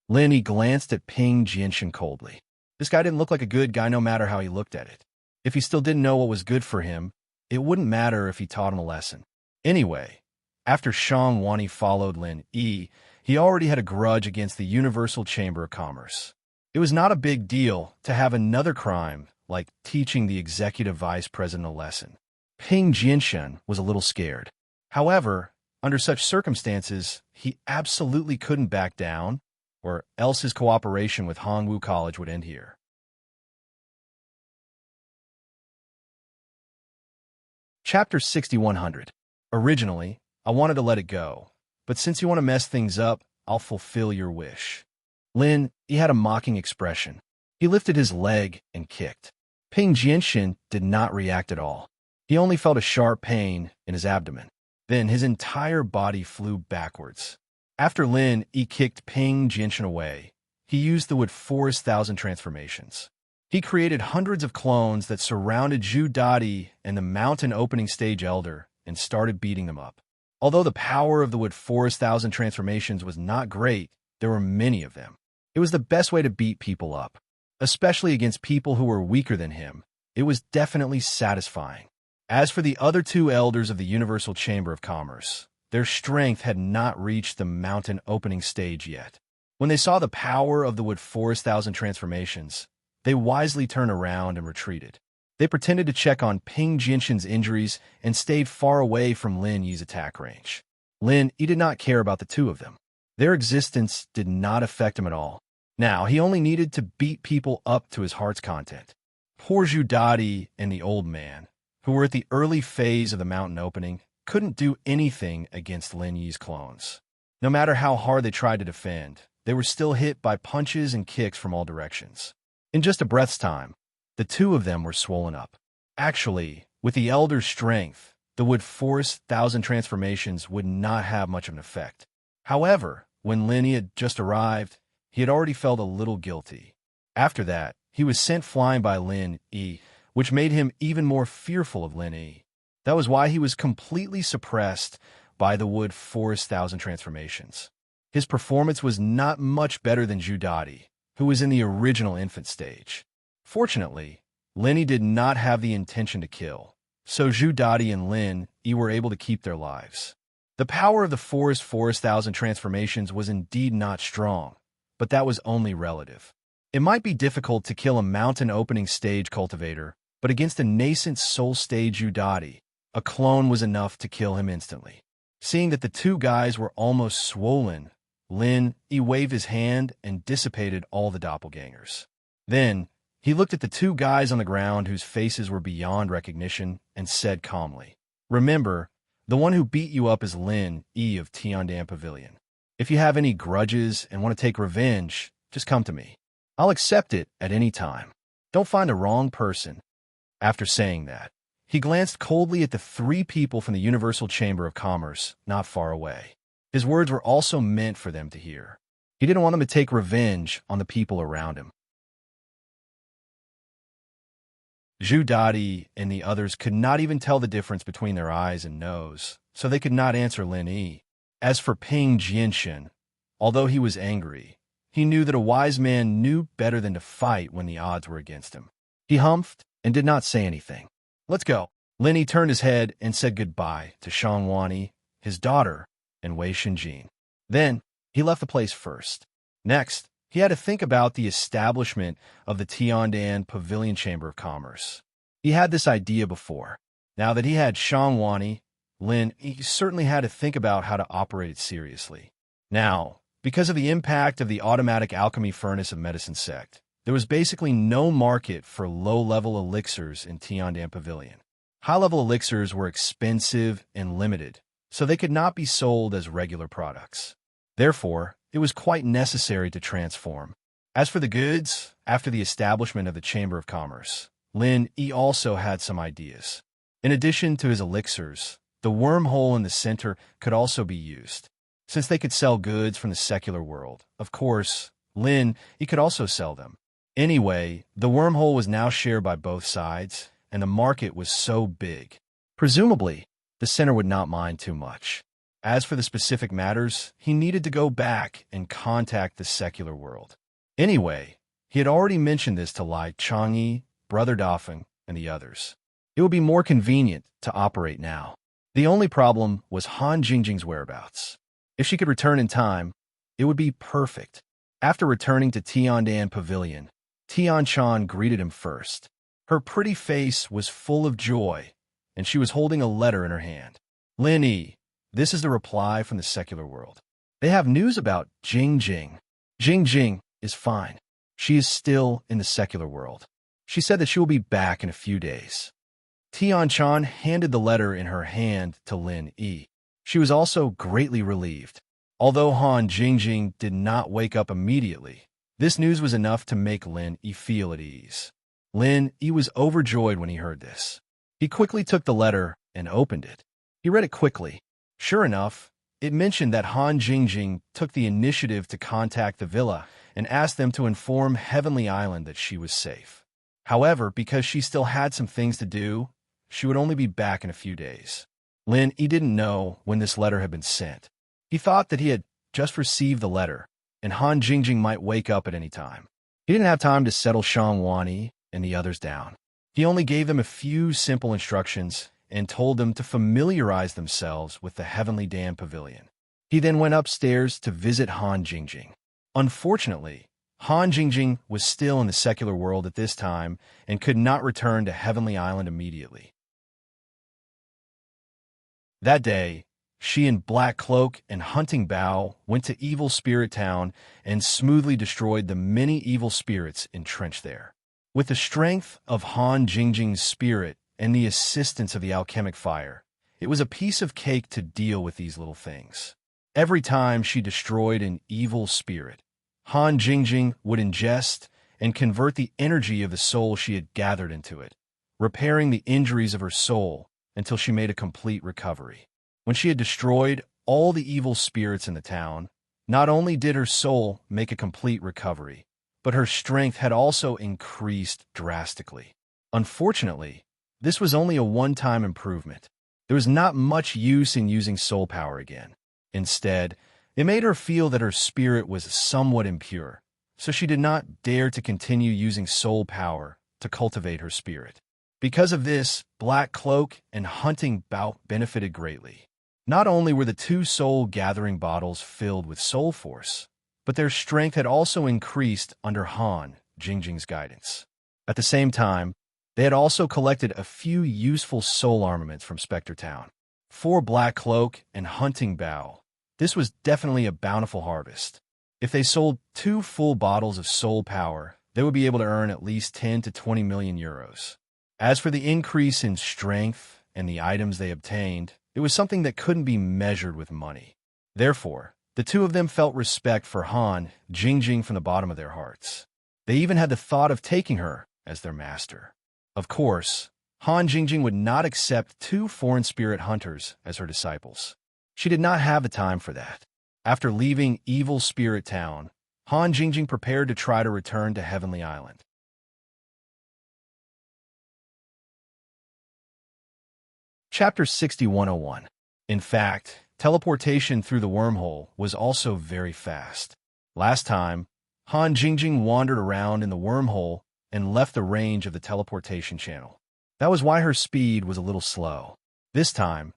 Lin Yi glanced at Ping Jianshan coldly. This guy didn't look like a good guy no matter how he looked at it. If he still didn't know what was good for him, it wouldn't matter if he taught him a lesson. Anyway, after Shang Wani followed Lin Yi, he already had a grudge against the Universal Chamber of Commerce. It was not a big deal to have another crime like teaching the executive vice president a lesson. Ping Jianshan was a little scared. However, under such circumstances, he absolutely couldn't back down, or else his cooperation with Hongwu College would end here. Chapter 6100. Originally, I wanted to let it go, but since you want to mess things up, I'll fulfill your wish. Lin Yi had a mocking expression. He lifted his leg and kicked. Ping Jianshan did not react at all. He only felt a sharp pain in his abdomen. Then his entire body flew backwards. After Lin Yi kicked Ping Jianshan away, he used the Wood Forest 1000 transformations. He created hundreds of clones that surrounded Zhu Dadi and the mountain opening stage elder and started beating them up. Although the power of the Wood Forest 1000 transformations was not great, there were many of them. It was the best way to beat people up, especially against people who were weaker than him. It was definitely satisfying. As for the other 2 elders of the Universal Chamber of Commerce, their strength had not reached the mountain opening stage yet. When they saw the power of the Wood Forest 1000 transformations, they wisely turned around and retreated. They pretended to check on Ping Jianshan's injuries and stayed far away from Lin Yi's attack range. Lin Yi did not care about the 2 of them. Their existence did not affect him at all. Now, he only needed to beat people up to his heart's content. Poor Zhu Dadi and the old man, who were at the early phase of the mountain opening, couldn't do anything against Lin Yi's clones. No matter how hard they tried to defend, they were still hit by punches and kicks from all directions. In just a breath's time, the 2 of them were swollen up. Actually, with the elder's strength, the Wood Forest 1000 transformations would not have much of an effect. However, when Lin Yi had just arrived, he had already felt a little guilty. After that, he was sent flying by Lin Yi, which made him even more fearful of Lin Yi. That was why he was completely suppressed by the Wood Forest 1000 transformations. His performance was not much better than Zhu Dadi, who was in the original infant stage. Fortunately, Lin Yi did not have the intention to kill, so Zhu Dadi and Lin Yi were able to keep their lives. The power of the Forest 1000 transformations was indeed not strong, but that was only relative. It might be difficult to kill a mountain opening stage cultivator, but against a nascent soul stage Zhu Dadi, a clone was enough to kill him instantly. Seeing that the 2 guys were almost swollen, Lin Yi waved his hand and dissipated all the doppelgangers. Then, he looked at the 2 guys on the ground whose faces were beyond recognition and said calmly, "Remember, the one who beat you up is Lin Yi of Tiandan Pavilion. If you have any grudges and want to take revenge, just come to me. I'll accept it at any time. Don't find the wrong person." After saying that, he glanced coldly at the 3 people from the Universal Chamber of Commerce not far away. His words were also meant for them to hear. He didn't want them to take revenge on the people around him. Zhu Dadi and the others could not even tell the difference between their eyes and nose, so they could not answer Lin Yi. As for Ping Jianshan, although he was angry, he knew that a wise man knew better than to fight when the odds were against him. He humphed and did not say anything. "Let's go." Lin Yi turned his head and said goodbye to Shang Wani, his daughter, and Wei Shinjin. Then, he left the place first. Next, he had to think about the establishment of the Tiandan Pavilion Chamber of Commerce. He had this idea before. Now that he had Shang Wani, he certainly had to think about how to operate it seriously. Now, because of the impact of the automatic alchemy furnace of Medicine Sect, There was basically no market for low-level elixirs in Tiandan Pavilion. High-level elixirs were expensive and limited, so they could not be sold as regular products. Therefore, it was quite necessary to transform. As for the goods, after the establishment of the Chamber of Commerce, Lin Yi also had some ideas. In addition to his elixirs, the wormhole in the center could also be used. Since they could sell goods from the secular world, of course, Lin Yi could also sell them. Anyway, the wormhole was now shared by both sides, and the market was so big. Presumably, the center would not mind too much. As for the specific matters, he needed to go back and contact the secular world. Anyway, he had already mentioned this to Lai Changyi, Brother Dafeng, and the others. It would be more convenient to operate now. The only problem was Han Jingjing's whereabouts. If she could return in time, it would be perfect. After returning to Tiandan Pavilion, Tian Chan greeted him first. Her pretty face was full of joy, and she was holding a letter in her hand. Lin Yi, this is the reply from the secular world. They have news about Jingjing. Jingjing is fine. She is still in the secular world. She said that she will be back in a few days. Tian Chan handed the letter in her hand to Lin Yi. She was also greatly relieved. Although Han Jingjing did not wake up immediately, this news was enough to make Lin Yi feel at ease. Lin Yi was overjoyed when he heard this. He quickly took the letter and opened it. He read it quickly. Sure enough, it mentioned that Han Jingjing took the initiative to contact the villa and asked them to inform Heavenly Island that she was safe. However, because she still had some things to do, she would only be back in a few days. Lin Yi didn't know when this letter had been sent. He thought that he had just received the letter, and Han Jingjing might wake up at any time. He didn't have time to settle Shang Wanyi and the others down. He only gave them a few simple instructions and told them to familiarize themselves with the Heavenly Dam Pavilion. He then went upstairs to visit Han Jingjing. Unfortunately, Han Jingjing was still in the secular world at this time and could not return to Heavenly Island immediately. That day, she and Black Cloak and Hunting Bow went to Evil Spirit Town and smoothly destroyed the many evil spirits entrenched there. With the strength of Han Jingjing's spirit and the assistance of the alchemic fire, it was a piece of cake to deal with these little things. Every time she destroyed an evil spirit, Han Jingjing would ingest and convert the energy of the soul she had gathered into it, repairing the injuries of her soul until she made a complete recovery. When she had destroyed all the evil spirits in the town, not only did her soul make a complete recovery, but her strength had also increased drastically. Unfortunately, this was only a one-time improvement. There was not much use in using soul power again. Instead, it made her feel that her spirit was somewhat impure, so she did not dare to continue using soul power to cultivate her spirit. Because of this, Black Cloak and Hunting Bow benefited greatly. Not only were the two soul-gathering bottles filled with soul force, but their strength had also increased under Han Jingjing's guidance. At the same time, they had also collected a few useful soul armaments from Spectre Town. For Black Cloak and Hunting Bow, this was definitely a bountiful harvest. If they sold 2 full bottles of soul power, they would be able to earn at least 10 to 20 million euros. As for the increase in strength and the items they obtained, it was something that couldn't be measured with money. Therefore, the two of them felt respect for Han Jingjing from the bottom of their hearts. They even had the thought of taking her as their master. Of course, Han Jingjing would not accept 2 foreign spirit hunters as her disciples. She did not have the time for that. After leaving Evil Spirit Town, Han Jingjing prepared to try to return to Heavenly Island. Chapter 6101. In fact, teleportation through the wormhole was also very fast. Last time, Han Jingjing wandered around in the wormhole and left the range of the teleportation channel. That was why her speed was a little slow. This time,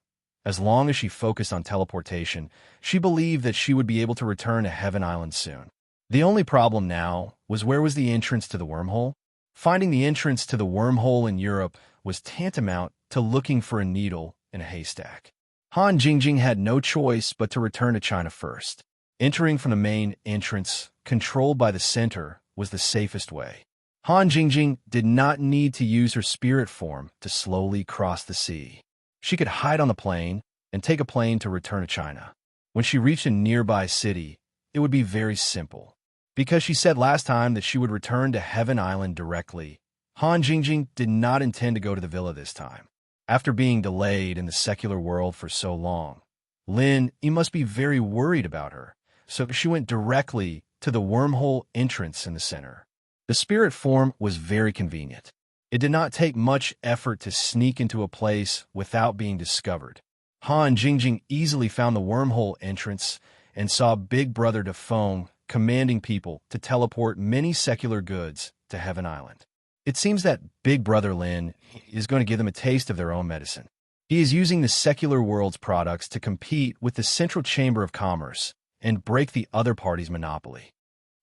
as long as she focused on teleportation, she believed that she would be able to return to Heaven Island soon. The only problem now was where was the entrance to the wormhole? Finding the entrance to the wormhole in Europe was tantamount to looking for a needle in a haystack. Han Jingjing had no choice but to return to China first. Entering from the main entrance, controlled by the center, was the safest way. Han Jingjing did not need to use her spirit form to slowly cross the sea. She could hide on the plane and take a plane to return to China. When she reached a nearby city, it would be very simple. Because she said last time that she would return to Heaven Island directly, Han Jingjing did not intend to go to the villa this time. After being delayed in the secular world for so long, Lin Yi must be very worried about her, so she went directly to the wormhole entrance in the center. The spirit form was very convenient. It did not take much effort to sneak into a place without being discovered. Han Jingjing easily found the wormhole entrance and saw Big Brother Defeng commanding people to teleport many secular goods to Heaven Island. It seems that Big Brother Lin is going to give them a taste of their own medicine. He is using the secular world's products to compete with the Central Chamber of Commerce and break the other party's monopoly.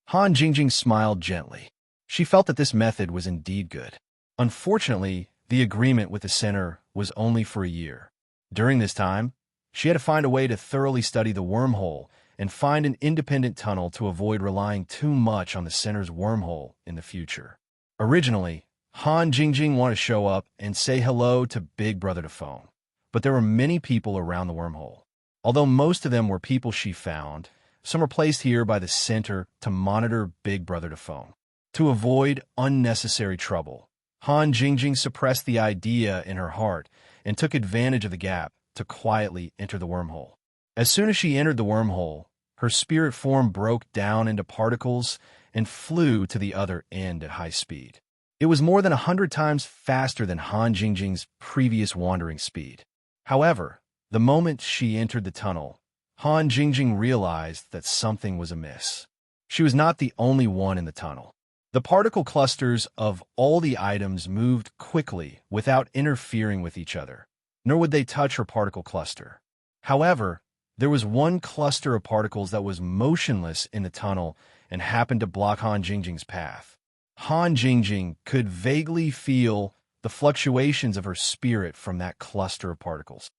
Han Jingjing smiled gently. She felt that this method was indeed good. Unfortunately, the agreement with the center was only for a year. During this time, she had to find a way to thoroughly study the wormhole and find an independent tunnel to avoid relying too much on the center's wormhole in the future. Originally, Han Jingjing wanted to show up and say hello to Big Brother Defeng, but there were many people around the wormhole. Although most of them were people she found, some were placed here by the center to monitor Big Brother Defeng. To avoid unnecessary trouble, Han Jingjing suppressed the idea in her heart and took advantage of the gap to quietly enter the wormhole. As soon as she entered the wormhole, her spirit form broke down into particles and flew to the other end at high speed. It was more than 100 times faster than Han Jingjing's previous wandering speed. However, the moment she entered the tunnel, Han Jingjing realized that something was amiss. She was not the only one in the tunnel. The particle clusters of all the items moved quickly without interfering with each other, nor would they touch her particle cluster. However, there was one cluster of particles that was motionless in the tunnel and happened to block Han Jingjing's path. Han Jingjing could vaguely feel the fluctuations of her spirit from that cluster of particles.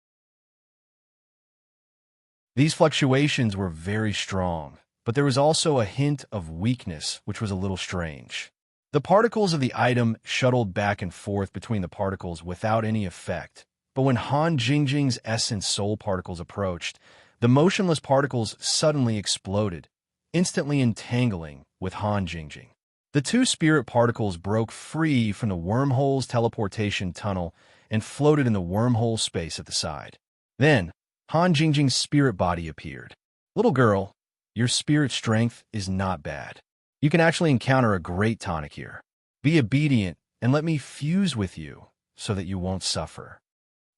These fluctuations were very strong, but there was also a hint of weakness, which was a little strange. The particles of the item shuttled back and forth between the particles without any effect, but when Han Jingjing's essence soul particles approached, the motionless particles suddenly exploded, instantly entangling with Han Jingjing. The two spirit particles broke free from the wormhole's teleportation tunnel and floated in the wormhole space at the side. Then, Han Jingjing's spirit body appeared. Little girl, your spirit strength is not bad. You can actually encounter a great tonic here. Be obedient and let me fuse with you so that you won't suffer.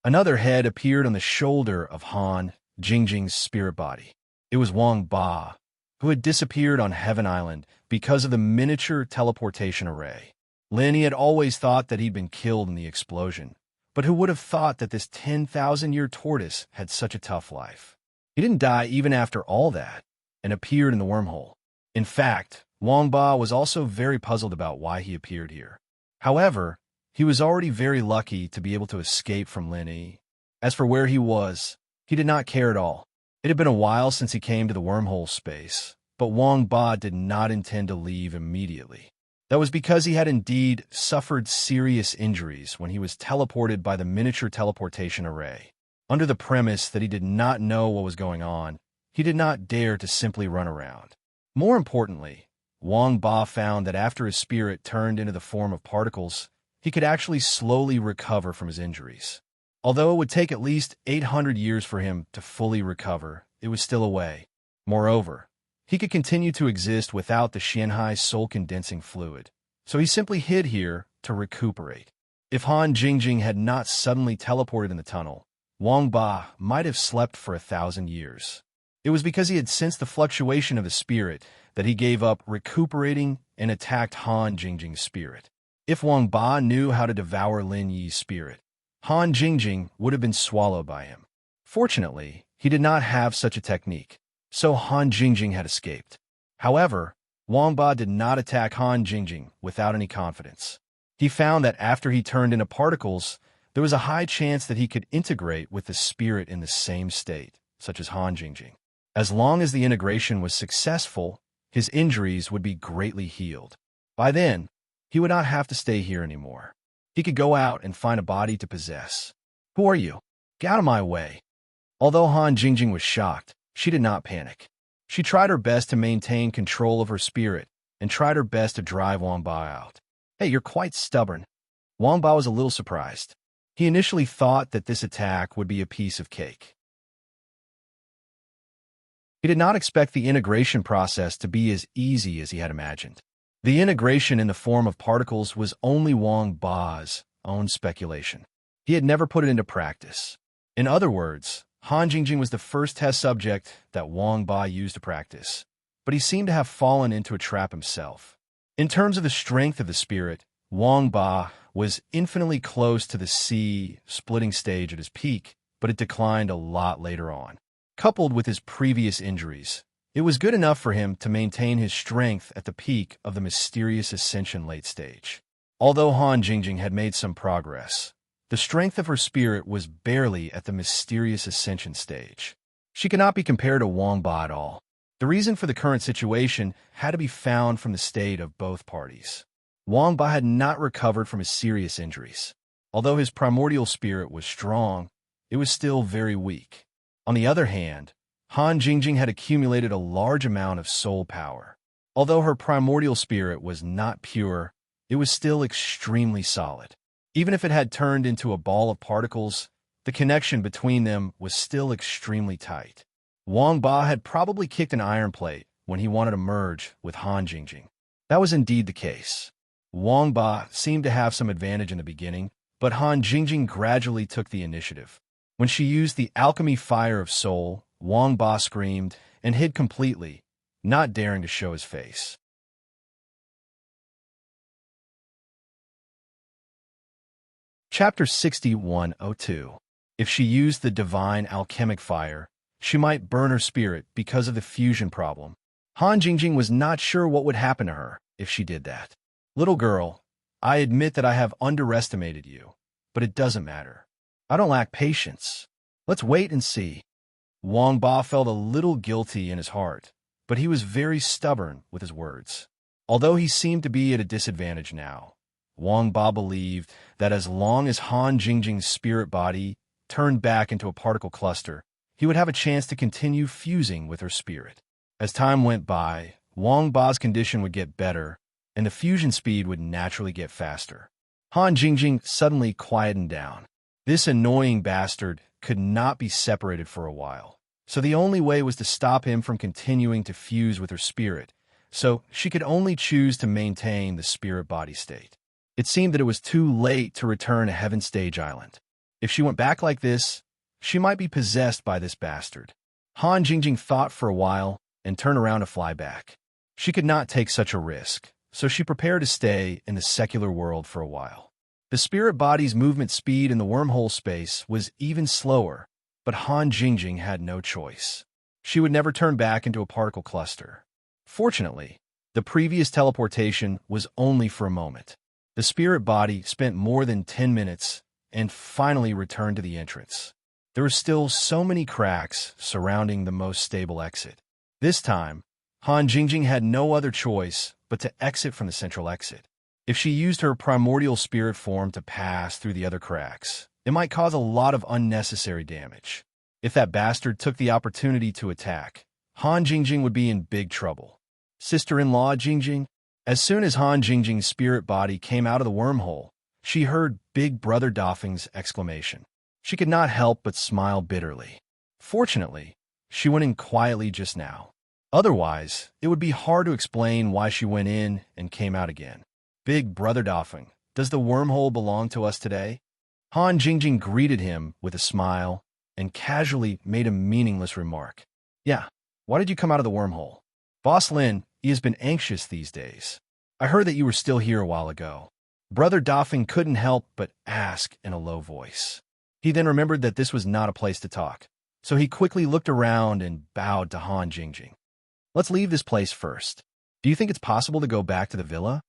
Another head appeared on the shoulder of Han Jingjing's spirit body. It was Wang Ba, who had disappeared on Heaven Island because of the miniature teleportation array. Lin Yi had always thought that he'd been killed in the explosion, but who would have thought that this 10,000-year tortoise had such a tough life? He didn't die even after all that, and appeared in the wormhole. In fact, Wang Ba was also very puzzled about why he appeared here. However, he was already very lucky to be able to escape from Lin Yi. As for where he was, he did not care at all. It had been a while since he came to the wormhole space, but Wang Ba did not intend to leave immediately. That was because he had indeed suffered serious injuries when he was teleported by the miniature teleportation array. Under the premise that he did not know what was going on, he did not dare to simply run around. More importantly, Wang Ba found that after his spirit turned into the form of particles, he could actually slowly recover from his injuries. Although it would take at least 800 years for him to fully recover, it was still a way. Moreover, he could continue to exist without the Xianhai soul-condensing fluid, so he simply hid here to recuperate. If Han Jingjing had not suddenly teleported in the tunnel, Wang Ba might have slept for 1,000 years. It was because he had sensed the fluctuation of his spirit that he gave up recuperating and attacked Han Jingjing's spirit. If Wang Ba knew how to devour Lin Yi's spirit, Han Jingjing would have been swallowed by him. Fortunately, he did not have such a technique, so Han Jingjing had escaped. However, Wang Ba did not attack Han Jingjing without any confidence. He found that after he turned into particles, there was a high chance that he could integrate with the spirit in the same state, such as Han Jingjing. As long as the integration was successful, his injuries would be greatly healed. By then, he would not have to stay here anymore. He could go out and find a body to possess. Who are you? Get out of my way. Although Han Jingjing was shocked, she did not panic. She tried her best to maintain control of her spirit and tried her best to drive Wang Ba out. Hey, you're quite stubborn. Wang Ba was a little surprised. He initially thought that this attack would be a piece of cake. He did not expect the integration process to be as easy as he had imagined. The integration in the form of particles was only Wang Ba's own speculation. He had never put it into practice. In other words, Han Jingjing was the first test subject that Wang Ba used to practice, but he seemed to have fallen into a trap himself. In terms of the strength of the spirit, Wang Ba was infinitely close to the splitting stage at his peak, but it declined a lot later on. Coupled with his previous injuries, it was good enough for him to maintain his strength at the peak of the mysterious ascension late stage. Although Han Jingjing had made some progress, the strength of her spirit was barely at the mysterious ascension stage. She could not be compared to Wang Ba at all. The reason for the current situation had to be found from the state of both parties. Wang Ba had not recovered from his serious injuries. Although his primordial spirit was strong, it was still very weak. On the other hand, Han Jingjing had accumulated a large amount of soul power. Although her primordial spirit was not pure, it was still extremely solid. Even if it had turned into a ball of particles, the connection between them was still extremely tight. Wang Ba had probably kicked an iron plate when he wanted to merge with Han Jingjing. That was indeed the case. Wang Ba seemed to have some advantage in the beginning, but Han Jingjing gradually took the initiative. When she used the alchemy fire of soul, Wang Ba screamed and hid completely, not daring to show his face. Chapter 6102. If she used the divine alchemic fire, she might burn her spirit because of the fusion problem. Han Jingjing was not sure what would happen to her if she did that. Little girl, I admit that I have underestimated you, but it doesn't matter. I don't lack patience. Let's wait and see. Wang Ba felt a little guilty in his heart, but he was very stubborn with his words. Although he seemed to be at a disadvantage now, Wang Ba believed that as long as Han Jingjing's spirit body turned back into a particle cluster, he would have a chance to continue fusing with her spirit. As time went by, Wang Ba's condition would get better, and the fusion speed would naturally get faster. Han Jingjing suddenly quietened down. This annoying bastard could not be separated for a while, so the only way was to stop him from continuing to fuse with her spirit, so she could only choose to maintain the spirit body state. It seemed that it was too late to return to Heaven Stage Island. If she went back like this, she might be possessed by this bastard. Han Jingjing thought for a while and turned around to fly back. She could not take such a risk, so she prepared to stay in the secular world for a while. The spirit body's movement speed in the wormhole space was even slower, but Han Jingjing had no choice. She would never turn back into a particle cluster. Fortunately, the previous teleportation was only for a moment. The spirit body spent more than 10 minutes and finally returned to the entrance. There were still so many cracks surrounding the most stable exit. This time, Han Jingjing had no other choice but to exit from the central exit. If she used her primordial spirit form to pass through the other cracks, it might cause a lot of unnecessary damage. If that bastard took the opportunity to attack, Han Jingjing would be in big trouble. Sister-in-law Jingjing? As soon as Han Jingjing's spirit body came out of the wormhole, she heard Big Brother Dafeng's exclamation. She could not help but smile bitterly. Fortunately, she went in quietly just now. Otherwise, it would be hard to explain why she went in and came out again. Big Brother Dafeng, does the wormhole belong to us today? Han Jingjing greeted him with a smile and casually made a meaningless remark. Yeah, why did you come out of the wormhole? Boss Lin, he has been anxious these days. I heard that you were still here a while ago. Brother Dafeng couldn't help but ask in a low voice. He then remembered that this was not a place to talk, so he quickly looked around and bowed to Han Jingjing. Let's leave this place first. Do you think it's possible to go back to the villa?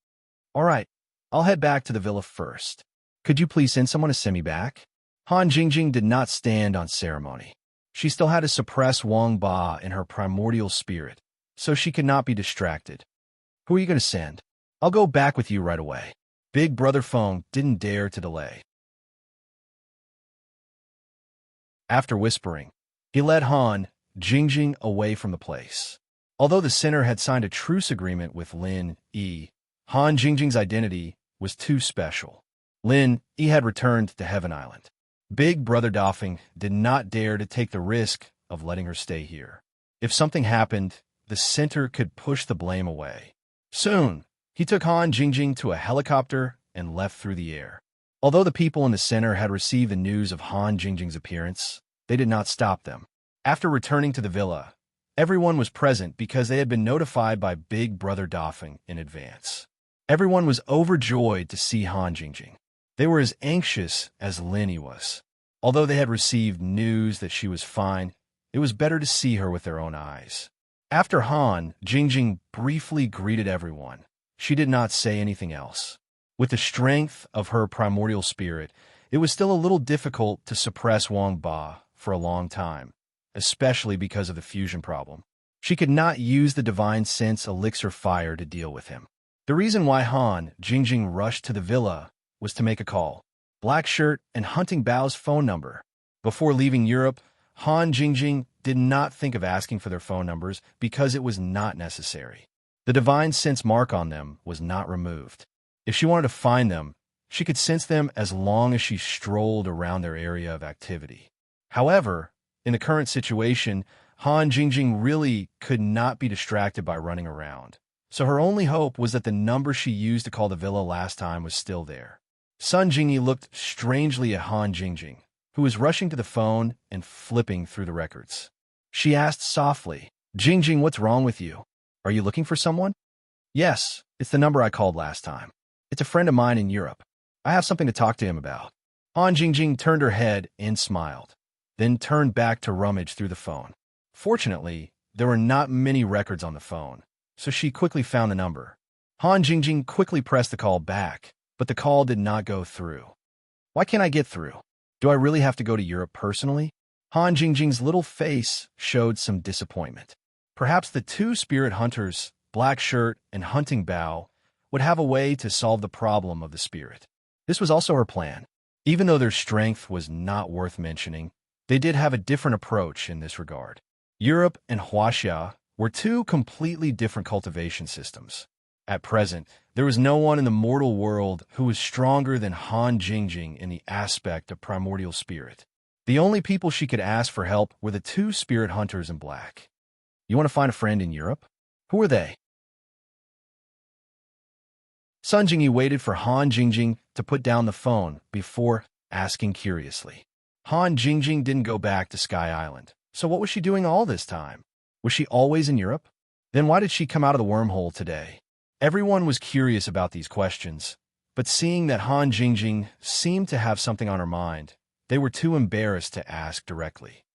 All right, I'll head back to the villa first. Could you please send someone to send me back? Han Jingjing did not stand on ceremony. She still had to suppress Wang Ba in her primordial spirit, so she could not be distracted. Who are you going to send? I'll go back with you right away. Big Brother phone didn't dare to delay. After whispering, he led Han Jingjing away from the place. Although the sinner had signed a truce agreement with Lin Yi, Han Jingjing's identity was too special. Lin Yi had returned to Heaven Island. Big Brother Dafeng did not dare to take the risk of letting her stay here. If something happened, the center could push the blame away. Soon, he took Han Jingjing to a helicopter and left through the air. Although the people in the center had received the news of Han Jingjing's appearance, they did not stop them. After returning to the villa, everyone was present because they had been notified by Big Brother Dafeng in advance. Everyone was overjoyed to see Han Jingjing. They were as anxious as Lin Yi was. Although they had received news that she was fine, it was better to see her with their own eyes. After Han Jingjing briefly greeted everyone, she did not say anything else. With the strength of her primordial spirit, it was still a little difficult to suppress Wang Ba for a long time, especially because of the fusion problem. She could not use the divine sense elixir fire to deal with him. The reason why Han Jingjing rushed to the villa was to make a call. Black Shirt and Hunting Bao's phone number. Before leaving Europe, Han Jingjing did not think of asking for their phone numbers because it was not necessary. The divine sense mark on them was not removed. If she wanted to find them, she could sense them as long as she strolled around their area of activity. However, in the current situation, Han Jingjing really could not be distracted by running around. So her only hope was that the number she used to call the villa last time was still there. Sun Jingyi looked strangely at Han Jingjing, who was rushing to the phone and flipping through the records. She asked softly, "Jingjing, what's wrong with you? Are you looking for someone?" "Yes, it's the number I called last time. It's a friend of mine in Europe. I have something to talk to him about." Han Jingjing turned her head and smiled, then turned back to rummage through the phone. Fortunately, there were not many records on the phone, so she quickly found the number. Han Jingjing quickly pressed the call back, but the call did not go through. "Why can't I get through? Do I really have to go to Europe personally?" Han Jingjing's little face showed some disappointment. Perhaps the two spirit hunters, Black Shirt and Hunting Bao, would have a way to solve the problem of the spirit. This was also her plan. Even though their strength was not worth mentioning, they did have a different approach in this regard. Europe and Huaxia were two completely different cultivation systems. At present, there was no one in the mortal world who was stronger than Han Jingjing in the aspect of primordial spirit. The only people she could ask for help were the two spirit hunters in black. "You want to find a friend in Europe? Who are they?" Sun Jingyi waited for Han Jingjing to put down the phone before asking curiously. Han Jingjing didn't go back to Sky Island, so what was she doing all this time? Was she always in Europe? Then why did she come out of the wormhole today? Everyone was curious about these questions, but seeing that Han Jingjing seemed to have something on her mind, they were too embarrassed to ask directly.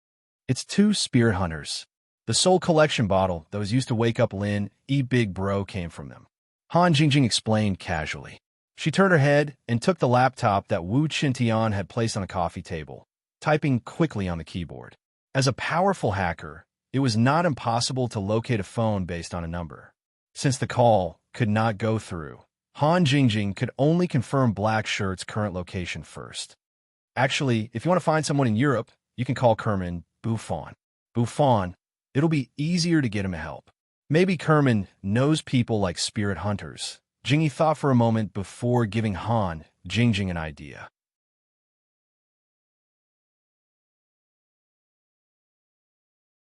"It's two spirit hunters. The soul collection bottle that was used to wake up Lin Yi Big Bro came from them," Han Jingjing explained casually. She turned her head and took the laptop that Wu Qintian had placed on the coffee table, typing quickly on the keyboard. As a powerful hacker, it was not impossible to locate a phone based on a number. Since the call could not go through, Han Jingjing could only confirm Black Shirt's current location first. "Actually, if you want to find someone in Europe, you can call Kerman Buffon. Buffon, it'll be easier to get him help. Maybe Kerman knows people like spirit hunters." Jingyi thought for a moment before giving Han Jingjing an idea.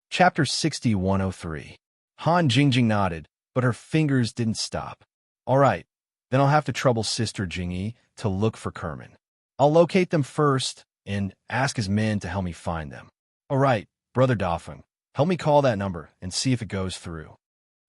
Chapter 6103. Han Jingjing nodded, but her fingers didn't stop. "All right, then I'll have to trouble Sister Jingyi to look for Kerman. I'll locate them first and ask his men to help me find them." "All right, Brother Dafeng, help me call that number and see if it goes through."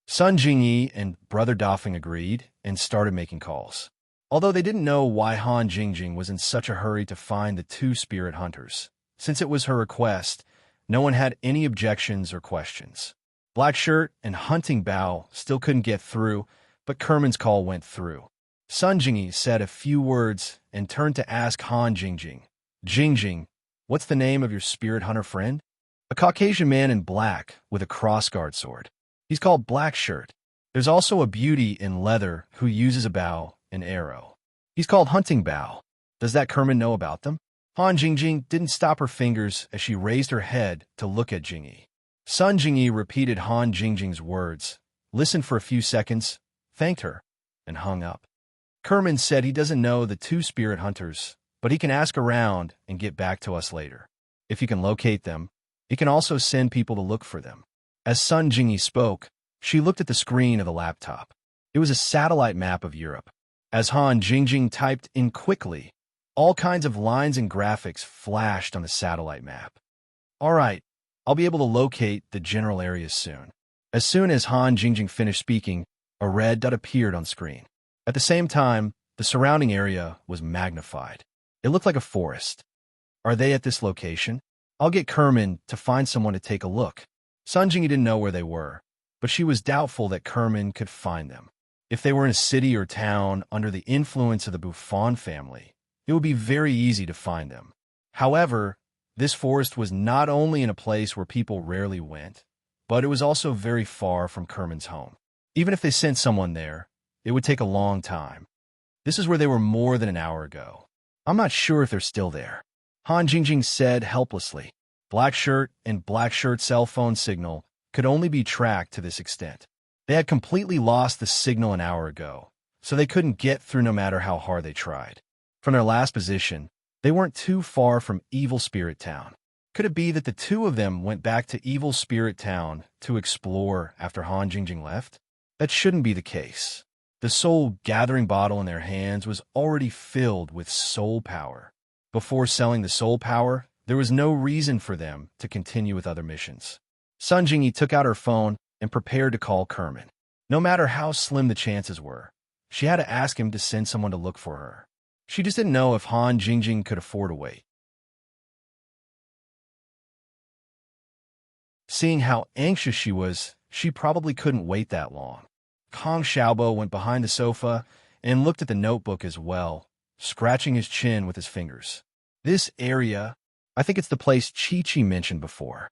Sun Jingyi and Brother Dafeng agreed and started making calls. Although they didn't know why Han Jingjing was in such a hurry to find the two spirit hunters, since it was her request, no one had any objections or questions. Black Shirt and Hunting Bao still couldn't get through, but Kerman's call went through. Sun Jingyi said a few words and turned to ask Han Jingjing, "Jingjing, what's the name of your spirit hunter friend?" "A Caucasian man in black with a crossguard sword. He's called Black Shirt." There's also a beauty in leather who uses a bow and arrow. He's called Hunting Bow. Does that Kerman know about them? Han Jingjing didn't stop her fingers as she raised her head to look at Jingyi. Sun Jingyi repeated Han Jingjing's words, listened for a few seconds, thanked her, and hung up. Kerman said he doesn't know the two spirit hunters, but he can ask around and get back to us later. If you can locate them, he can also send people to look for them. As Sun Jingyi spoke, she looked at the screen of the laptop. It was a satellite map of Europe. As Han Jingjing typed in quickly, all kinds of lines and graphics flashed on the satellite map. All right, I'll be able to locate the general areas soon. As soon as Han Jingjing finished speaking, a red dot appeared on screen. At the same time, the surrounding area was magnified. It looked like a forest. Are they at this location? I'll get Kerman to find someone to take a look. Sun Jingyi didn't know where they were, but she was doubtful that Kerman could find them. If they were in a city or town under the influence of the Buffon family, it would be very easy to find them. However, this forest was not only in a place where people rarely went, but it was also very far from Kerman's home. Even if they sent someone there, it would take a long time. This is where they were more than an hour ago. I'm not sure if they're still there. Han Jingjing said helplessly. Black Shirt and Black Shirt's cell phone signal could only be tracked to this extent. They had completely lost the signal an hour ago, so they couldn't get through no matter how hard they tried. From their last position, they weren't too far from Evil Spirit Town. Could it be that the two of them went back to Evil Spirit Town to explore after Han Jingjing left? That shouldn't be the case. The soul-gathering bottle in their hands was already filled with soul power. Before selling the soul power, there was no reason for them to continue with other missions. Sun Jingyi took out her phone and prepared to call Kerman. No matter how slim the chances were, she had to ask him to send someone to look for her. She just didn't know if Han Jingjing could afford to wait. Seeing how anxious she was, she probably couldn't wait that long. Kong Xiaobo went behind the sofa and looked at the notebook as well, scratching his chin with his fingers. This area, I think it's the place Chi-Chi mentioned before.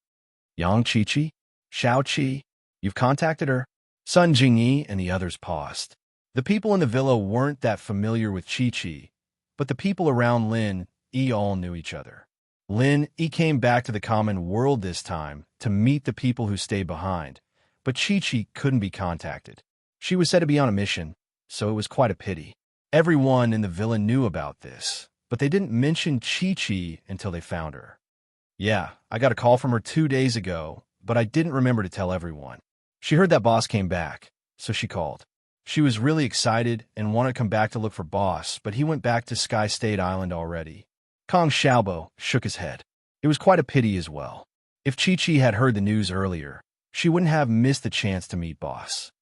Yang Chi-Chi? Xiao-Chi? You've contacted her? Sun Jingyi and the others paused. The people in the villa weren't that familiar with Chi-Chi, but the people around Lin Yi all knew each other. Lin Yi came back to the common world this time to meet the people who stayed behind, but Chi-Chi couldn't be contacted. She was said to be on a mission, so it was quite a pity. Everyone in the villa knew about this, but they didn't mention Chi-Chi until they found her. Yeah, I got a call from her 2 days ago, but I didn't remember to tell everyone. She heard that Boss came back, so she called. She was really excited and wanted to come back to look for Boss, but he went back to Sky State Island already. Kong Xiaobo shook his head. It was quite a pity as well. If Chi-Chi had heard the news earlier, she wouldn't have missed the chance to meet Boss.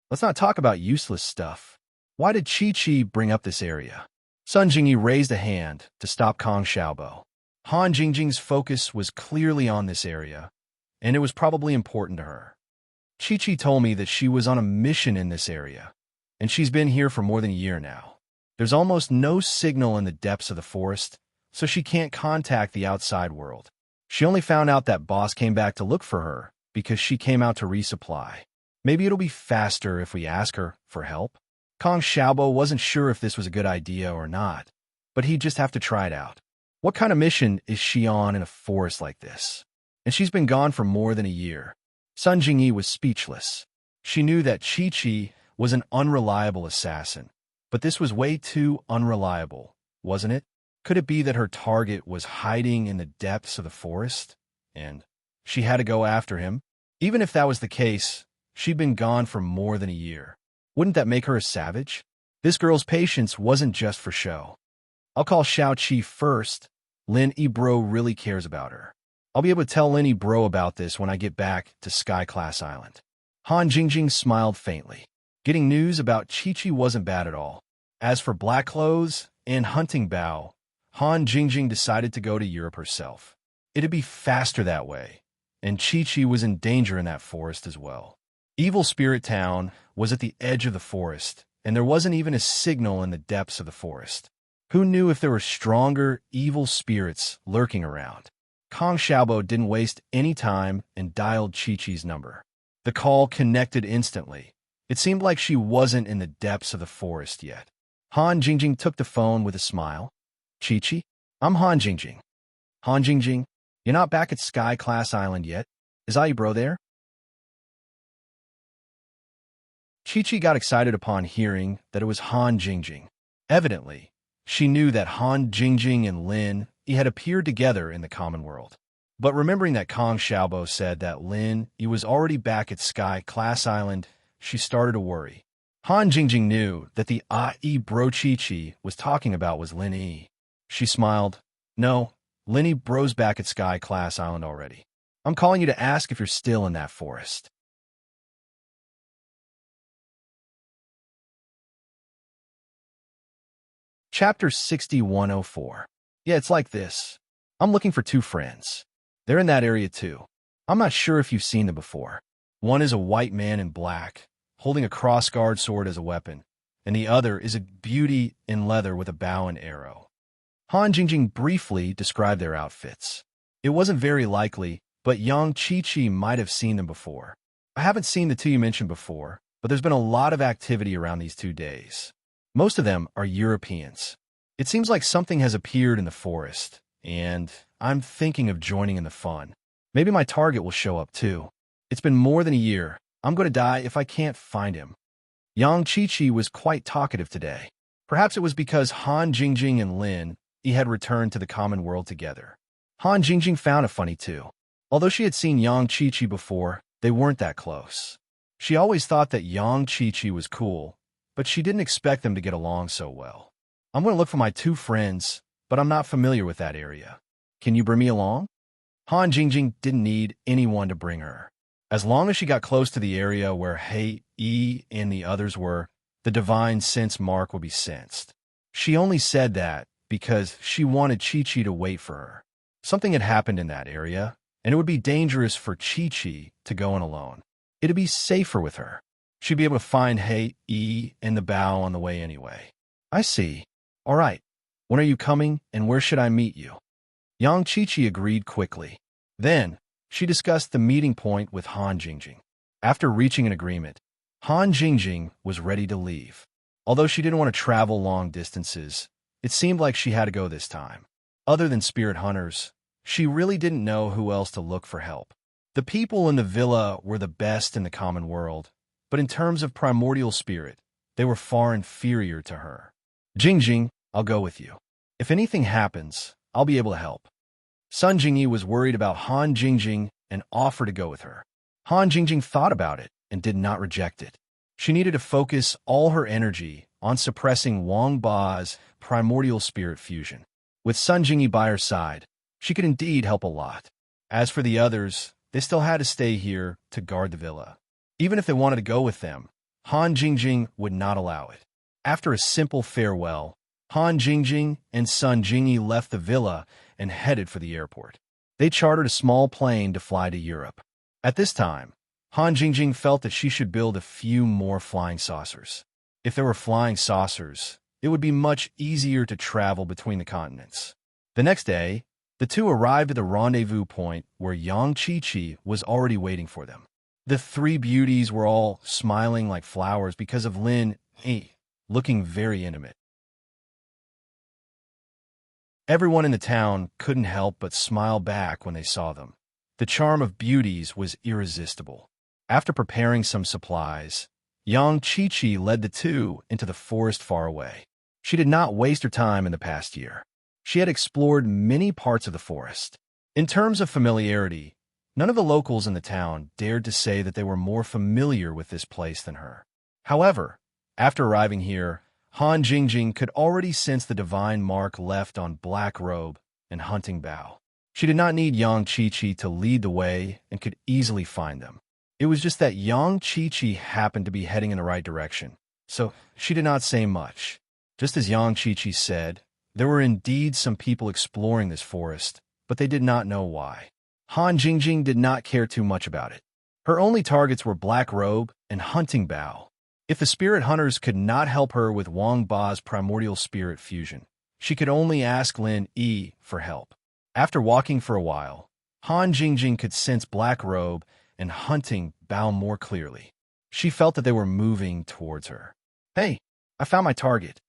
Let's not talk about useless stuff. Why did Chi-Chi bring up this area? Sun Jingyi raised a hand to stop Kong Xiaobo. Han Jingjing's focus was clearly on this area, and it was probably important to her. Chi-Chi told me that she was on a mission in this area, and she's been here for more than a year now. There's almost no signal in the depths of the forest, so she can't contact the outside world. She only found out that Boss came back to look for her because she came out to resupply. Maybe it'll be faster if we ask her for help. Kong Xiaobo wasn't sure if this was a good idea or not, but he'd just have to try it out. What kind of mission is she on in a forest like this? And she's been gone for more than a year. Sun Jingyi was speechless. She knew that Chi-Chi was an unreliable assassin, but this was way too unreliable, wasn't it? Could it be that her target was hiding in the depths of the forest, and she had to go after him? Even if that was the case, she'd been gone for more than a year. Wouldn't that make her a savage? This girl's patience wasn't just for show. I'll call Xiao-Chi first. Lin Yi Bro really cares about her. I'll be able to tell Lin Yi Bro about this when I get back to Sky Class Island. Han Jingjing smiled faintly. Getting news about Chi-Chi wasn't bad at all. As for Black Clothes and Hunting Bow, Han Jingjing decided to go to Europe herself. It'd be faster that way, and Chi-Chi was in danger in that forest as well. Evil Spirit Town was at the edge of the forest, and there wasn't even a signal in the depths of the forest. Who knew if there were stronger evil spirits lurking around? Kong Xiaobo didn't waste any time and dialed Chi-Chi's number. The call connected instantly, It seemed like she wasn't in the depths of the forest yet. Han Jingjing took the phone with a smile. Chi-Chi? I'm Han Jingjing. Han Jingjing, you're not back at Sky Class Island yet? Is Bro there? Chi-Chi got excited upon hearing that it was Han Jingjing. Evidently, she knew that Han Jingjing and Lin Yi had appeared together in the common world. But remembering that Kong Xiaobo said that Lin Yi was already back at Sky Class Island, she started to worry. Han Jingjing knew that the bro Chi-Chi was talking about was Lin Yi. She smiled. No, Lin Yi bro's back at Sky Class Island already. I'm calling you to ask if you're still in that forest. Chapter 6104. Yeah, it's like this. I'm looking for two friends. They're in that area too. I'm not sure if you've seen them before. One is a white man in black, holding a crossguard sword as a weapon, and the other is a beauty in leather with a bow and arrow. Han Jingjing briefly described their outfits. It wasn't very likely, but young Chi-Chi might have seen them before. I haven't seen the two you mentioned before, but there's been a lot of activity around these 2 days. Most of them are Europeans. It seems like something has appeared in the forest, and I'm thinking of joining in the fun. Maybe my target will show up too. It's been more than a year. I'm going to die if I can't find him. Yang Chi-Chi was quite talkative today. Perhaps it was because Han Jingjing and Lin Yi had returned to the common world together. Han Jingjing found it funny too. Although she had seen Yang Chi-Chi before, they weren't that close. She always thought that Yang Chi-Chi was cool, but she didn't expect them to get along so well. I'm going to look for my two friends, but I'm not familiar with that area. Can you bring me along? Han Jingjing didn't need anyone to bring her. As long as she got close to the area where Hei Yi and the others were, the divine sense mark would be sensed. She only said that because she wanted Chi-Chi to wait for her. Something had happened in that area, and it would be dangerous for Chi-Chi to go in alone. It'd be safer with her. She'd be able to find Hei Yi and the bow on the way anyway. I see. All right. When are you coming, and where should I meet you? Yang Chi-Chi agreed quickly. Then, she discussed the meeting point with Han Jingjing. After reaching an agreement, Han Jingjing was ready to leave. Although she didn't want to travel long distances, it seemed like she had to go this time. Other than spirit hunters, she really didn't know who else to look for help. The people in the villa were the best in the common world, but in terms of primordial spirit, they were far inferior to her. Jingjing, I'll go with you. If anything happens, I'll be able to help. Sun Jingyi was worried about Han Jingjing and offered to go with her. Han Jingjing thought about it and did not reject it. She needed to focus all her energy on suppressing Wang Ba's primordial spirit fusion. With Sun Jingyi by her side, she could indeed help a lot. As for the others, they still had to stay here to guard the villa. Even if they wanted to go with them, Han Jingjing would not allow it. After a simple farewell, Han Jingjing and Sun Jingyi left the villa and headed for the airport. They chartered a small plane to fly to Europe. At this time, Han Jingjing felt that she should build a few more flying saucers. If there were flying saucers, it would be much easier to travel between the continents. The next day, the two arrived at the rendezvous point where Yang Chi-Chi was already waiting for them. The three beauties were all smiling like flowers because of Lin Yi, looking very intimate. Everyone in the town couldn't help but smile back when they saw them. The charm of beauties was irresistible. After preparing some supplies, Yang Chi-Chi led the two into the forest far away. She did not waste her time in the past year. She had explored many parts of the forest. In terms of familiarity, none of the locals in the town dared to say that they were more familiar with this place than her. However, after arriving here, Han Jingjing could already sense the divine mark left on Black Robe and Hunting Bow. She did not need Yang Chi-Chi to lead the way and could easily find them. It was just that Yang Chi-Chi happened to be heading in the right direction, so she did not say much. Just as Yang Chi-Chi said, there were indeed some people exploring this forest, but they did not know why. Han Jingjing did not care too much about it. Her only targets were Black Robe and Hunting Bow. If the spirit hunters could not help her with Wang Ba's primordial spirit fusion, she could only ask Lin Yi for help. After walking for a while, Han Jingjing could sense Black Robe and Hunting Bow more clearly. She felt that they were moving towards her. "Hey, I found my target."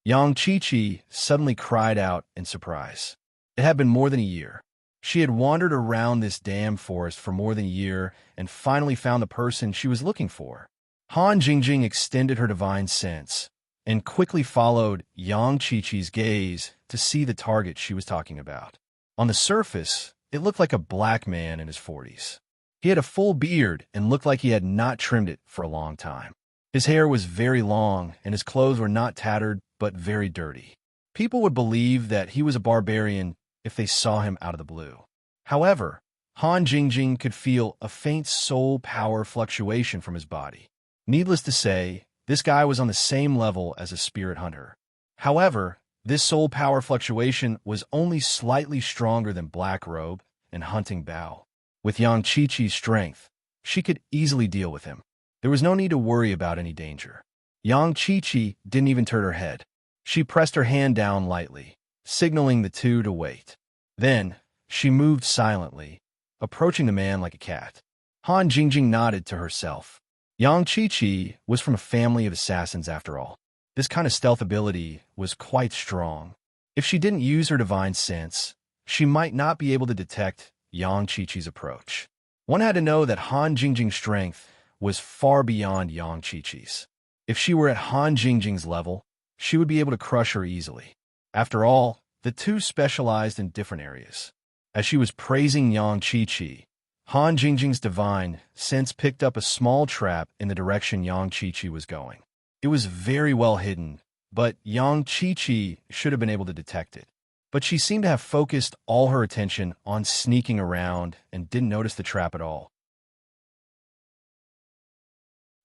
Yang Chi-Chi suddenly cried out in surprise. It had been more than a year. She had wandered around this damn forest for more than a year and finally found the person she was looking for. Han Jingjing extended her divine sense and quickly followed Yang Chi-Chi's gaze to see the target she was talking about. On the surface, it looked like a black man in his 40s. He had a full beard and looked like he had not trimmed it for a long time. His hair was very long and his clothes were not tattered but very dirty. People would believe that he was a barbarian if they saw him out of the blue. However, Han Jingjing could feel a faint soul power fluctuation from his body. Needless to say, this guy was on the same level as a spirit hunter. However, this soul power fluctuation was only slightly stronger than Black Robe and Hunting Bow. With Yang Chi-Chi's strength, she could easily deal with him. There was no need to worry about any danger. Yang Chi-Chi didn't even turn her head. She pressed her hand down lightly, signaling the two to wait. Then, she moved silently, approaching the man like a cat. Han Jingjing nodded to herself. Yang Chi-Chi was from a family of assassins after all. This kind of stealth ability was quite strong. If she didn't use her divine sense, she might not be able to detect Yang Chi-Chi's approach. One had to know that Han Jingjing's strength was far beyond Yang Chi-Chi's. If she were at Han Jingjing's level, she would be able to crush her easily. After all, the two specialized in different areas. As she was praising Yang Chi-Chi, Han Jingjing's divine sense picked up a small trap in the direction Yang Chi-Chi was going. It was very well hidden, but Yang Chi-Chi should have been able to detect it. But she seemed to have focused all her attention on sneaking around and didn't notice the trap at all.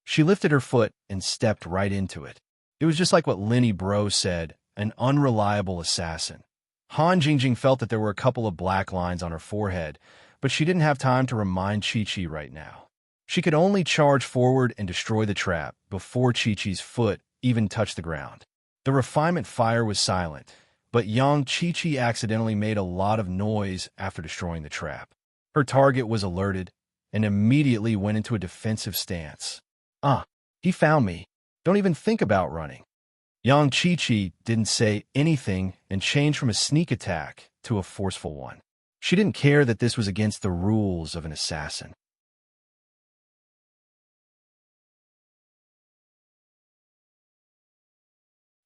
She lifted her foot and stepped right into it. It was just like what Lenny Bro said, an unreliable assassin. Han Jingjing felt that there were a couple of black lines on her forehead, but she didn't have time to remind Chi-Chi right now. She could only charge forward and destroy the trap before Chi-Chi's foot even touched the ground. The refinement fire was silent, but Yang Chi-Chi accidentally made a lot of noise after destroying the trap. Her target was alerted and immediately went into a defensive stance. He found me. Don't even think about running." Yang Chi-Chi didn't say anything and changed from a sneak attack to a forceful one. She didn't care that this was against the rules of an assassin.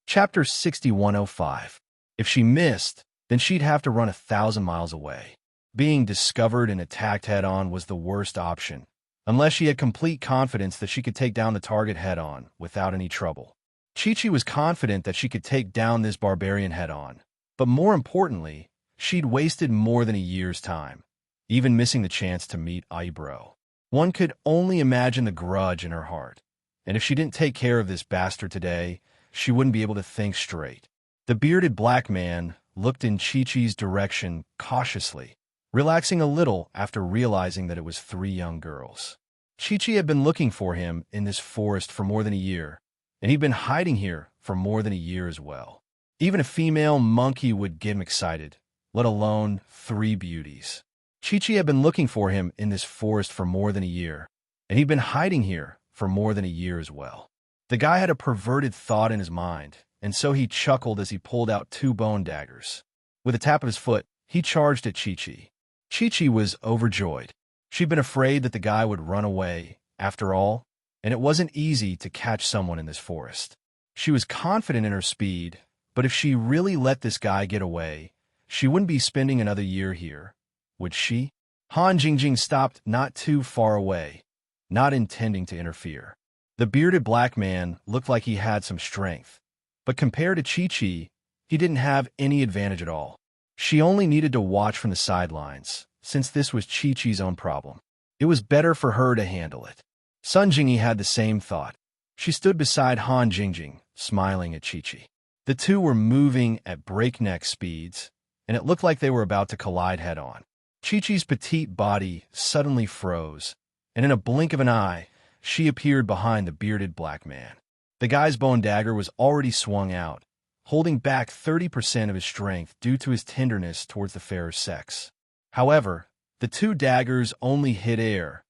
Chapter 6105. If she missed, then she'd have to run 1,000 miles away. Being discovered and attacked head-on was the worst option, unless she had complete confidence that she could take down the target head-on without any trouble. Chi-Chi was confident that she could take down this barbarian head-on, but more importantly, she'd wasted more than a year's time, even missing the chance to meet Ibro. One could only imagine the grudge in her heart, and if she didn't take care of this bastard today, she wouldn't be able to think straight. The bearded black man looked in Chi-Chi's direction cautiously, relaxing a little after realizing that it was 3 young girls. Chi-Chi had been looking for him in this forest for more than a year, and he'd been hiding here for more than a year as well. Even a female monkey would get him excited, let alone 3 beauties. Chi-Chi had been looking for him in this forest for more than a year, and he'd been hiding here for more than a year as well. The guy had a perverted thought in his mind, and so he chuckled as he pulled out 2 bone daggers. With a tap of his foot, he charged at Chi-Chi. Chi-Chi was overjoyed. She'd been afraid that the guy would run away, after all, and it wasn't easy to catch someone in this forest. She was confident in her speed, but if she really let this guy get away, she wouldn't be spending another year here, would she? Han Jingjing stopped not too far away, not intending to interfere. The bearded black man looked like he had some strength, but compared to Chi-Chi, he didn't have any advantage at all. She only needed to watch from the sidelines, since this was Chi-Chi's own problem. It was better for her to handle it. Sun Jingyi had the same thought. She stood beside Han Jingjing, smiling at Chi-Chi. The two were moving at breakneck speeds, and it looked like they were about to collide head-on. Chi-Chi's petite body suddenly froze, and in a blink of an eye, she appeared behind the bearded black man. The guy's bone dagger was already swung out, holding back 30% of his strength due to his tenderness towards the fairer sex. However, the 2 daggers only hit air,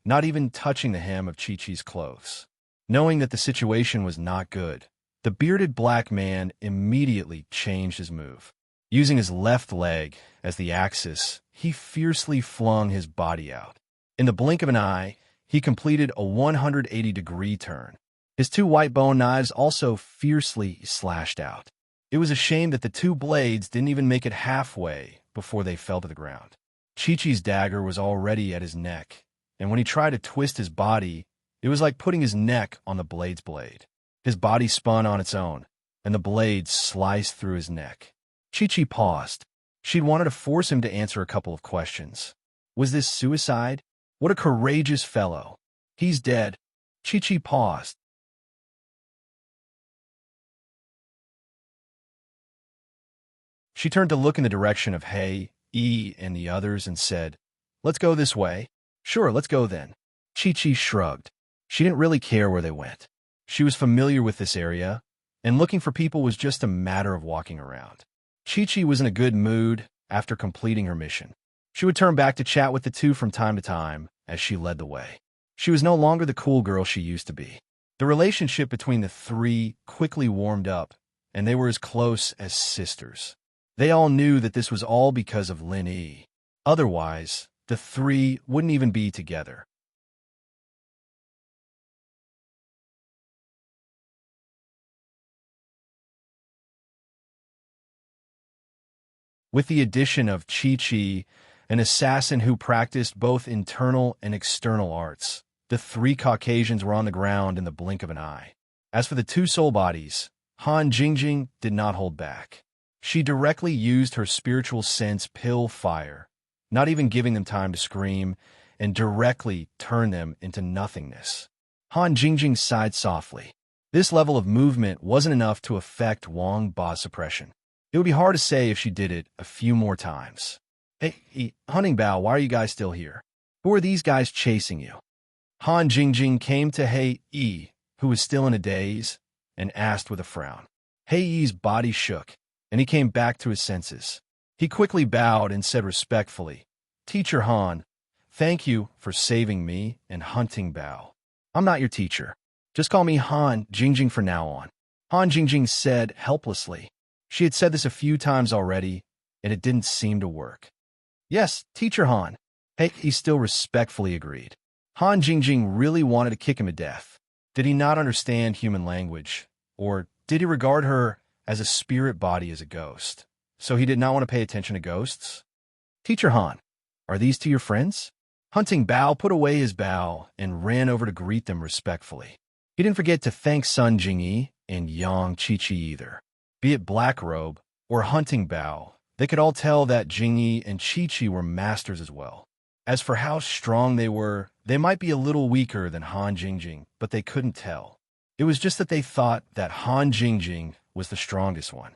not even touching the hem of Chi-Chi's clothes. Knowing that the situation was not good, the bearded black man immediately changed his move. Using his left leg as the axis, he fiercely flung his body out. In the blink of an eye, he completed a 180-degree turn. His two white bone knives also fiercely slashed out. It was a shame that the two blades didn't even make it halfway before they fell to the ground. Chi-Chi's dagger was already at his neck, and when he tried to twist his body, it was like putting his neck on the blade's blade. His body spun on its own, and the blade sliced through his neck. Chi-Chi paused. She'd wanted to force him to answer a couple of questions. Was this suicide? What a courageous fellow. He's dead. Chi-Chi paused. She turned to look in the direction of Hei, E, and the others and said, "Let's go this way." "Sure, let's go then." Chi-Chi shrugged. She didn't really care where they went. She was familiar with this area, and looking for people was just a matter of walking around. Chi-Chi was in a good mood after completing her mission. She would turn back to chat with the two from time to time as she led the way. She was no longer the cool girl she used to be. The relationship between the three quickly warmed up, and they were as close as sisters. They all knew that this was all because of Lin Yi. Otherwise, the three wouldn't even be together. With the addition of Chi-Chi, an assassin who practiced both internal and external arts, the three Caucasians were on the ground in the blink of an eye. As for the two soul bodies, Han Jingjing did not hold back. She directly used her spiritual sense pill fire, not even giving them time to scream, and directly turned them into nothingness. Han Jingjing sighed softly. This level of movement wasn't enough to affect Wang Ba's suppression. It would be hard to say if she did it a few more times. "Hey, Hunting Bao, why are you guys still here? Who are these guys chasing you?" Han Jingjing came to Hei Yi, who was still in a daze, and asked with a frown. Hei Yi's body shook, and he came back to his senses. He quickly bowed and said respectfully, "Teacher Han, thank you for saving me and Hunting Bao. I'm not your teacher. Just call me Han Jingjing from now on." Han Jingjing said helplessly. She had said this a few times already, and it didn't seem to work. "Yes, Teacher Han." He still respectfully agreed. Han Jingjing really wanted to kick him to death. Did he not understand human language? Or did he regard her as a spirit body as a ghost? So he did not want to pay attention to ghosts? "Teacher Han, are these two your friends?" Hunting Bao put away his bow and ran over to greet them respectfully. He didn't forget to thank Sun Jingyi and Yang Chi-Chi either. Be it Black Robe or Hunting Bao, they could all tell that Jingyi and Chi-Chi were masters as well. As for how strong they were, they might be a little weaker than Han Jingjing, but they couldn't tell. It was just that they thought that Han Jingjing was the strongest one.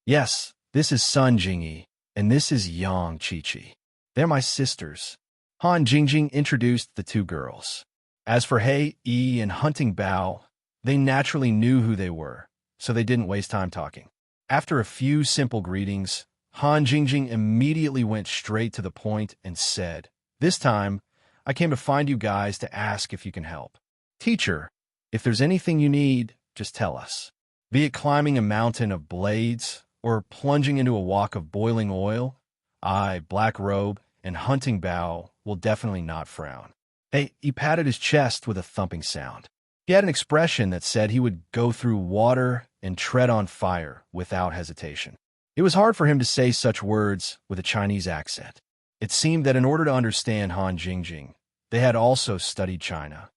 "Yes, this is Sun Jingyi, and this is Yang Chi-Chi. They're my sisters." Han Jingjing introduced the two girls. As for Hei Yi and Hunting Bao, they naturally knew who they were, so they didn't waste time talking. After a few simple greetings, Han Jingjing immediately went straight to the point and said, "This time, I came to find you guys to ask if you can help. Teacher, if there's anything you need, just tell us. Be it climbing a mountain of blades or plunging into a wok of boiling oil, I, Black Robe, and Hunting Bao will definitely not frown." He patted his chest with a thumping sound. He had an expression that said he would go through water and tread on fire without hesitation. It was hard for him to say such words with a Chinese accent. It seemed that in order to understand Han Jingjing, they had also studied China.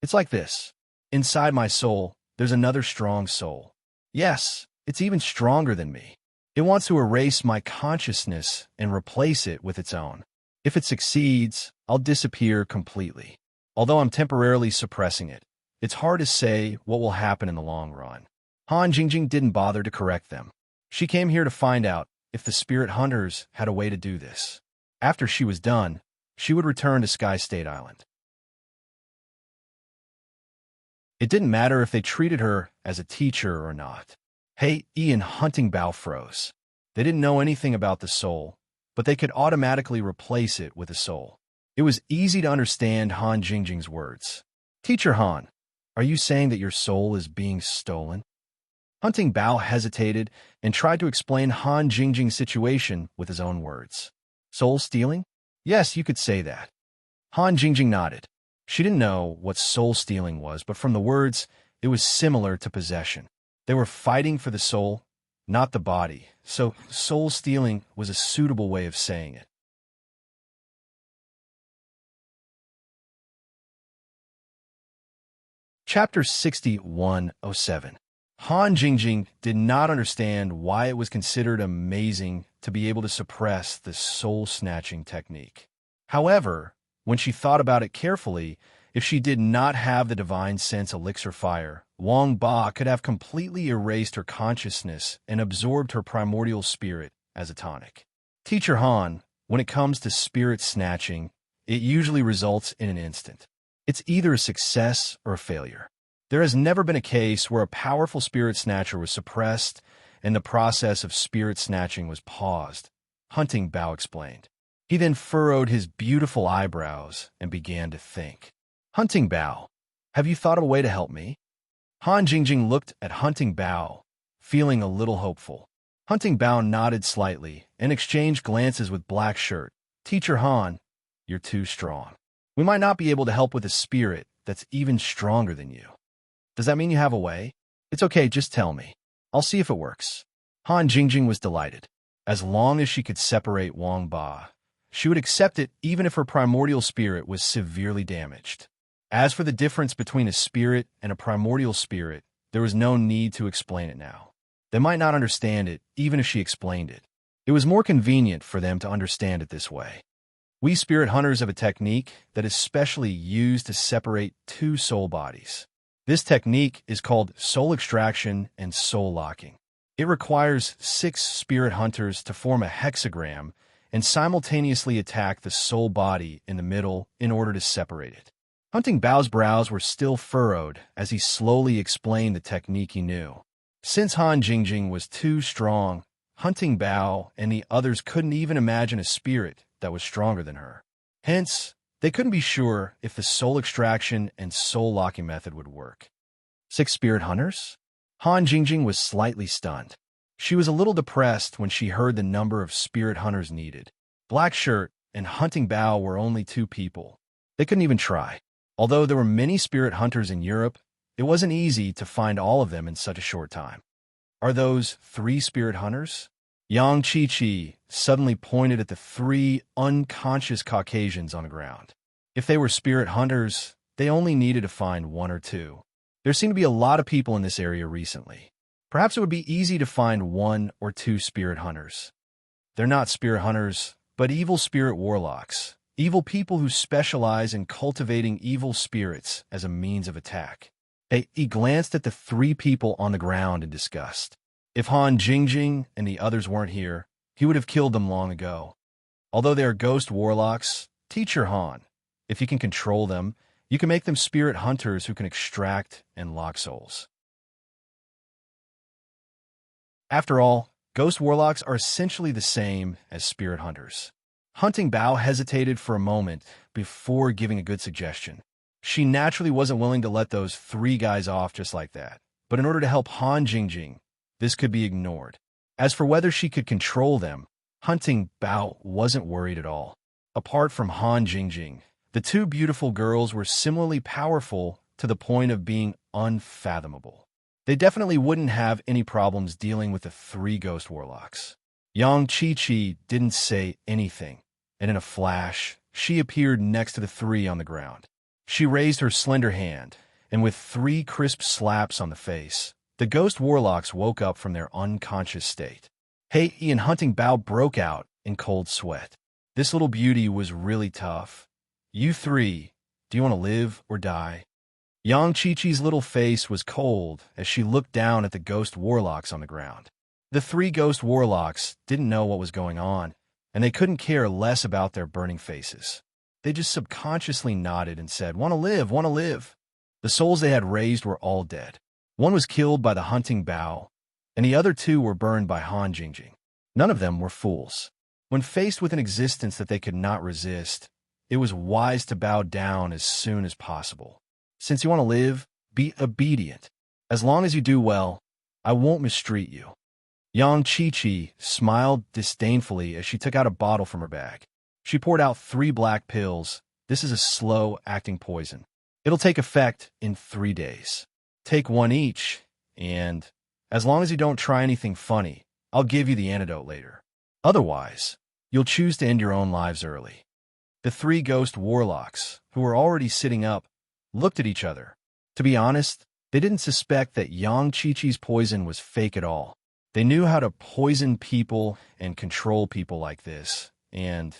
"It's like this. Inside my soul, there's another strong soul. Yes, it's even stronger than me. It wants to erase my consciousness and replace it with its own. If it succeeds, I'll disappear completely. Although I'm temporarily suppressing it, it's hard to say what will happen in the long run." Han Jingjing didn't bother to correct them. She came here to find out if the spirit hunters had a way to do this. After she was done, she would return to Sky State Island. It didn't matter if they treated her as a teacher or not. Hei Yi and Hunting Bao froze. They didn't know anything about the soul, but they could automatically replace it with a soul. It was easy to understand Han Jingjing's words. Teacher Han, are you saying that your soul is being stolen? Hunting Bao hesitated and tried to explain Han Jingjing's situation with his own words. Soul stealing? Yes, you could say that. Han Jingjing nodded. She didn't know what soul stealing was, but from the words, it was similar to possession. They were fighting for the soul, not the body, so soul stealing was a suitable way of saying it. Chapter 6107. Han Jingjing did not understand why it was considered amazing to be able to suppress the soul-snatching technique. However, when she thought about it carefully, if she did not have the divine sense elixir fire, Wang Ba could have completely erased her consciousness and absorbed her primordial spirit as a tonic. Teacher Han, when it comes to spirit snatching, it usually results in an instant. It's either a success or a failure. There has never been a case where a powerful spirit snatcher was suppressed and the process of spirit snatching was paused, Hunting Bao explained. He then furrowed his beautiful eyebrows and began to think. Hunting Bao, have you thought of a way to help me? Han Jingjing looked at Hunting Bao, feeling a little hopeful. Hunting Bao nodded slightly and exchanged glances with Black Shirt. Teacher Han, you're too strong. We might not be able to help with a spirit that's even stronger than you. Does that mean you have a way? It's okay, just tell me. I'll see if it works. Han Jingjing was delighted. As long as she could separate Wang Ba, she would accept it even if her primordial spirit was severely damaged. As for the difference between a spirit and a primordial spirit, there was no need to explain it now. They might not understand it even if she explained it. It was more convenient for them to understand it this way. We spirit hunters have a technique that is specially used to separate two soul bodies. This technique is called soul extraction and soul locking. It requires 6 spirit hunters to form a hexagram and simultaneously attack the soul body in the middle in order to separate it. Hunting Bao's brows were still furrowed as he slowly explained the technique he knew. Since Han Jingjing was too strong, Hunting Bao and the others couldn't even imagine a spirit that was stronger than her. Hence, they couldn't be sure if the soul extraction and soul locking method would work. 6 spirit hunters? Han Jingjing was slightly stunned. She was a little depressed when she heard the number of spirit hunters needed. Black Shirt and Hunting Bao were only 2 people. They couldn't even try. Although there were many spirit hunters in Europe, it wasn't easy to find all of them in such a short time. Are those 3 spirit hunters? Yang Chi-Chi suddenly pointed at the 3 unconscious Caucasians on the ground. If they were spirit hunters, they only needed to find 1 or 2. There seemed to be a lot of people in this area recently. Perhaps it would be easy to find 1 or 2 spirit hunters. They're not spirit hunters, but evil spirit warlocks, evil people who specialize in cultivating evil spirits as a means of attack. He glanced at the 3 people on the ground in disgust. If Han Jingjing and the others weren't here, he would have killed them long ago. Although they are ghost warlocks, Teacher Han, if you can control them, you can make them spirit hunters who can extract and lock souls. After all, ghost warlocks are essentially the same as spirit hunters. Hunting Bao hesitated for a moment before giving a good suggestion. She naturally wasn't willing to let those 3 guys off just like that, but in order to help Han Jingjing, this could be ignored. As for whether she could control them, Hunting Bao wasn't worried at all. Apart from Han Jingjing, the 2 beautiful girls were similarly powerful to the point of being unfathomable. They definitely wouldn't have any problems dealing with the 3 ghost warlocks. Yang Chi-Chi didn't say anything, and in a flash, she appeared next to the 3 on the ground. She raised her slender hand, and with 3 crisp slaps on the face, the ghost warlocks woke up from their unconscious state. Hei and Hunting Bao broke out in cold sweat. This little beauty was really tough. You 3, do you want to live or die? Yang Chi-Chi's little face was cold as she looked down at the ghost warlocks on the ground. The 3 ghost warlocks didn't know what was going on, and they couldn't care less about their burning faces. They just subconsciously nodded and said, "Want to live, want to live." The souls they had raised were all dead. 1 was killed by the Hunting Bao, and the other 2 were burned by Han Jingjing. None of them were fools. When faced with an existence that they could not resist, it was wise to bow down as soon as possible. Since you want to live, be obedient. As long as you do well, I won't mistreat you. Yang Chi-Chi smiled disdainfully as she took out a bottle from her bag. She poured out 3 black pills. This is a slow-acting poison. It'll take effect in 3 days. Take 1 each, and as long as you don't try anything funny, I'll give you the antidote later. Otherwise, you'll choose to end your own lives early. The 3 ghost warlocks, who were already sitting up, looked at each other. To be honest, they didn't suspect that Yang Chi-Chi's poison was fake at all. They knew how to poison people and control people like this, and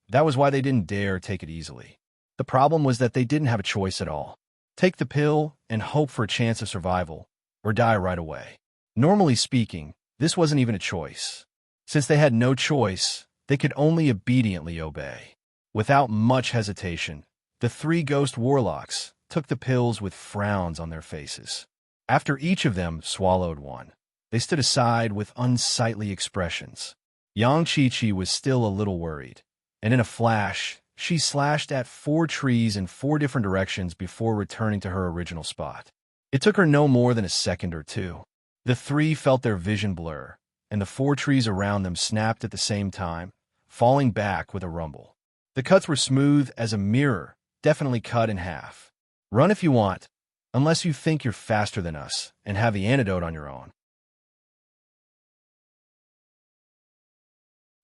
that was why they didn't dare take it easily. The problem was that they didn't have a choice at all. Take the pill and hope for a chance of survival, or die right away. Normally speaking, this wasn't even a choice. Since they had no choice, they could only obediently obey. Without much hesitation, the 3 ghost warlocks took the pills with frowns on their faces. After each of them swallowed one, they stood aside with unsightly expressions. Yang Chi-Chi was still a little worried, and in a flash, she slashed at 4 trees in 4 different directions before returning to her original spot. It took her no more than a second or 2. The 3 felt their vision blur, and the 4 trees around them snapped at the same time, falling back with a rumble. The cuts were smooth as a mirror, definitely cut in half. Run if you want, unless you think you're faster than us and have the antidote on your own.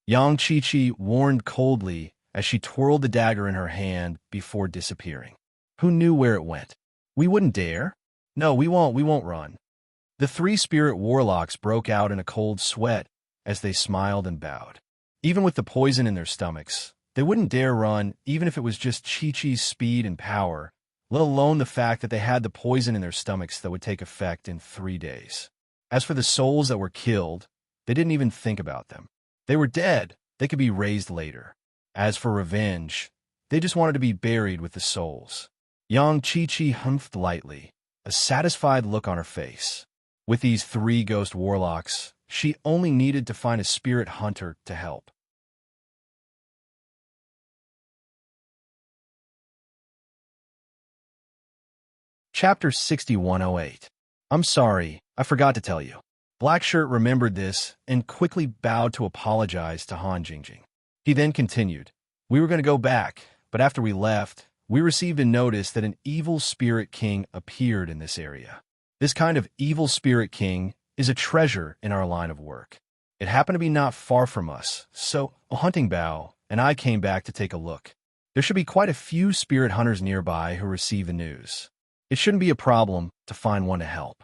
Yang Chi-Chi warned coldly as she twirled the dagger in her hand before disappearing. Who knew where it went? We wouldn't dare. No, we won't run. The 3 spirit warlocks broke out in a cold sweat as they smiled and bowed. Even with the poison in their stomachs, they wouldn't dare run even if it was just Chi-Chi's speed and power, let alone the fact that they had the poison in their stomachs that would take effect in 3 days. As for the souls that were killed, they didn't even think about them. They were dead. They could be raised later. As for revenge, they just wanted to be buried with the souls. Yang Chi-Chi humphed lightly, a satisfied look on her face. With these 3 ghost warlocks, she only needed to find a spirit hunter to help. Chapter 6108. I'm sorry, I forgot to tell you. Blackshirt remembered this and quickly bowed to apologize to Han Jingjing. He then continued, We were going to go back, but after we left, we received a notice that an evil spirit king appeared in this area. This kind of evil spirit king is a treasure in our line of work. It happened to be not far from us, so Hunting Bow and I came back to take a look. There should be quite a few spirit hunters nearby who receive the news. It shouldn't be a problem to find one to help.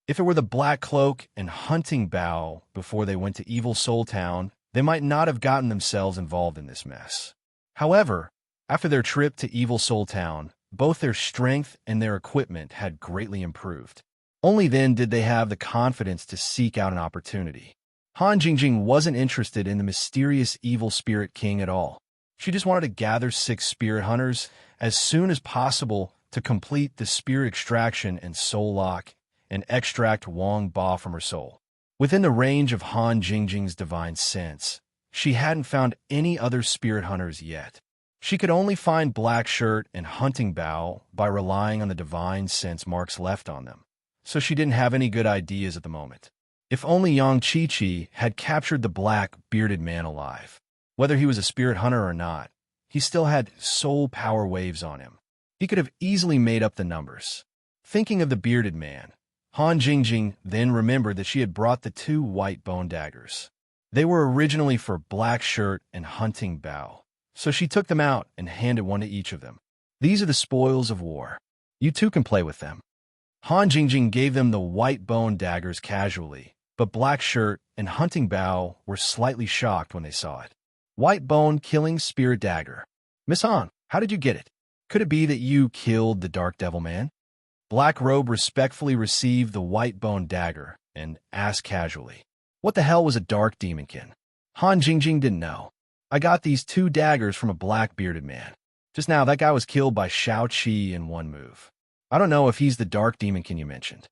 If it were the Black Cloak and Hunting Bow before they went to Evil Soul Town, they might not have gotten themselves involved in this mess. However, after their trip to Evil Soul Town, both their strength and their equipment had greatly improved. Only then did they have the confidence to seek out an opportunity. Han Jingjing wasn't interested in the mysterious evil spirit king at all. She just wanted to gather 6 spirit hunters as soon as possible to complete the spirit extraction and soul lock and extract Wang Ba from her soul. Within the range of Han Jingjing's divine sense, she hadn't found any other spirit hunters yet. She could only find Blackshirt and Hunting Bow by relying on the divine sense marks left on them, so she didn't have any good ideas at the moment. If only Yang Chi-Chi had captured the black, bearded man alive. Whether he was a spirit hunter or not, he still had soul power waves on him. He could have easily made up the numbers. Thinking of the bearded man, Han Jingjing then remembered that she had brought the 2 white bone daggers. They were originally for Blackshirt and Hunting Bow, so she took them out and handed one to each of them. These are the spoils of war. You too can play with them. Han Jingjing gave them the white bone daggers casually, but Blackshirt and Hunting Bow were slightly shocked when they saw it. White bone killing spirit dagger. Miss Han, how did you get it? Could it be that you killed the Dark Devil Man? Black Robe respectfully received the white bone dagger and asked casually, What the hell was a Dark Demonkin? Han Jingjing didn't know. I got these 2 daggers from a black bearded man. Just now, that guy was killed by Shao Qi in one move. I don't know if he's the Dark Demonkin you mentioned.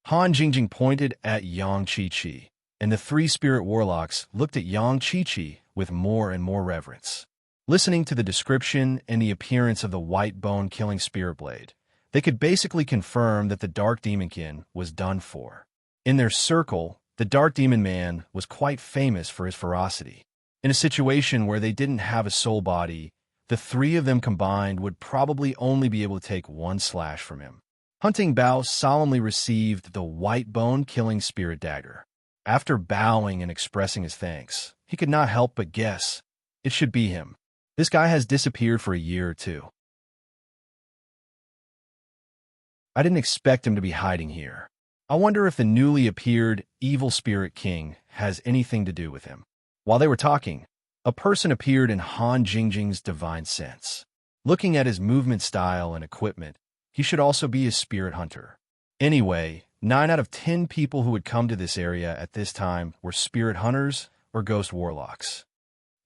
Han Jingjing pointed at Yang Chi-Chi, and the 3 spirit warlocks looked at Yang Chi-Chi with more and more reverence. Listening to the description and the appearance of the white bone-killing spirit blade, they could basically confirm that the Dark Demonkin was done for. In their circle, the Dark Demon Man was quite famous for his ferocity. In a situation where they didn't have a soul body, the three of them combined would probably only be able to take one slash from him. Hunting Bao solemnly received the white bone-killing spirit dagger. After bowing and expressing his thanks, he could not help but guess it should be him. This guy has disappeared for a year or two. I didn't expect him to be hiding here. I wonder if the newly appeared evil spirit king has anything to do with him. While they were talking, a person appeared in Han Jingjing's divine sense. Looking at his movement style and equipment, he should also be a spirit hunter. Anyway, 9 out of 10 people who had come to this area at this time were spirit hunters or ghost warlocks.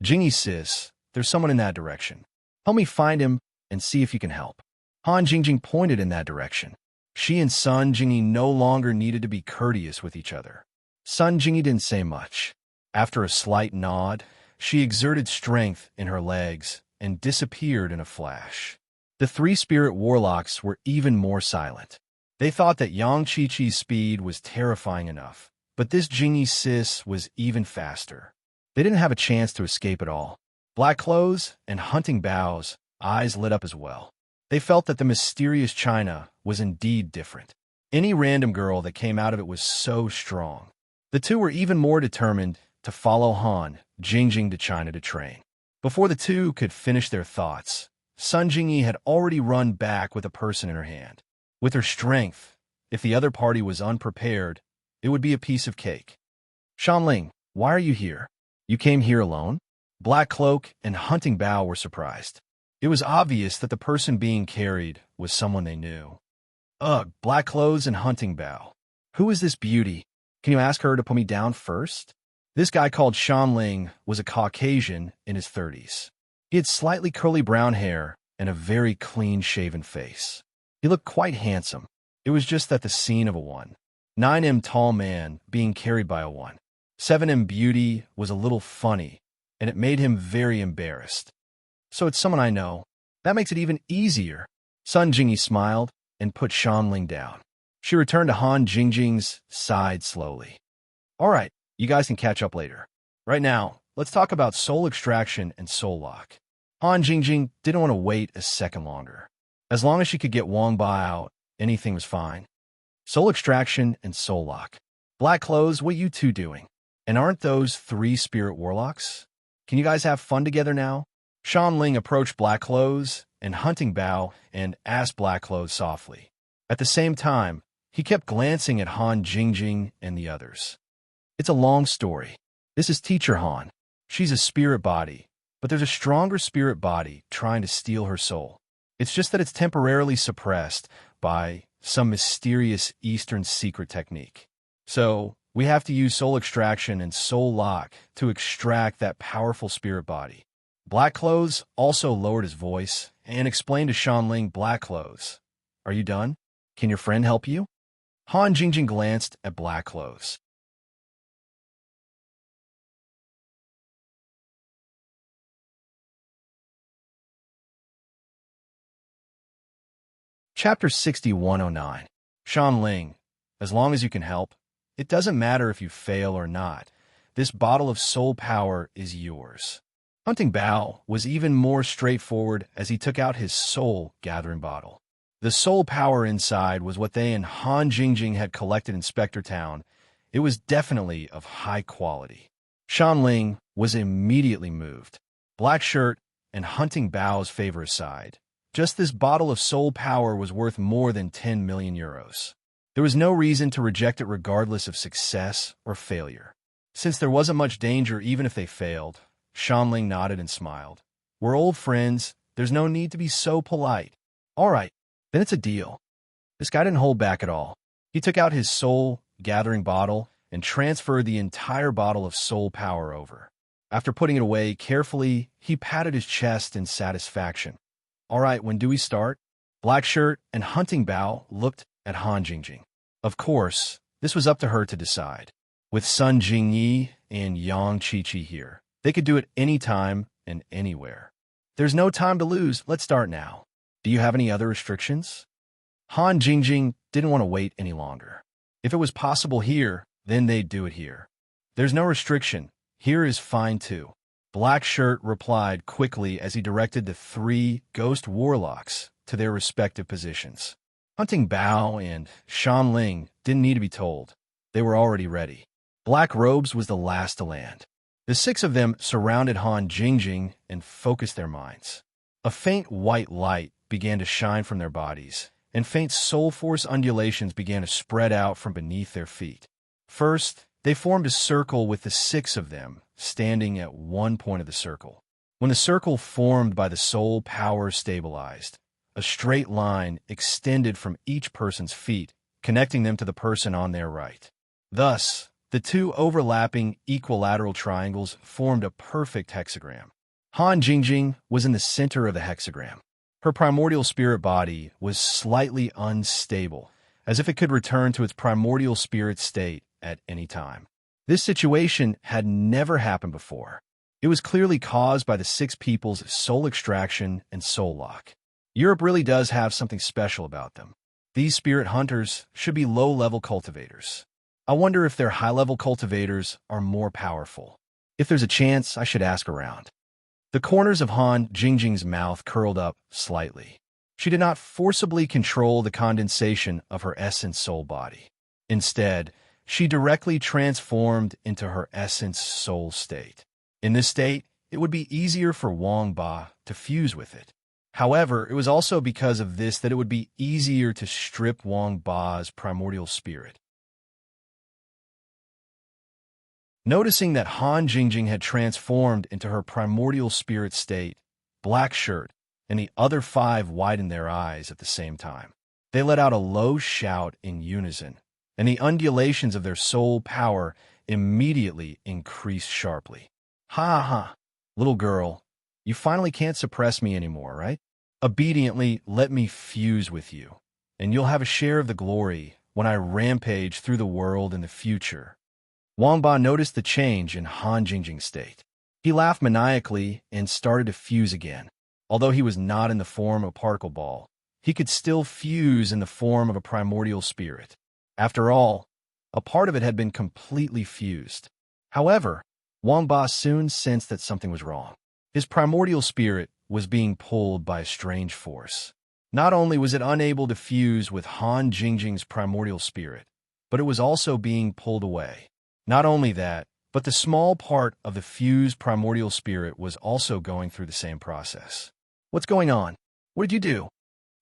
Jingy sis, there's someone in that direction. Help me find him and see if you can help. Han Jingjing pointed in that direction. She and Sun Jingy no longer needed to be courteous with each other. Sun Jingy didn't say much. After a slight nod, she exerted strength in her legs and disappeared in a flash. The 3 spirit warlocks were even more silent. They thought that Yang Chi-Chi's speed was terrifying enough, but this Jingy sis was even faster. They didn't have a chance to escape at all. Black Clothes and Hunting Bao's eyes lit up as well. They felt that the mysterious China was indeed different. Any random girl that came out of it was so strong. The two were even more determined to follow Han Jingjing to China to train. Before the two could finish their thoughts, Sun Jingyi had already run back with a person in her hand. With her strength, if the other party was unprepared, it would be a piece of cake. Shanling, why are you here? You came here alone? Black Cloak and Hunting Bao were surprised. It was obvious that the person being carried was someone they knew. Ugh, Black Clothes and Hunting Bao. Who is this beauty? Can you ask her to put me down first? This guy called Shanling was a Caucasian in his 30s. He had slightly curly brown hair and a very clean-shaven face. He looked quite handsome. It was just that the scene of a 1'9" tall man being carried by a 1'7" beauty was a little funny, and it made him very embarrassed. So it's someone I know. That makes it even easier. Sun Jingyi smiled and put Shanling down. She returned to Han Jingjing's side slowly. All right, you guys can catch up later. Right now, let's talk about soul extraction and soul lock. Han Jingjing didn't want to wait a second longer. As long as she could get Wang Ba out, anything was fine. Soul extraction and soul lock. Black Clothes, what you two doing? And aren't those 3 spirit warlocks? Can you guys have fun together now? Shanling approached Black Clothes and Hunting Bao and asked Black Clothes softly. At the same time, he kept glancing at Han Jingjing and the others. It's a long story. This is Teacher Han. She's a spirit body, but there's a stronger spirit body trying to steal her soul. It's just that it's temporarily suppressed by some mysterious Eastern secret technique. So, we have to use soul extraction and soul lock to extract that powerful spirit body. Black Clothes also lowered his voice and explained to Shanling, Black Clothes, are you done? Can your friend help you? Han Jingjing glanced at Black Clothes. Chapter 6109. Shanling, as long as you can help, it doesn't matter if you fail or not. This bottle of soul power is yours. Hunting Bao was even more straightforward as he took out his soul gathering bottle. The soul power inside was what they and Han Jingjing had collected in Spectre Town. It was definitely of high quality. Shanling was immediately moved. Black Shirt and Hunting Bao's favor aside, just this bottle of soul power was worth more than 10 million euros. There was no reason to reject it regardless of success or failure. Since there wasn't much danger even if they failed, Shanling nodded and smiled. We're old friends. There's no need to be so polite. All right, then it's a deal. This guy didn't hold back at all. He took out his soul-gathering bottle and transferred the entire bottle of soul power over. After putting it away carefully, he patted his chest in satisfaction. All right, when do we start? Black Shirt and Hunting Bao looked at Han Jingjing. Of course, this was up to her to decide. With Sun Jingyi and Yang Chi-Chi here, they could do it anytime and anywhere. There's no time to lose. Let's start now. Do you have any other restrictions? Han Jingjing didn't want to wait any longer. If it was possible here, then they'd do it here. There's no restriction. Here is fine too. Black Shirt replied quickly as he directed the 3 ghost warlocks to their respective positions. Hunting Bao and Shan Ling didn't need to be told. They were already ready. Black Robes was the last to land. The 6 of them surrounded Han Jingjing and focused their minds. A faint white light began to shine from their bodies, and faint soul force undulations began to spread out from beneath their feet. First, they formed a circle with the 6 of them standing at one point of the circle. When the circle formed by the soul power stabilized, a straight line extended from each person's feet, connecting them to the person on their right. Thus, the 2 overlapping equilateral triangles formed a perfect hexagram. Han Jingjing was in the center of the hexagram. Her primordial spirit body was slightly unstable, as if it could return to its primordial spirit state at any time. This situation had never happened before. It was clearly caused by the 6 people's soul extraction and soul lock. Europe really does have something special about them. These spirit hunters should be low-level cultivators. I wonder if their high-level cultivators are more powerful. If there's a chance, I should ask around. The corners of Han Jingjing's mouth curled up slightly. She did not forcibly control the condensation of her essence soul body. Instead, she directly transformed into her essence soul state. In this state, it would be easier for Wang Ba to fuse with it. However, it was also because of this that it would be easier to strip Wang Ba's primordial spirit. Noticing that Han Jingjing had transformed into her primordial spirit state, Black Shirt and the other 5 widened their eyes at the same time. They let out a low shout in unison, and the undulations of their soul power immediately increased sharply. Ha ha, little girl, you finally can't suppress me anymore, right? Obediently let me fuse with you, and you'll have a share of the glory when I rampage through the world in the future. Wang Ba noticed the change in Han Jingjing's state. He laughed maniacally and started to fuse again. Although he was not in the form of a particle ball, he could still fuse in the form of a primordial spirit. After all, a part of it had been completely fused. However, Wang Ba soon sensed that something was wrong. His primordial spirit was being pulled by a strange force. Not only was it unable to fuse with Han Jingjing's primordial spirit, but it was also being pulled away. Not only that, but the small part of the fused primordial spirit was also going through the same process. What's going on? What did you do?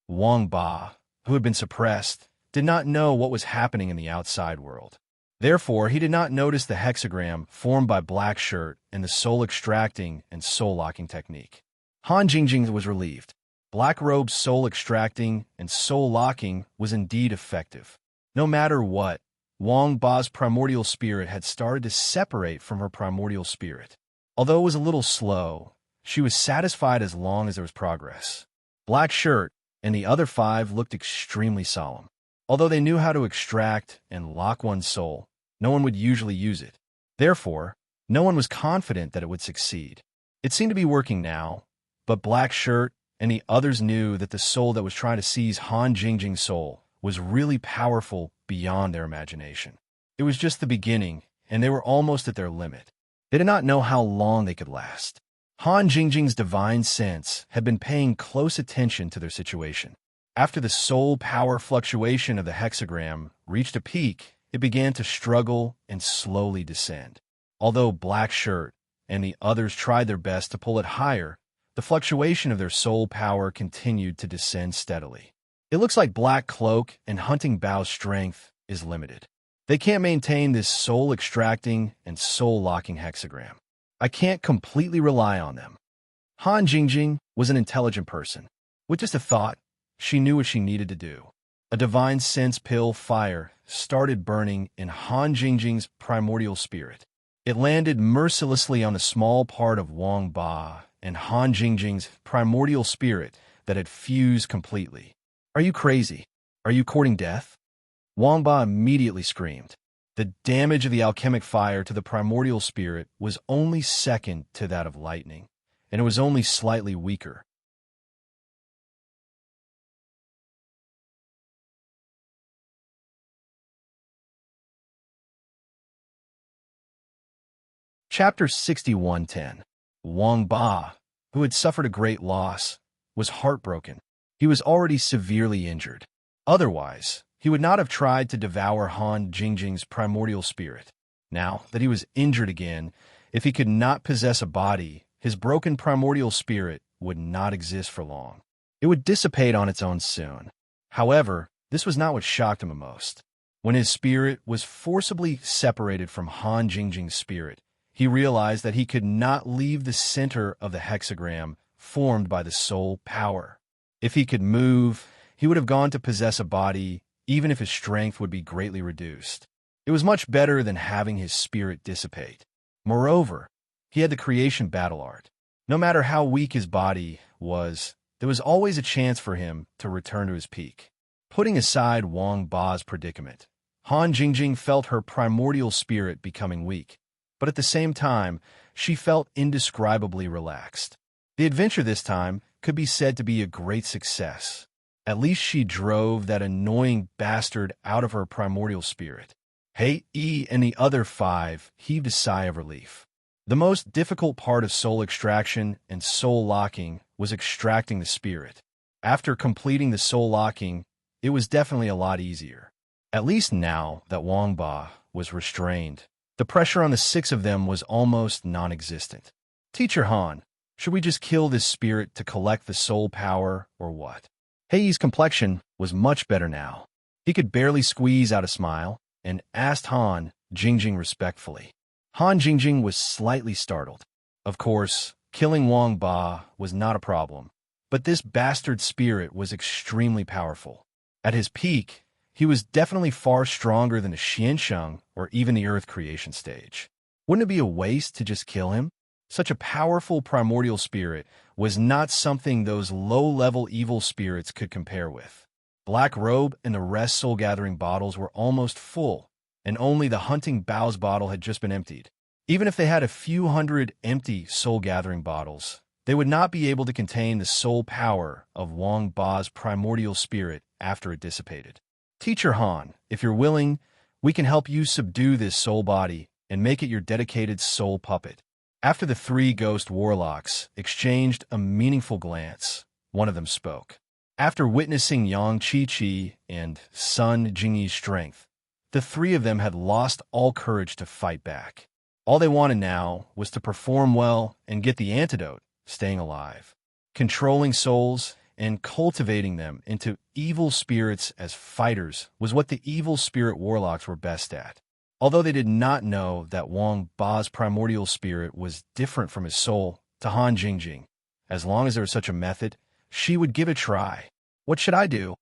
Wang Ba, who had been suppressed, did not know what was happening in the outside world. Therefore, he did not notice the hexagram formed by Black Shirt and the soul extracting and soul locking technique. Han Jingjing was relieved. Black Robe's soul extracting and soul locking was indeed effective. No matter what, Wang Ba's primordial spirit had started to separate from her primordial spirit. Although it was a little slow, she was satisfied as long as there was progress. Black Shirt and the other 5 looked extremely solemn. Although they knew how to extract and lock one's soul, no one would usually use it. Therefore, no one was confident that it would succeed. It seemed to be working now, but Black Shirt and the others knew that the soul that was trying to seize Han Jingjing's soul was really powerful beyond their imagination. It was just the beginning, and they were almost at their limit. They did not know how long they could last. Han Jingjing's divine sense had been paying close attention to their situation. After the soul power fluctuation of the hexagram reached a peak, it began to struggle and slowly descend. Although Black Shirt and the others tried their best to pull it higher, the fluctuation of their soul power continued to descend steadily. It looks like Black Cloak and Hunting Bao's strength is limited. They can't maintain this soul-extracting and soul-locking hexagram. I can't completely rely on them. Han Jingjing was an intelligent person. With just a thought, she knew what she needed to do. A divine sense pill fire started burning in Han Jingjing's primordial spirit. It landed mercilessly on a small part of Wang Ba and Han Jingjing's primordial spirit that had fused completely. Are you crazy? Are you courting death? Wang Ba immediately screamed. The damage of the alchemic fire to the primordial spirit was only second to that of lightning, and it was only slightly weaker. Chapter 6110. Wang Ba, who had suffered a great loss, was heartbroken. He was already severely injured. Otherwise, he would not have tried to devour Han Jingjing's primordial spirit. Now that he was injured again, if he could not possess a body, his broken primordial spirit would not exist for long. It would dissipate on its own soon. However, this was not what shocked him the most. When his spirit was forcibly separated from Han Jingjing's spirit, he realized that he could not leave the center of the hexagram formed by the soul power. If he could move, he would have gone to possess a body, even if his strength would be greatly reduced. It was much better than having his spirit dissipate. Moreover, he had the creation battle art. No matter how weak his body was, there was always a chance for him to return to his peak. Putting aside Wang Ba's predicament, Han Jingjing felt her primordial spirit becoming weak, but at the same time, she felt indescribably relaxed. The adventure this time could be said to be a great success. At least she drove that annoying bastard out of her primordial spirit. Hei Yi and the other 5 heaved a sigh of relief. The most difficult part of soul extraction and soul locking was extracting the spirit. After completing the soul locking, it was definitely a lot easier. At least now that Wang Ba was restrained, the pressure on the 6 of them was almost non-existent. Teacher Han, should we just kill this spirit to collect the soul power, or what? Hei's complexion was much better now. He could barely squeeze out a smile, and asked Han Jingjing respectfully. Han Jingjing was slightly startled. Of course, killing Wang Ba was not a problem, but this bastard spirit was extremely powerful. At his peak, he was definitely far stronger than the Xiansheng or even the Earth creation stage. Wouldn't it be a waste to just kill him? Such a powerful primordial spirit was not something those low-level evil spirits could compare with. Black Robe and the rest soul-gathering bottles were almost full, and only the Hunting Bows bottle had just been emptied. Even if they had a few hundred empty soul-gathering bottles, they would not be able to contain the soul power of Wang Ba's primordial spirit after it dissipated. Teacher Han, if you're willing, we can help you subdue this soul body and make it your dedicated soul puppet. After the 3 ghost warlocks exchanged a meaningful glance, one of them spoke. After witnessing Yang Chi-Chi and Sun Jingyi's strength, the 3 of them had lost all courage to fight back. All they wanted now was to perform well and get the antidote, staying alive. Controlling souls and cultivating them into evil spirits as fighters was what the evil spirit warlocks were best at. Although they did not know that Wang Ba's primordial spirit was different from his soul, to Han Jingjing, as long as there was such a method, she would give it a try. What should I do?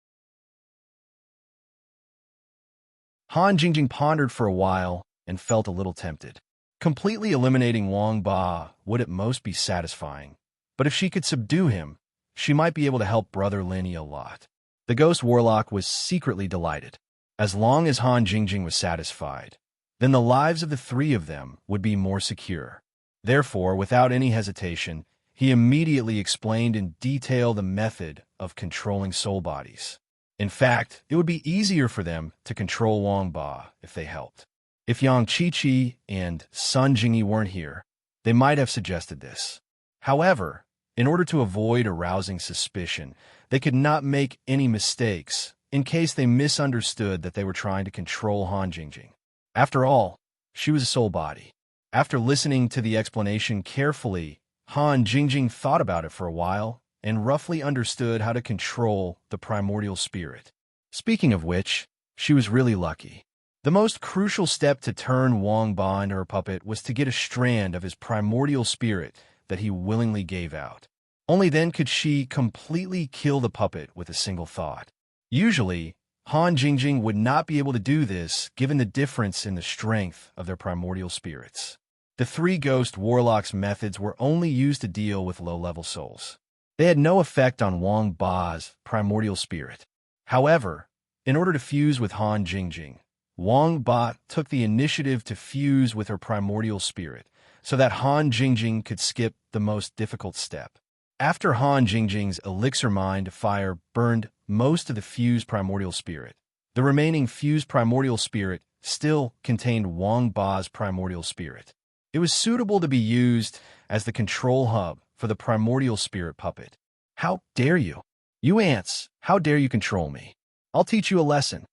Han Jingjing pondered for a while and felt a little tempted. Completely eliminating Wang Ba would at most be satisfying, but if she could subdue him, she might be able to help Brother Linny a lot. The Ghost Warlock was secretly delighted. As long as Han Jingjing was satisfied, then the lives of the 3 of them would be more secure. Therefore, without any hesitation, he immediately explained in detail the method of controlling soul bodies. In fact, it would be easier for them to control Wang Ba if they helped. If Yang Chi-Chi and Sun Jingyi weren't here, they might have suggested this. However, in order to avoid arousing suspicion, they could not make any mistakes in case they misunderstood that they were trying to control Han Jingjing. After all, she was a soul body. After listening to the explanation carefully, Han Jingjing thought about it for a while and roughly understood how to control the primordial spirit. Speaking of which, she was really lucky. The most crucial step to turn Wang Ba into her puppet was to get a strand of his primordial spirit that he willingly gave out. Only then could she completely kill the puppet with a single thought. Usually, Han Jingjing would not be able to do this given the difference in the strength of their primordial spirits. The 3 ghost warlocks' methods were only used to deal with low-level souls. They had no effect on Wang Ba's primordial spirit. However, in order to fuse with Han Jingjing, Wang Ba took the initiative to fuse with her primordial spirit, so that Han Jingjing could skip the most difficult step. After Han Jingjing's elixir mind fire burned most of the fused primordial spirit, the remaining fused primordial spirit still contained Wang Ba's primordial spirit. It was suitable to be used as the control hub for the primordial spirit puppet. How dare you? You ants, how dare you control me? I'll teach you a lesson.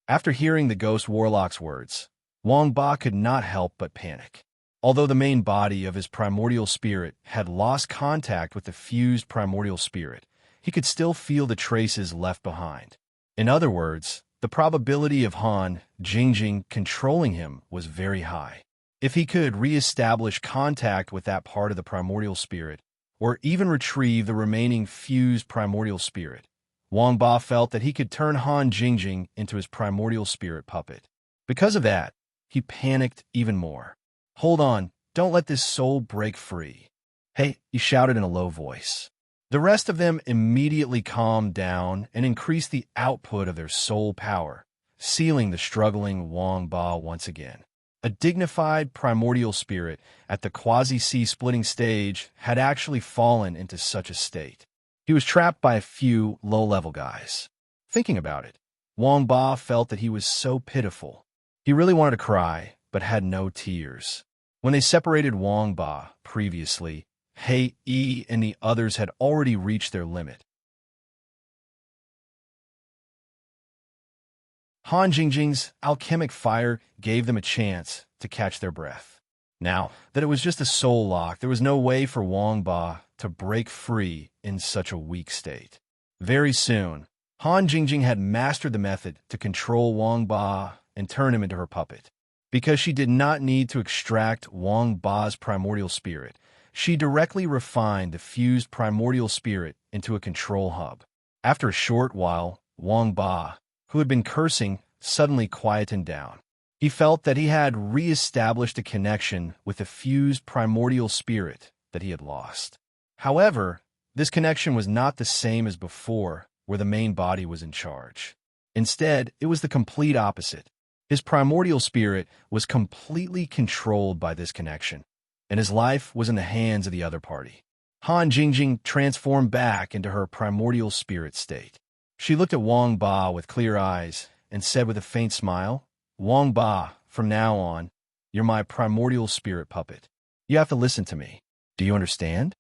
After hearing the ghost warlock's words, Wang Ba could not help but panic. Although the main body of his primordial spirit had lost contact with the fused primordial spirit, he could still feel the traces left behind. In other words, the probability of Han Jingjing controlling him was very high. If he could re-establish contact with that part of the primordial spirit, or even retrieve the remaining fused primordial spirit, Wang Ba felt that he could turn Han Jingjing into his primordial spirit puppet. Because of that, he panicked even more. Hold on, don't let this soul break free. Hey, he shouted in a low voice. The rest of them immediately calmed down and increased the output of their soul power, sealing the struggling Wang Ba once again. A dignified primordial spirit at the quasi-sea splitting stage had actually fallen into such a state. He was trapped by a few low-level guys. Thinking about it, Wang Ba felt that he was so pitiful. He really wanted to cry, but had no tears. When they separated Wang Ba previously, Hei Yi and the others had already reached their limit. Han Jingjing's alchemic fire gave them a chance to catch their breath. Now that it was just a soul lock, there was no way for Wang Ba to break free in such a weak state. Very soon, Han Jingjing had mastered the method to control Wang Ba and turn him into her puppet. Because she did not need to extract Wang Ba's primordial spirit, she directly refined the fused primordial spirit into a control hub. After a short while, Wang Ba, who had been cursing, suddenly quietened down. He felt that he had re-established a connection with the fused primordial spirit that he had lost. However, this connection was not the same as before, where the main body was in charge. Instead, it was the complete opposite. His primordial spirit was completely controlled by this connection, and his life was in the hands of the other party. Han Jingjing transformed back into her primordial spirit state. She looked at Wang Ba with clear eyes and said with a faint smile, "Wang Ba, from now on, you're my primordial spirit puppet. You have to listen to me. Do you understand?"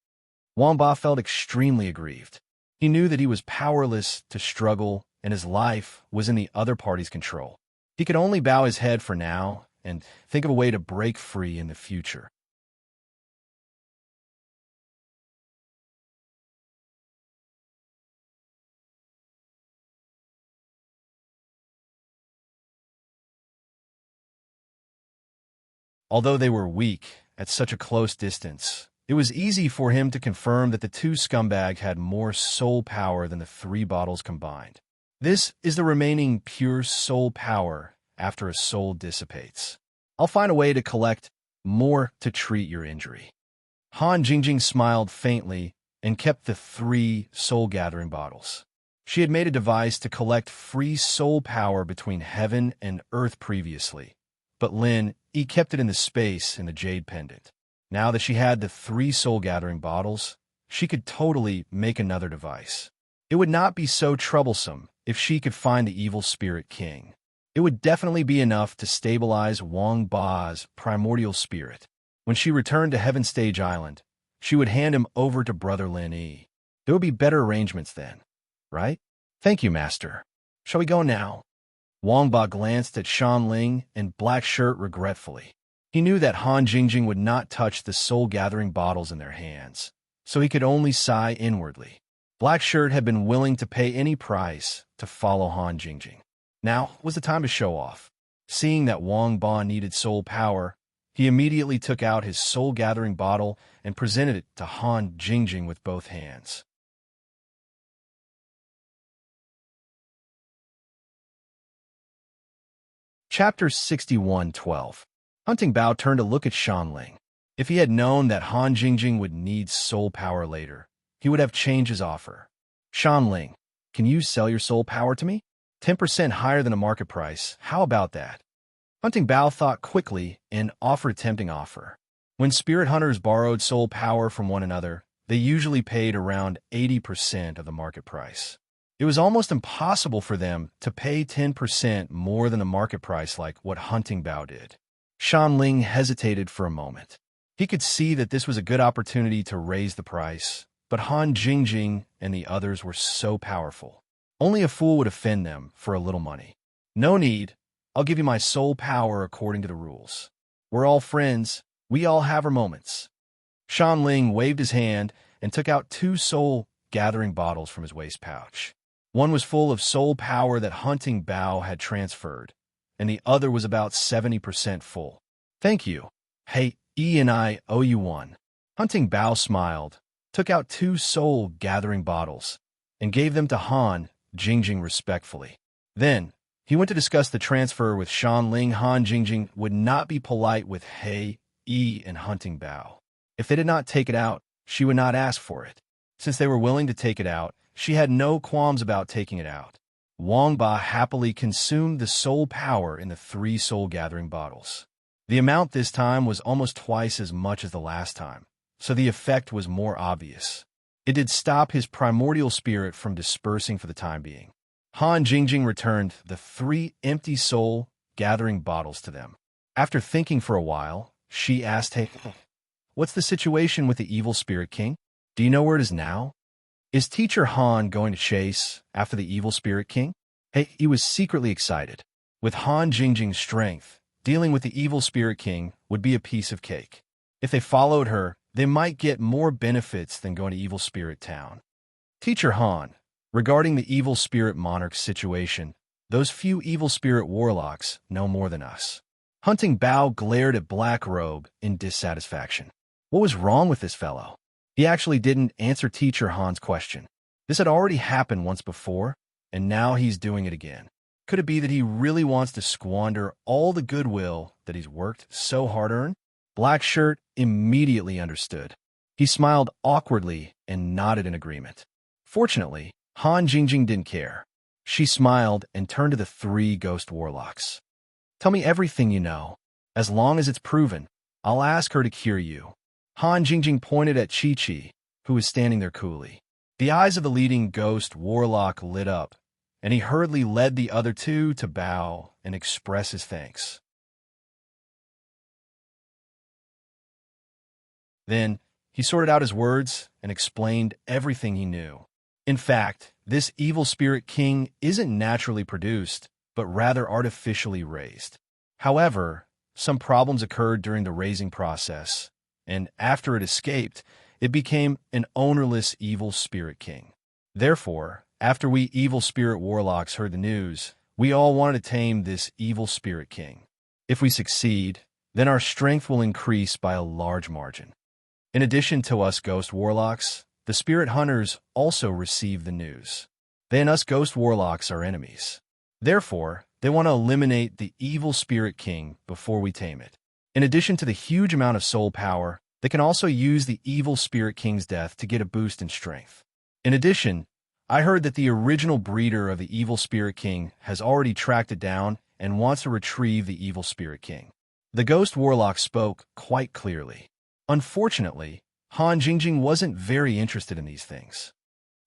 Wang Ba felt extremely aggrieved. He knew that he was powerless to struggle and his life was in the other party's control. He could only bow his head for now and think of a way to break free in the future. Although they were weak at such a close distance, it was easy for him to confirm that the two scumbags had more soul power than the three bottles combined. This is the remaining pure soul power after a soul dissipates. I'll find a way to collect more to treat your injury. Han Jingjing smiled faintly and kept the 3 soul-gathering bottles. She had made a device to collect free soul power between heaven and earth previously, but Lin Yi kept it in the space in the jade pendant. Now that she had the 3 soul-gathering bottles, she could totally make another device. It would not be so troublesome if she could find the evil spirit king. It would definitely be enough to stabilize Wang Ba's primordial spirit. When she returned to Heaven Stage Island, she would hand him over to Brother Lin Yi. There would be better arrangements then, right? Thank you, Master. Shall we go now? Wang Ba glanced at Shan Ling and Black Shirt regretfully. He knew that Han Jingjing would not touch the soul-gathering bottles in their hands, so he could only sigh inwardly. Black Shirt had been willing to pay any price to follow Han Jingjing. Now was the time to show off. Seeing that Wang Ba needed soul power, he immediately took out his soul-gathering bottle and presented it to Han Jingjing with both hands. Chapter 61:12. Hunting Bao turned to look at Shanling. If he had known that Han Jingjing would need soul power later, he would have changed his offer. Shanling, can you sell your soul power to me? 10% higher than a market price. How about that? Hunting Bao thought quickly and offered a tempting offer. When spirit hunters borrowed soul power from one another, they usually paid around 80% of the market price. It was almost impossible for them to pay 10% more than the market price like what Hunting Bao did. Shan Ling hesitated for a moment. He could see that this was a good opportunity to raise the price, but Han Jingjing and the others were so powerful. Only a fool would offend them for a little money. No need. I'll give you my soul power according to the rules. We're all friends. We all have our moments. Shan Ling waved his hand and took out 2 soul-gathering bottles from his waist pouch. One was full of soul power that Hunting Bao had transferred, and the other was about 70% full. Thank you. Hey, E and I owe you one. Hunting Bao smiled, took out 2 soul-gathering bottles, and gave them to Han Jingjing respectfully. Then, he went to discuss the transfer with Shan Ling. Han Jingjing would not be polite with He, E, and Hunting Bao. If they did not take it out, she would not ask for it. Since they were willing to take it out, she had no qualms about taking it out. Wang Ba happily consumed the soul power in the 3 soul-gathering bottles. The amount this time was almost twice as much as the last time, so the effect was more obvious. It did stop his primordial spirit from dispersing for the time being. Han Jingjing returned the 3 empty soul-gathering bottles to them. After thinking for a while, she asked, Hey, what's the situation with the evil spirit king? Do you know where it is now? Is Teacher Han going to chase after the evil spirit king? Hey, he was secretly excited. With Han Jingjing's strength, dealing with the evil spirit king would be a piece of cake. If they followed her, they might get more benefits than going to Evil Spirit Town. Teacher Han, regarding the evil spirit monarch's situation, those few evil spirit warlocks know more than us. Hunting Bao glared at Black Robe in dissatisfaction. What was wrong with this fellow? He actually didn't answer Teacher Han's question. This had already happened once before, and now he's doing it again. Could it be that he really wants to squander all the goodwill that he's worked so hard to earn? Black Shirt immediately understood. He smiled awkwardly and nodded in agreement. Fortunately, Han Jingjing didn't care. She smiled and turned to the 3 ghost warlocks. Tell me everything you know. As long as it's proven, I'll ask her to cure you. Han Jingjing pointed at Chi-Chi, who was standing there coolly. The eyes of the leading ghost warlock lit up, and he hurriedly led the other 2 to bow and express his thanks. Then, he sorted out his words and explained everything he knew. In fact, this evil spirit king isn't naturally produced, but rather artificially raised. However, some problems occurred during the raising process, and after it escaped, it became an ownerless evil spirit king. Therefore, after we evil spirit warlocks heard the news, we all wanted to tame this evil spirit king. If we succeed, then our strength will increase by a large margin. In addition to us ghost warlocks, the spirit hunters also receive the news. They and us ghost warlocks are enemies. Therefore, they want to eliminate the evil spirit king before we tame it. In addition to the huge amount of soul power, they can also use the evil spirit king's death to get a boost in strength. In addition, I heard that the original breeder of the evil spirit king has already tracked it down and wants to retrieve the evil spirit king. The ghost warlock spoke quite clearly. Unfortunately, Han Jingjing wasn't very interested in these things.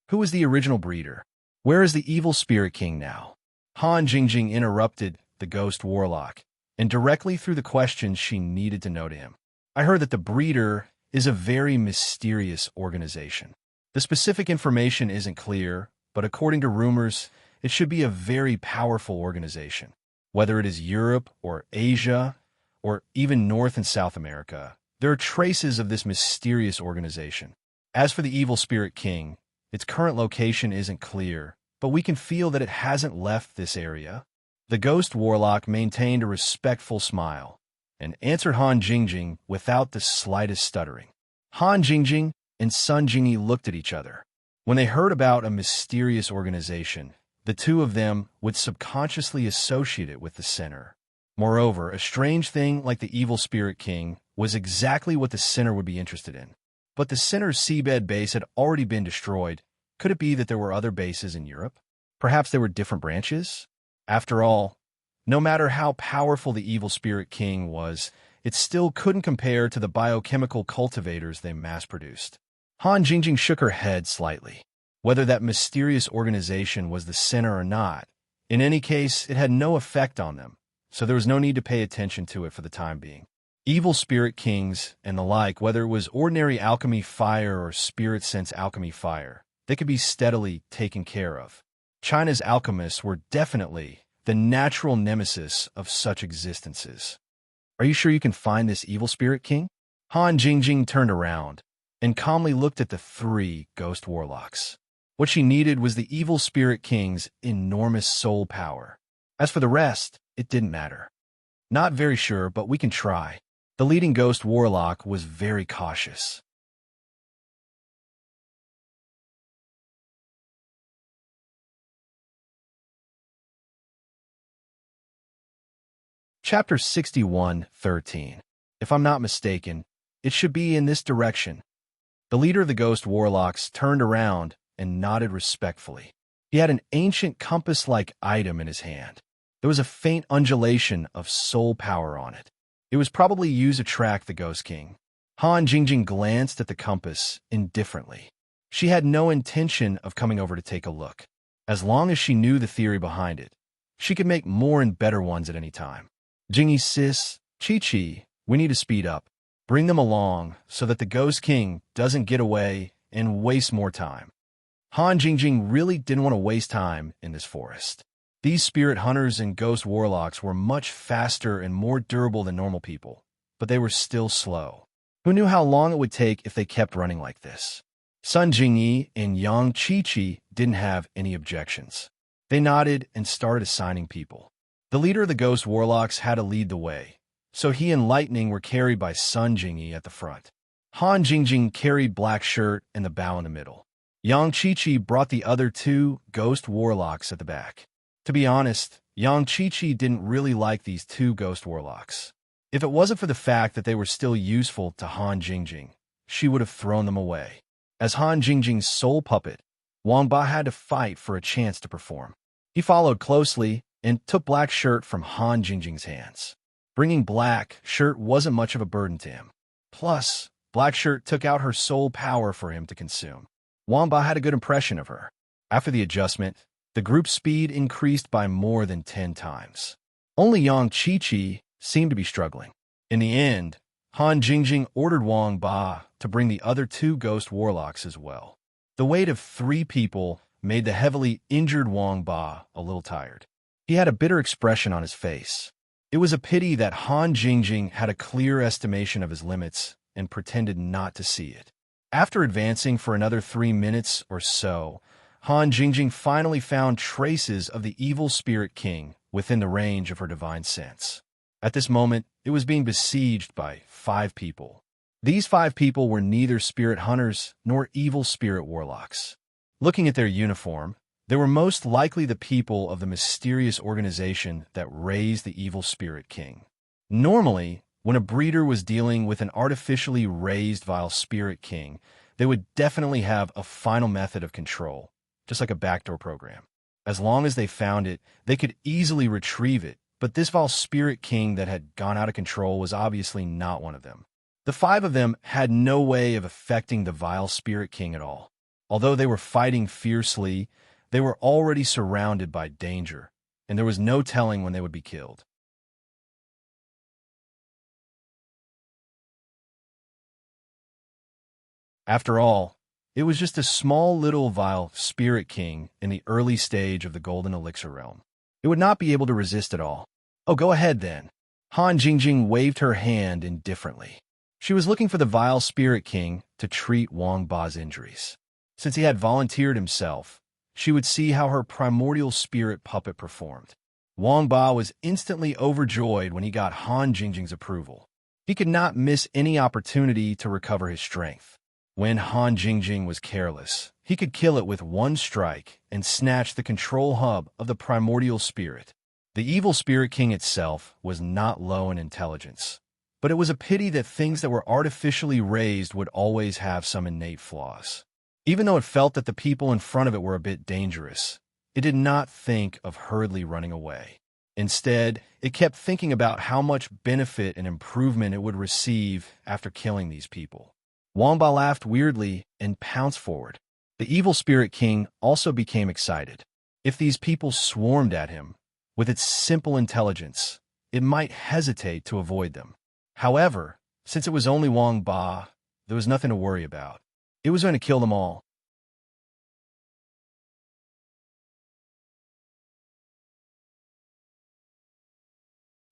Who is the original breeder? Where is the evil spirit king now? Han Jingjing interrupted the ghost warlock and directly threw the questions she needed to know to him. I heard that the breeder is a very mysterious organization. The specific information isn't clear, but according to rumors, it should be a very powerful organization. Whether it is Europe or Asia or even North and South America, there are traces of this mysterious organization. As for the evil spirit king, its current location isn't clear, but we can feel that it hasn't left this area. The ghost warlock maintained a respectful smile and answered Han Jingjing without the slightest stuttering. Han Jingjing and Sun Jingyi looked at each other. When they heard about a mysterious organization, the 2 of them would subconsciously associate it with the center. Moreover, a strange thing like the evil spirit king was exactly what the center would be interested in. But the center's seabed base had already been destroyed. Could it be that there were other bases in Europe? Perhaps there were different branches? After all, no matter how powerful the evil spirit king was, it still couldn't compare to the biochemical cultivators they mass-produced. Han Jingjing shook her head slightly. Whether that mysterious organization was the center or not, in any case, it had no effect on them, so there was no need to pay attention to it for the time being. Evil spirit kings and the like, whether it was ordinary alchemy fire or spirit sense alchemy fire, they could be steadily taken care of. China's alchemists were definitely the natural nemesis of such existences. Are you sure you can find this evil spirit king? Han Jingjing turned around and calmly looked at the 3 ghost warlocks. What she needed was the evil spirit king's enormous soul power. As for the rest, it didn't matter. Not very sure, but we can try. The leading ghost warlock was very cautious. Chapter 61:13. If I'm not mistaken, it should be in this direction. The leader of the ghost warlocks turned around and nodded respectfully. He had an ancient compass-like item in his hand. There was a faint undulation of soul power on it. It was probably used to track the Ghost King. Han Jingjing glanced at the compass indifferently. She had no intention of coming over to take a look. As long as she knew the theory behind it, she could make more and better ones at any time. Jingy sis, Chi-Chi, we need to speed up. Bring them along so that the Ghost King doesn't get away and waste more time. Han Jingjing really didn't want to waste time in this forest. These spirit hunters and ghost warlocks were much faster and more durable than normal people, but they were still slow. Who knew how long it would take if they kept running like this? Sun Jingyi and Yang Chi-Chi didn't have any objections. They nodded and started assigning people. The leader of the ghost warlocks had to lead the way, so he and Lightning were carried by Sun Jingyi at the front. Han Jingjing carried Black Shirt and the bow in the middle. Yang Chi-Chi brought the other 2 ghost warlocks at the back. To be honest, Yang Chi-Chi didn't really like these 2 ghost warlocks. If it wasn't for the fact that they were still useful to Han Jingjing, she would have thrown them away. As Han Jingjing's soul puppet, Wang Ba had to fight for a chance to perform. He followed closely and took Black Shirt from Han Jingjing's hands. Bringing Black Shirt wasn't much of a burden to him. Plus, Black Shirt took out her soul power for him to consume. Wang Ba had a good impression of her. After the adjustment, the group's speed increased by more than 10 times. Only Yang Chi-Chi seemed to be struggling. In the end, Han Jingjing ordered Wang Ba to bring the other 2 ghost warlocks as well. The weight of 3 people made the heavily injured Wang Ba a little tired. He had a bitter expression on his face. It was a pity that Han Jingjing had a clear estimation of his limits and pretended not to see it. After advancing for another 3 minutes or so, Han Jingjing finally found traces of the evil spirit king within the range of her divine sense. At this moment, it was being besieged by 5 people. These 5 people were neither spirit hunters nor evil spirit warlocks. Looking at their uniform, they were most likely the people of the mysterious organization that raised the evil spirit king. Normally, when a breeder was dealing with an artificially raised vile spirit king, they would definitely have a final method of control, just like a backdoor program. As long as they found it, they could easily retrieve it, but this vile spirit king that had gone out of control was obviously not one of them. The 5 of them had no way of affecting the vile spirit king at all. Although they were fighting fiercely, they were already surrounded by danger, and there was no telling when they would be killed. After all, it was just a small little vile spirit king in the early stage of the Golden Elixir realm. It would not be able to resist at all. Oh, go ahead then. Han Jingjing waved her hand indifferently. She was looking for the vile spirit king to treat Wang Ba's injuries. Since he had volunteered himself, she would see how her primordial spirit puppet performed. Wang Ba was instantly overjoyed when he got Han Jingjing's approval. He could not miss any opportunity to recover his strength. When Han Jingjing was careless, he could kill it with one strike and snatch the control hub of the primordial spirit. The evil spirit king itself was not low in intelligence, but it was a pity that things that were artificially raised would always have some innate flaws. Even though it felt that the people in front of it were a bit dangerous, it did not think of hurriedly running away. Instead, it kept thinking about how much benefit and improvement it would receive after killing these people. Wangba laughed weirdly and pounced forward. The evil spirit king also became excited. If these people swarmed at him, with its simple intelligence, it might hesitate to avoid them. However, since it was only Wangba, there was nothing to worry about. It was going to kill them all.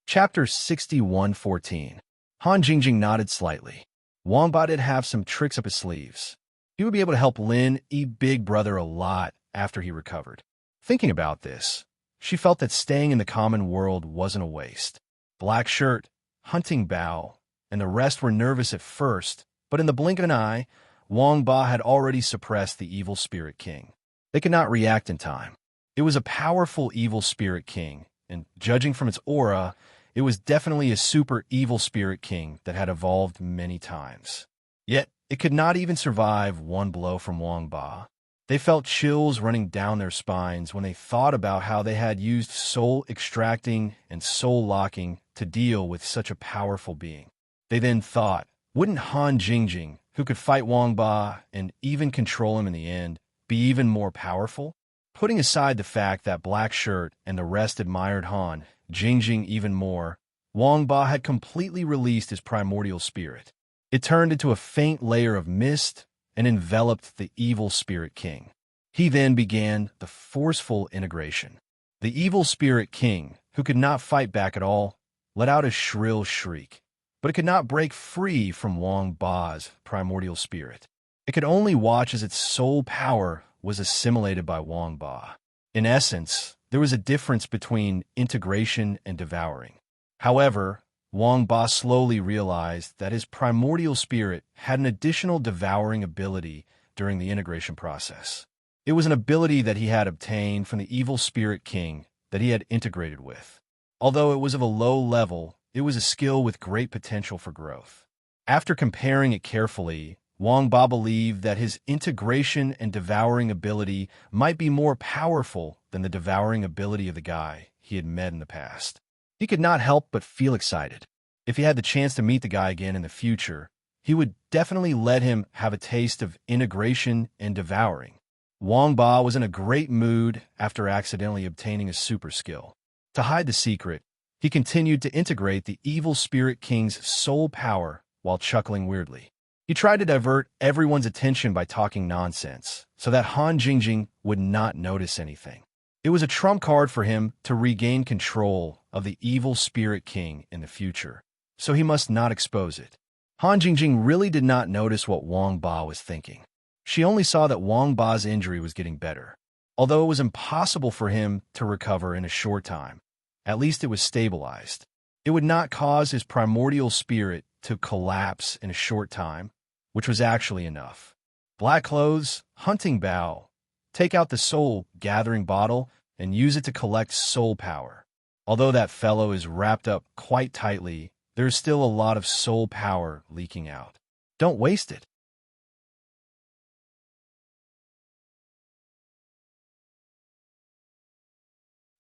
Chapter 61:14. Han Jingjing nodded slightly. Wangba did have some tricks up his sleeves. He would be able to help Lin eat Big Brother a lot after he recovered. Thinking about this, she felt that staying in the common world wasn't a waste. Black Shirt, Hunting Bao, and the rest were nervous at first, but in the blink of an eye, Wangba had already suppressed the evil spirit king. They could not react in time. It was a powerful evil spirit king, and judging from its aura, it was definitely a super evil spirit king that had evolved many times. Yet, it could not even survive one blow from Wangba. They felt chills running down their spines when they thought about how they had used soul extracting and soul locking to deal with such a powerful being. They then thought, wouldn't Han Jingjing, who could fight Wangba and even control him in the end, be even more powerful? Putting aside the fact that Black Shirt and the rest admired Han Jingjing even more, Wangba had completely released his primordial spirit. It turned into a faint layer of mist and enveloped the evil spirit king. He then began the forceful integration. The evil spirit king, who could not fight back at all, let out a shrill shriek, but it could not break free from Wangba's primordial spirit. It could only watch as its soul power was assimilated by Wangba. In essence, there was a difference between integration and devouring. However, Wangba slowly realized that his primordial spirit had an additional devouring ability during the integration process. It was an ability that he had obtained from the evil spirit king that he had integrated with. Although it was of a low level, it was a skill with great potential for growth. After comparing it carefully, Wangba believed that his integration and devouring ability might be more powerful than the devouring ability of the guy he had met in the past. He could not help but feel excited. If he had the chance to meet the guy again in the future, he would definitely let him have a taste of integration and devouring. Wangba was in a great mood after accidentally obtaining a super skill. To hide the secret, he continued to integrate the evil spirit king's soul power while chuckling weirdly. He tried to divert everyone's attention by talking nonsense, so that Han Jingjing would not notice anything. It was a trump card for him to regain control of the evil spirit king in the future, so he must not expose it. Han Jingjing really did not notice what Wangba was thinking. She only saw that Wangba's injury was getting better. Although it was impossible for him to recover in a short time, at least it was stabilized. It would not cause his primordial spirit to collapse in a short time, which was actually enough. Black Clothes, Hunting Bao. Take out the soul gathering bottle and use it to collect soul power. Although that fellow is wrapped up quite tightly, there's still a lot of soul power leaking out. Don't waste it.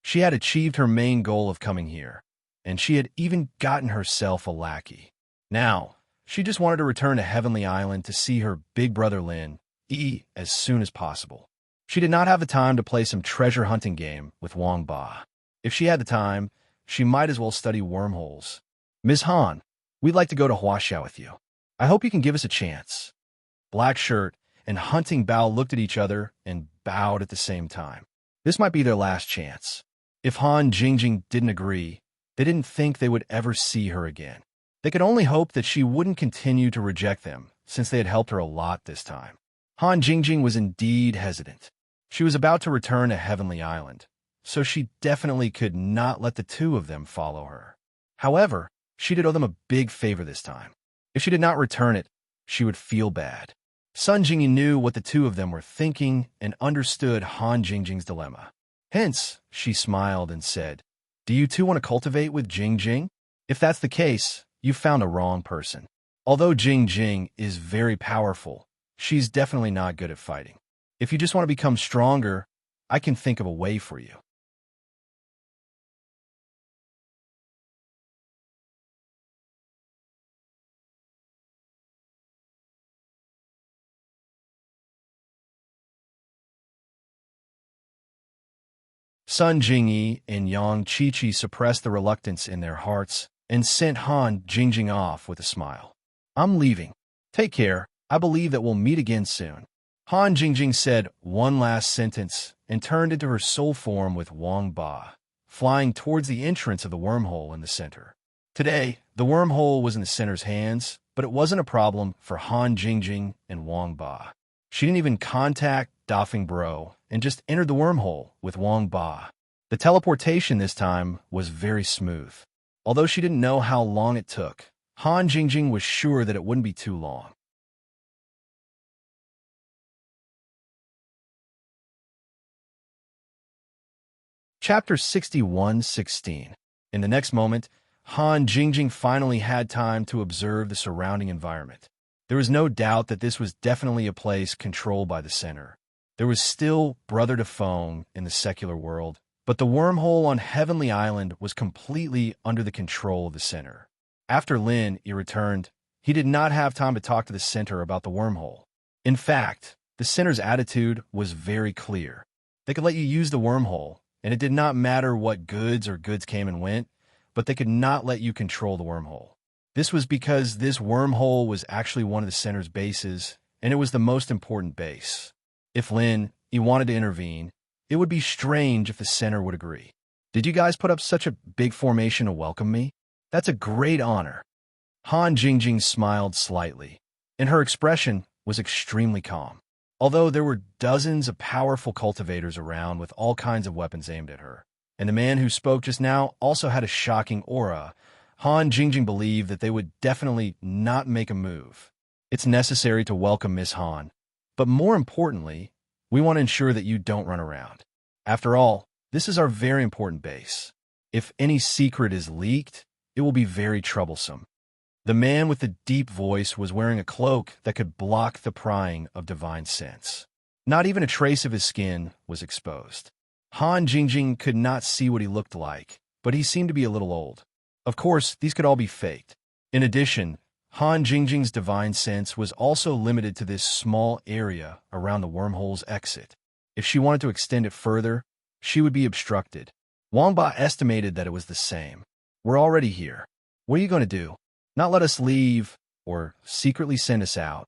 She had achieved her main goal of coming here, and she had even gotten herself a lackey. Now, she just wanted to return to Heavenly Island to see her big brother Lin as soon as possible. She did not have the time to play some treasure hunting game with Wangba. If she had the time, she might as well study wormholes. Ms. Han, we'd like to go to Huaxiao with you. I hope you can give us a chance. Black Shirt and Hunting Bao looked at each other and bowed at the same time. This might be their last chance. If Han Jingjing didn't agree, they didn't think they would ever see her again. They could only hope that she wouldn't continue to reject them, since they had helped her a lot this time. Han Jingjing was indeed hesitant. She was about to return to Heavenly Island, so she definitely could not let the two of them follow her. However, she did owe them a big favor this time. If she did not return it, she would feel bad. Sun Jingyi knew what the two of them were thinking and understood Han Jingjing's dilemma. Hence, she smiled and said, "Do you two want to cultivate with Jingjing? If that's the case, you've found a wrong person. Although Jingjing is very powerful, she's definitely not good at fighting. If you just want to become stronger, I can think of a way for you." Sun Jingyi and Yang Qiqi suppressed the reluctance in their hearts and sent Han Jingjing off with a smile. I'm leaving. Take care. I believe that we'll meet again soon. Han Jingjing said one last sentence and turned into her soul form with Wang Ba, flying towards the entrance of the wormhole in the center. Today, the wormhole was in the center's hands, but it wasn't a problem for Han Jingjing and Wang Ba. She didn't even contact Dafeng Bro and just entered the wormhole with Wang Ba. The teleportation this time was very smooth. Although she didn't know how long it took, Han Jingjing was sure that it wouldn't be too long. Chapter 61:16. In the next moment, Han Jingjing finally had time to observe the surrounding environment. There was no doubt that this was definitely a place controlled by the center. There was still brother to phone in the secular world, but the wormhole on Heavenly Island was completely under the control of the center. After Lin returned, he did not have time to talk to the center about the wormhole. In fact, the center's attitude was very clear. They could let you use the wormhole, and it did not matter what goods came and went, but they could not let you control the wormhole. This was because this wormhole was actually one of the center's bases, and it was the most important base. If Lin wanted to intervene, it would be strange if the center would agree. Did you guys put up such a big formation to welcome me? That's a great honor. Han Jingjing smiled slightly, and her expression was extremely calm. Although there were dozens of powerful cultivators around with all kinds of weapons aimed at her, and the man who spoke just now also had a shocking aura, Han Jingjing believed that they would definitely not make a move. It's necessary to welcome Miss Han, but more importantly, we want to ensure that you don't run around. After all, this is our very important base. If any secret is leaked, it will be very troublesome. The man with the deep voice was wearing a cloak that could block the prying of divine sense. Not even a trace of his skin was exposed. Han Jingjing could not see what he looked like, but he seemed to be a little old. Of course, these could all be faked. In addition, Han Jingjing's divine sense was also limited to this small area around the wormhole's exit. If she wanted to extend it further, she would be obstructed. Wang Ba estimated that it was the same. We're already here. What are you going to do? Not let us leave, or secretly send us out?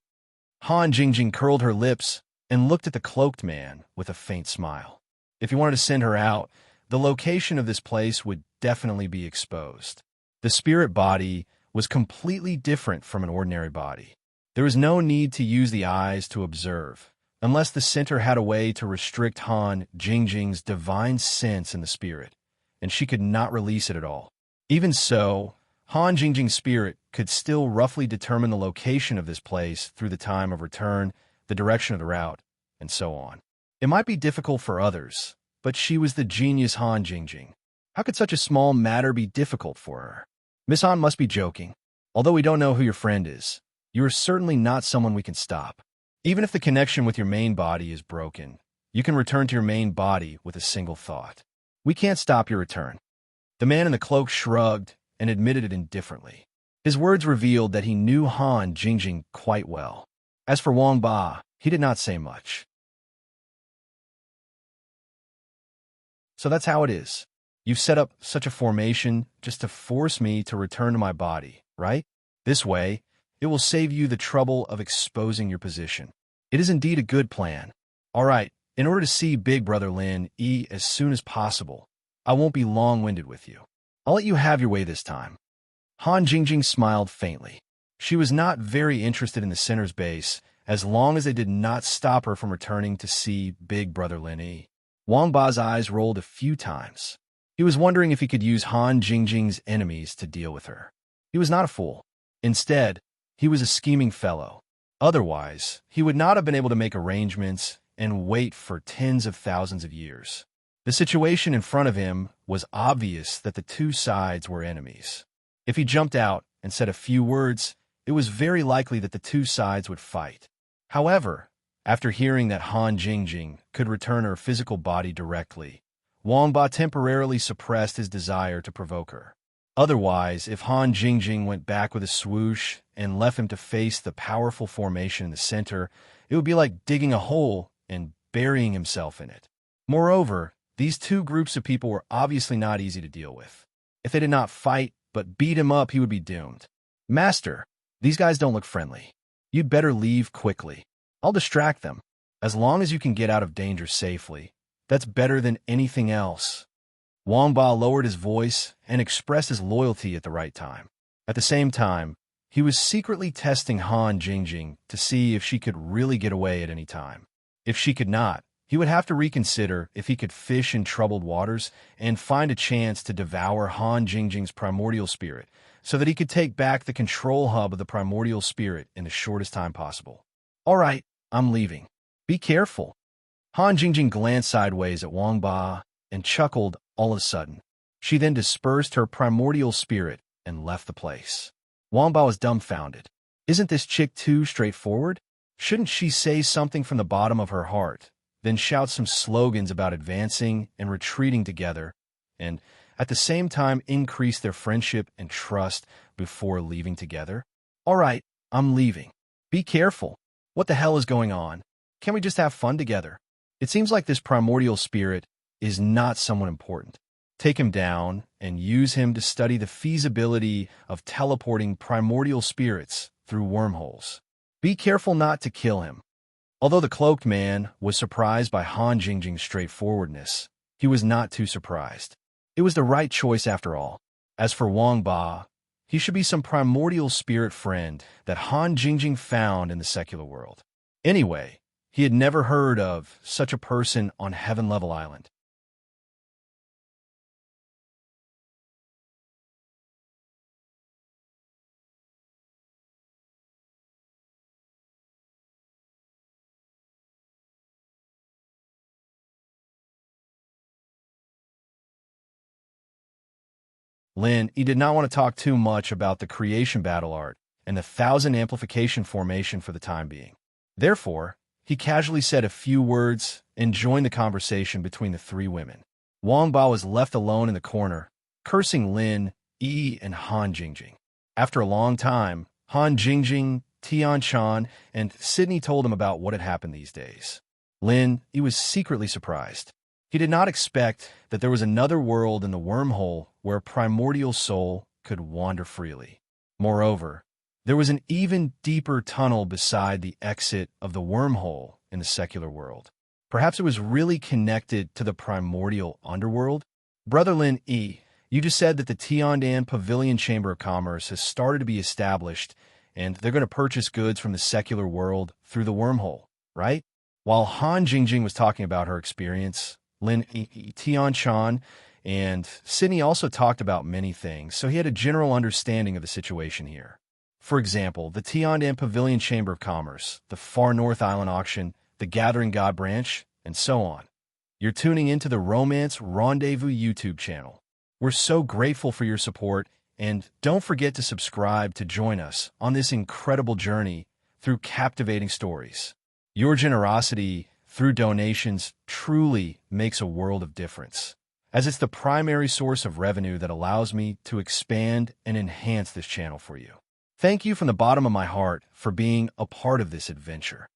Han Jingjing curled her lips and looked at the cloaked man with a faint smile. If he wanted to send her out, the location of this place would definitely be exposed. The spirit body was completely different from an ordinary body. There was no need to use the eyes to observe, unless the center had a way to restrict Han Jingjing's divine sense in the spirit, and she could not release it at all. Even so, Han Jingjing's spirit could still roughly determine the location of this place through the time of return, the direction of the route, and so on. It might be difficult for others, but she was the genius Han Jingjing. How could such a small matter be difficult for her? Miss Han must be joking. Although we don't know who your friend is, you are certainly not someone we can stop. Even if the connection with your main body is broken, you can return to your main body with a single thought. We can't stop your return. The man in the cloak shrugged and admitted it indifferently. His words revealed that he knew Han Jingjing quite well. As for Wang Ba, he did not say much. So that's how it is. You've set up such a formation just to force me to return to my body, right? This way, it will save you the trouble of exposing your position. It is indeed a good plan. All right, in order to see Big Brother Lin as soon as possible, I won't be long-winded with you. I'll let you have your way this time. Han Jingjing smiled faintly. She was not very interested in the center's base, as long as they did not stop her from returning to see Big Brother Lin. Wang Ba's eyes rolled a few times. He was wondering if he could use Han Jingjing's enemies to deal with her. He was not a fool. Instead, he was a scheming fellow. Otherwise, he would not have been able to make arrangements and wait for tens of thousands of years. The situation in front of him was obvious that the two sides were enemies. If he jumped out and said a few words, it was very likely that the two sides would fight. However, after hearing that Han Jingjing could return her physical body directly, Wang Ba temporarily suppressed his desire to provoke her. Otherwise, if Han Jingjing went back with a swoosh and left him to face the powerful formation in the center, it would be like digging a hole and burying himself in it. Moreover, These two groups of people were obviously not easy to deal with. If they did not fight, but beat him up, he would be doomed. Master, these guys don't look friendly. You'd better leave quickly. I'll distract them. As long as you can get out of danger safely, that's better than anything else. Wang Ba lowered his voice and expressed his loyalty at the right time. At the same time, he was secretly testing Han Jingjing to see if she could really get away at any time. If she could not, he would have to reconsider if he could fish in troubled waters and find a chance to devour Han Jingjing's primordial spirit so that he could take back the control hub of the primordial spirit in the shortest time possible. All right, I'm leaving. Be careful. Han Jingjing glanced sideways at Wang Ba and chuckled all of a sudden. She then dispersed her primordial spirit and left the place. Wang Ba was dumbfounded. Isn't this chick too straightforward? Shouldn't she say something from the bottom of her heart, then shout some slogans about advancing and retreating together, and at the same time increase their friendship and trust before leaving together? All right, I'm leaving. Be careful. What the hell is going on? Can't we just have fun together? It seems like this primordial spirit is not someone important. Take him down and use him to study the feasibility of teleporting primordial spirits through wormholes. Be careful not to kill him. Although the cloaked man was surprised by Han Jingjing's straightforwardness, he was not too surprised. It was the right choice after all. As for Wang Ba, he should be some primordial spirit friend that Han Jingjing found in the secular world. Anyway, he had never heard of such a person on Heaven Level Island. Lin, he did not want to talk too much about the creation battle art and the 1,000 amplification formation for the time being. Therefore, he casually said a few words and joined the conversation between the three women. Wang Ba was left alone in the corner, cursing Lin, Yi, and Han Jingjing. After a long time, Han Jingjing, Tian Chan, and Sydney told him about what had happened these days. Lin, he was secretly surprised. He did not expect that there was another world in the wormhole where a primordial soul could wander freely. Moreover, there was an even deeper tunnel beside the exit of the wormhole in the secular world. Perhaps it was really connected to the primordial underworld? Brother Lin E, you just said that the Tiandan Pavilion Chamber of Commerce has started to be established, and they're going to purchase goods from the secular world through the wormhole, right? While Han Jingjing was talking about her experience, Lin E, Tian Chan, and Sydney also talked about many things, so he had a general understanding of the situation here. For example, the Tiandan Pavilion Chamber of Commerce, the Far North Island Auction, the Gathering God Branch, and so on. You're tuning into the Romance Rendezvous YouTube channel. We're so grateful for your support, and don't forget to subscribe to join us on this incredible journey through captivating stories. Your generosity through donations truly makes a world of difference, as it's the primary source of revenue that allows me to expand and enhance this channel for you. Thank you from the bottom of my heart for being a part of this adventure.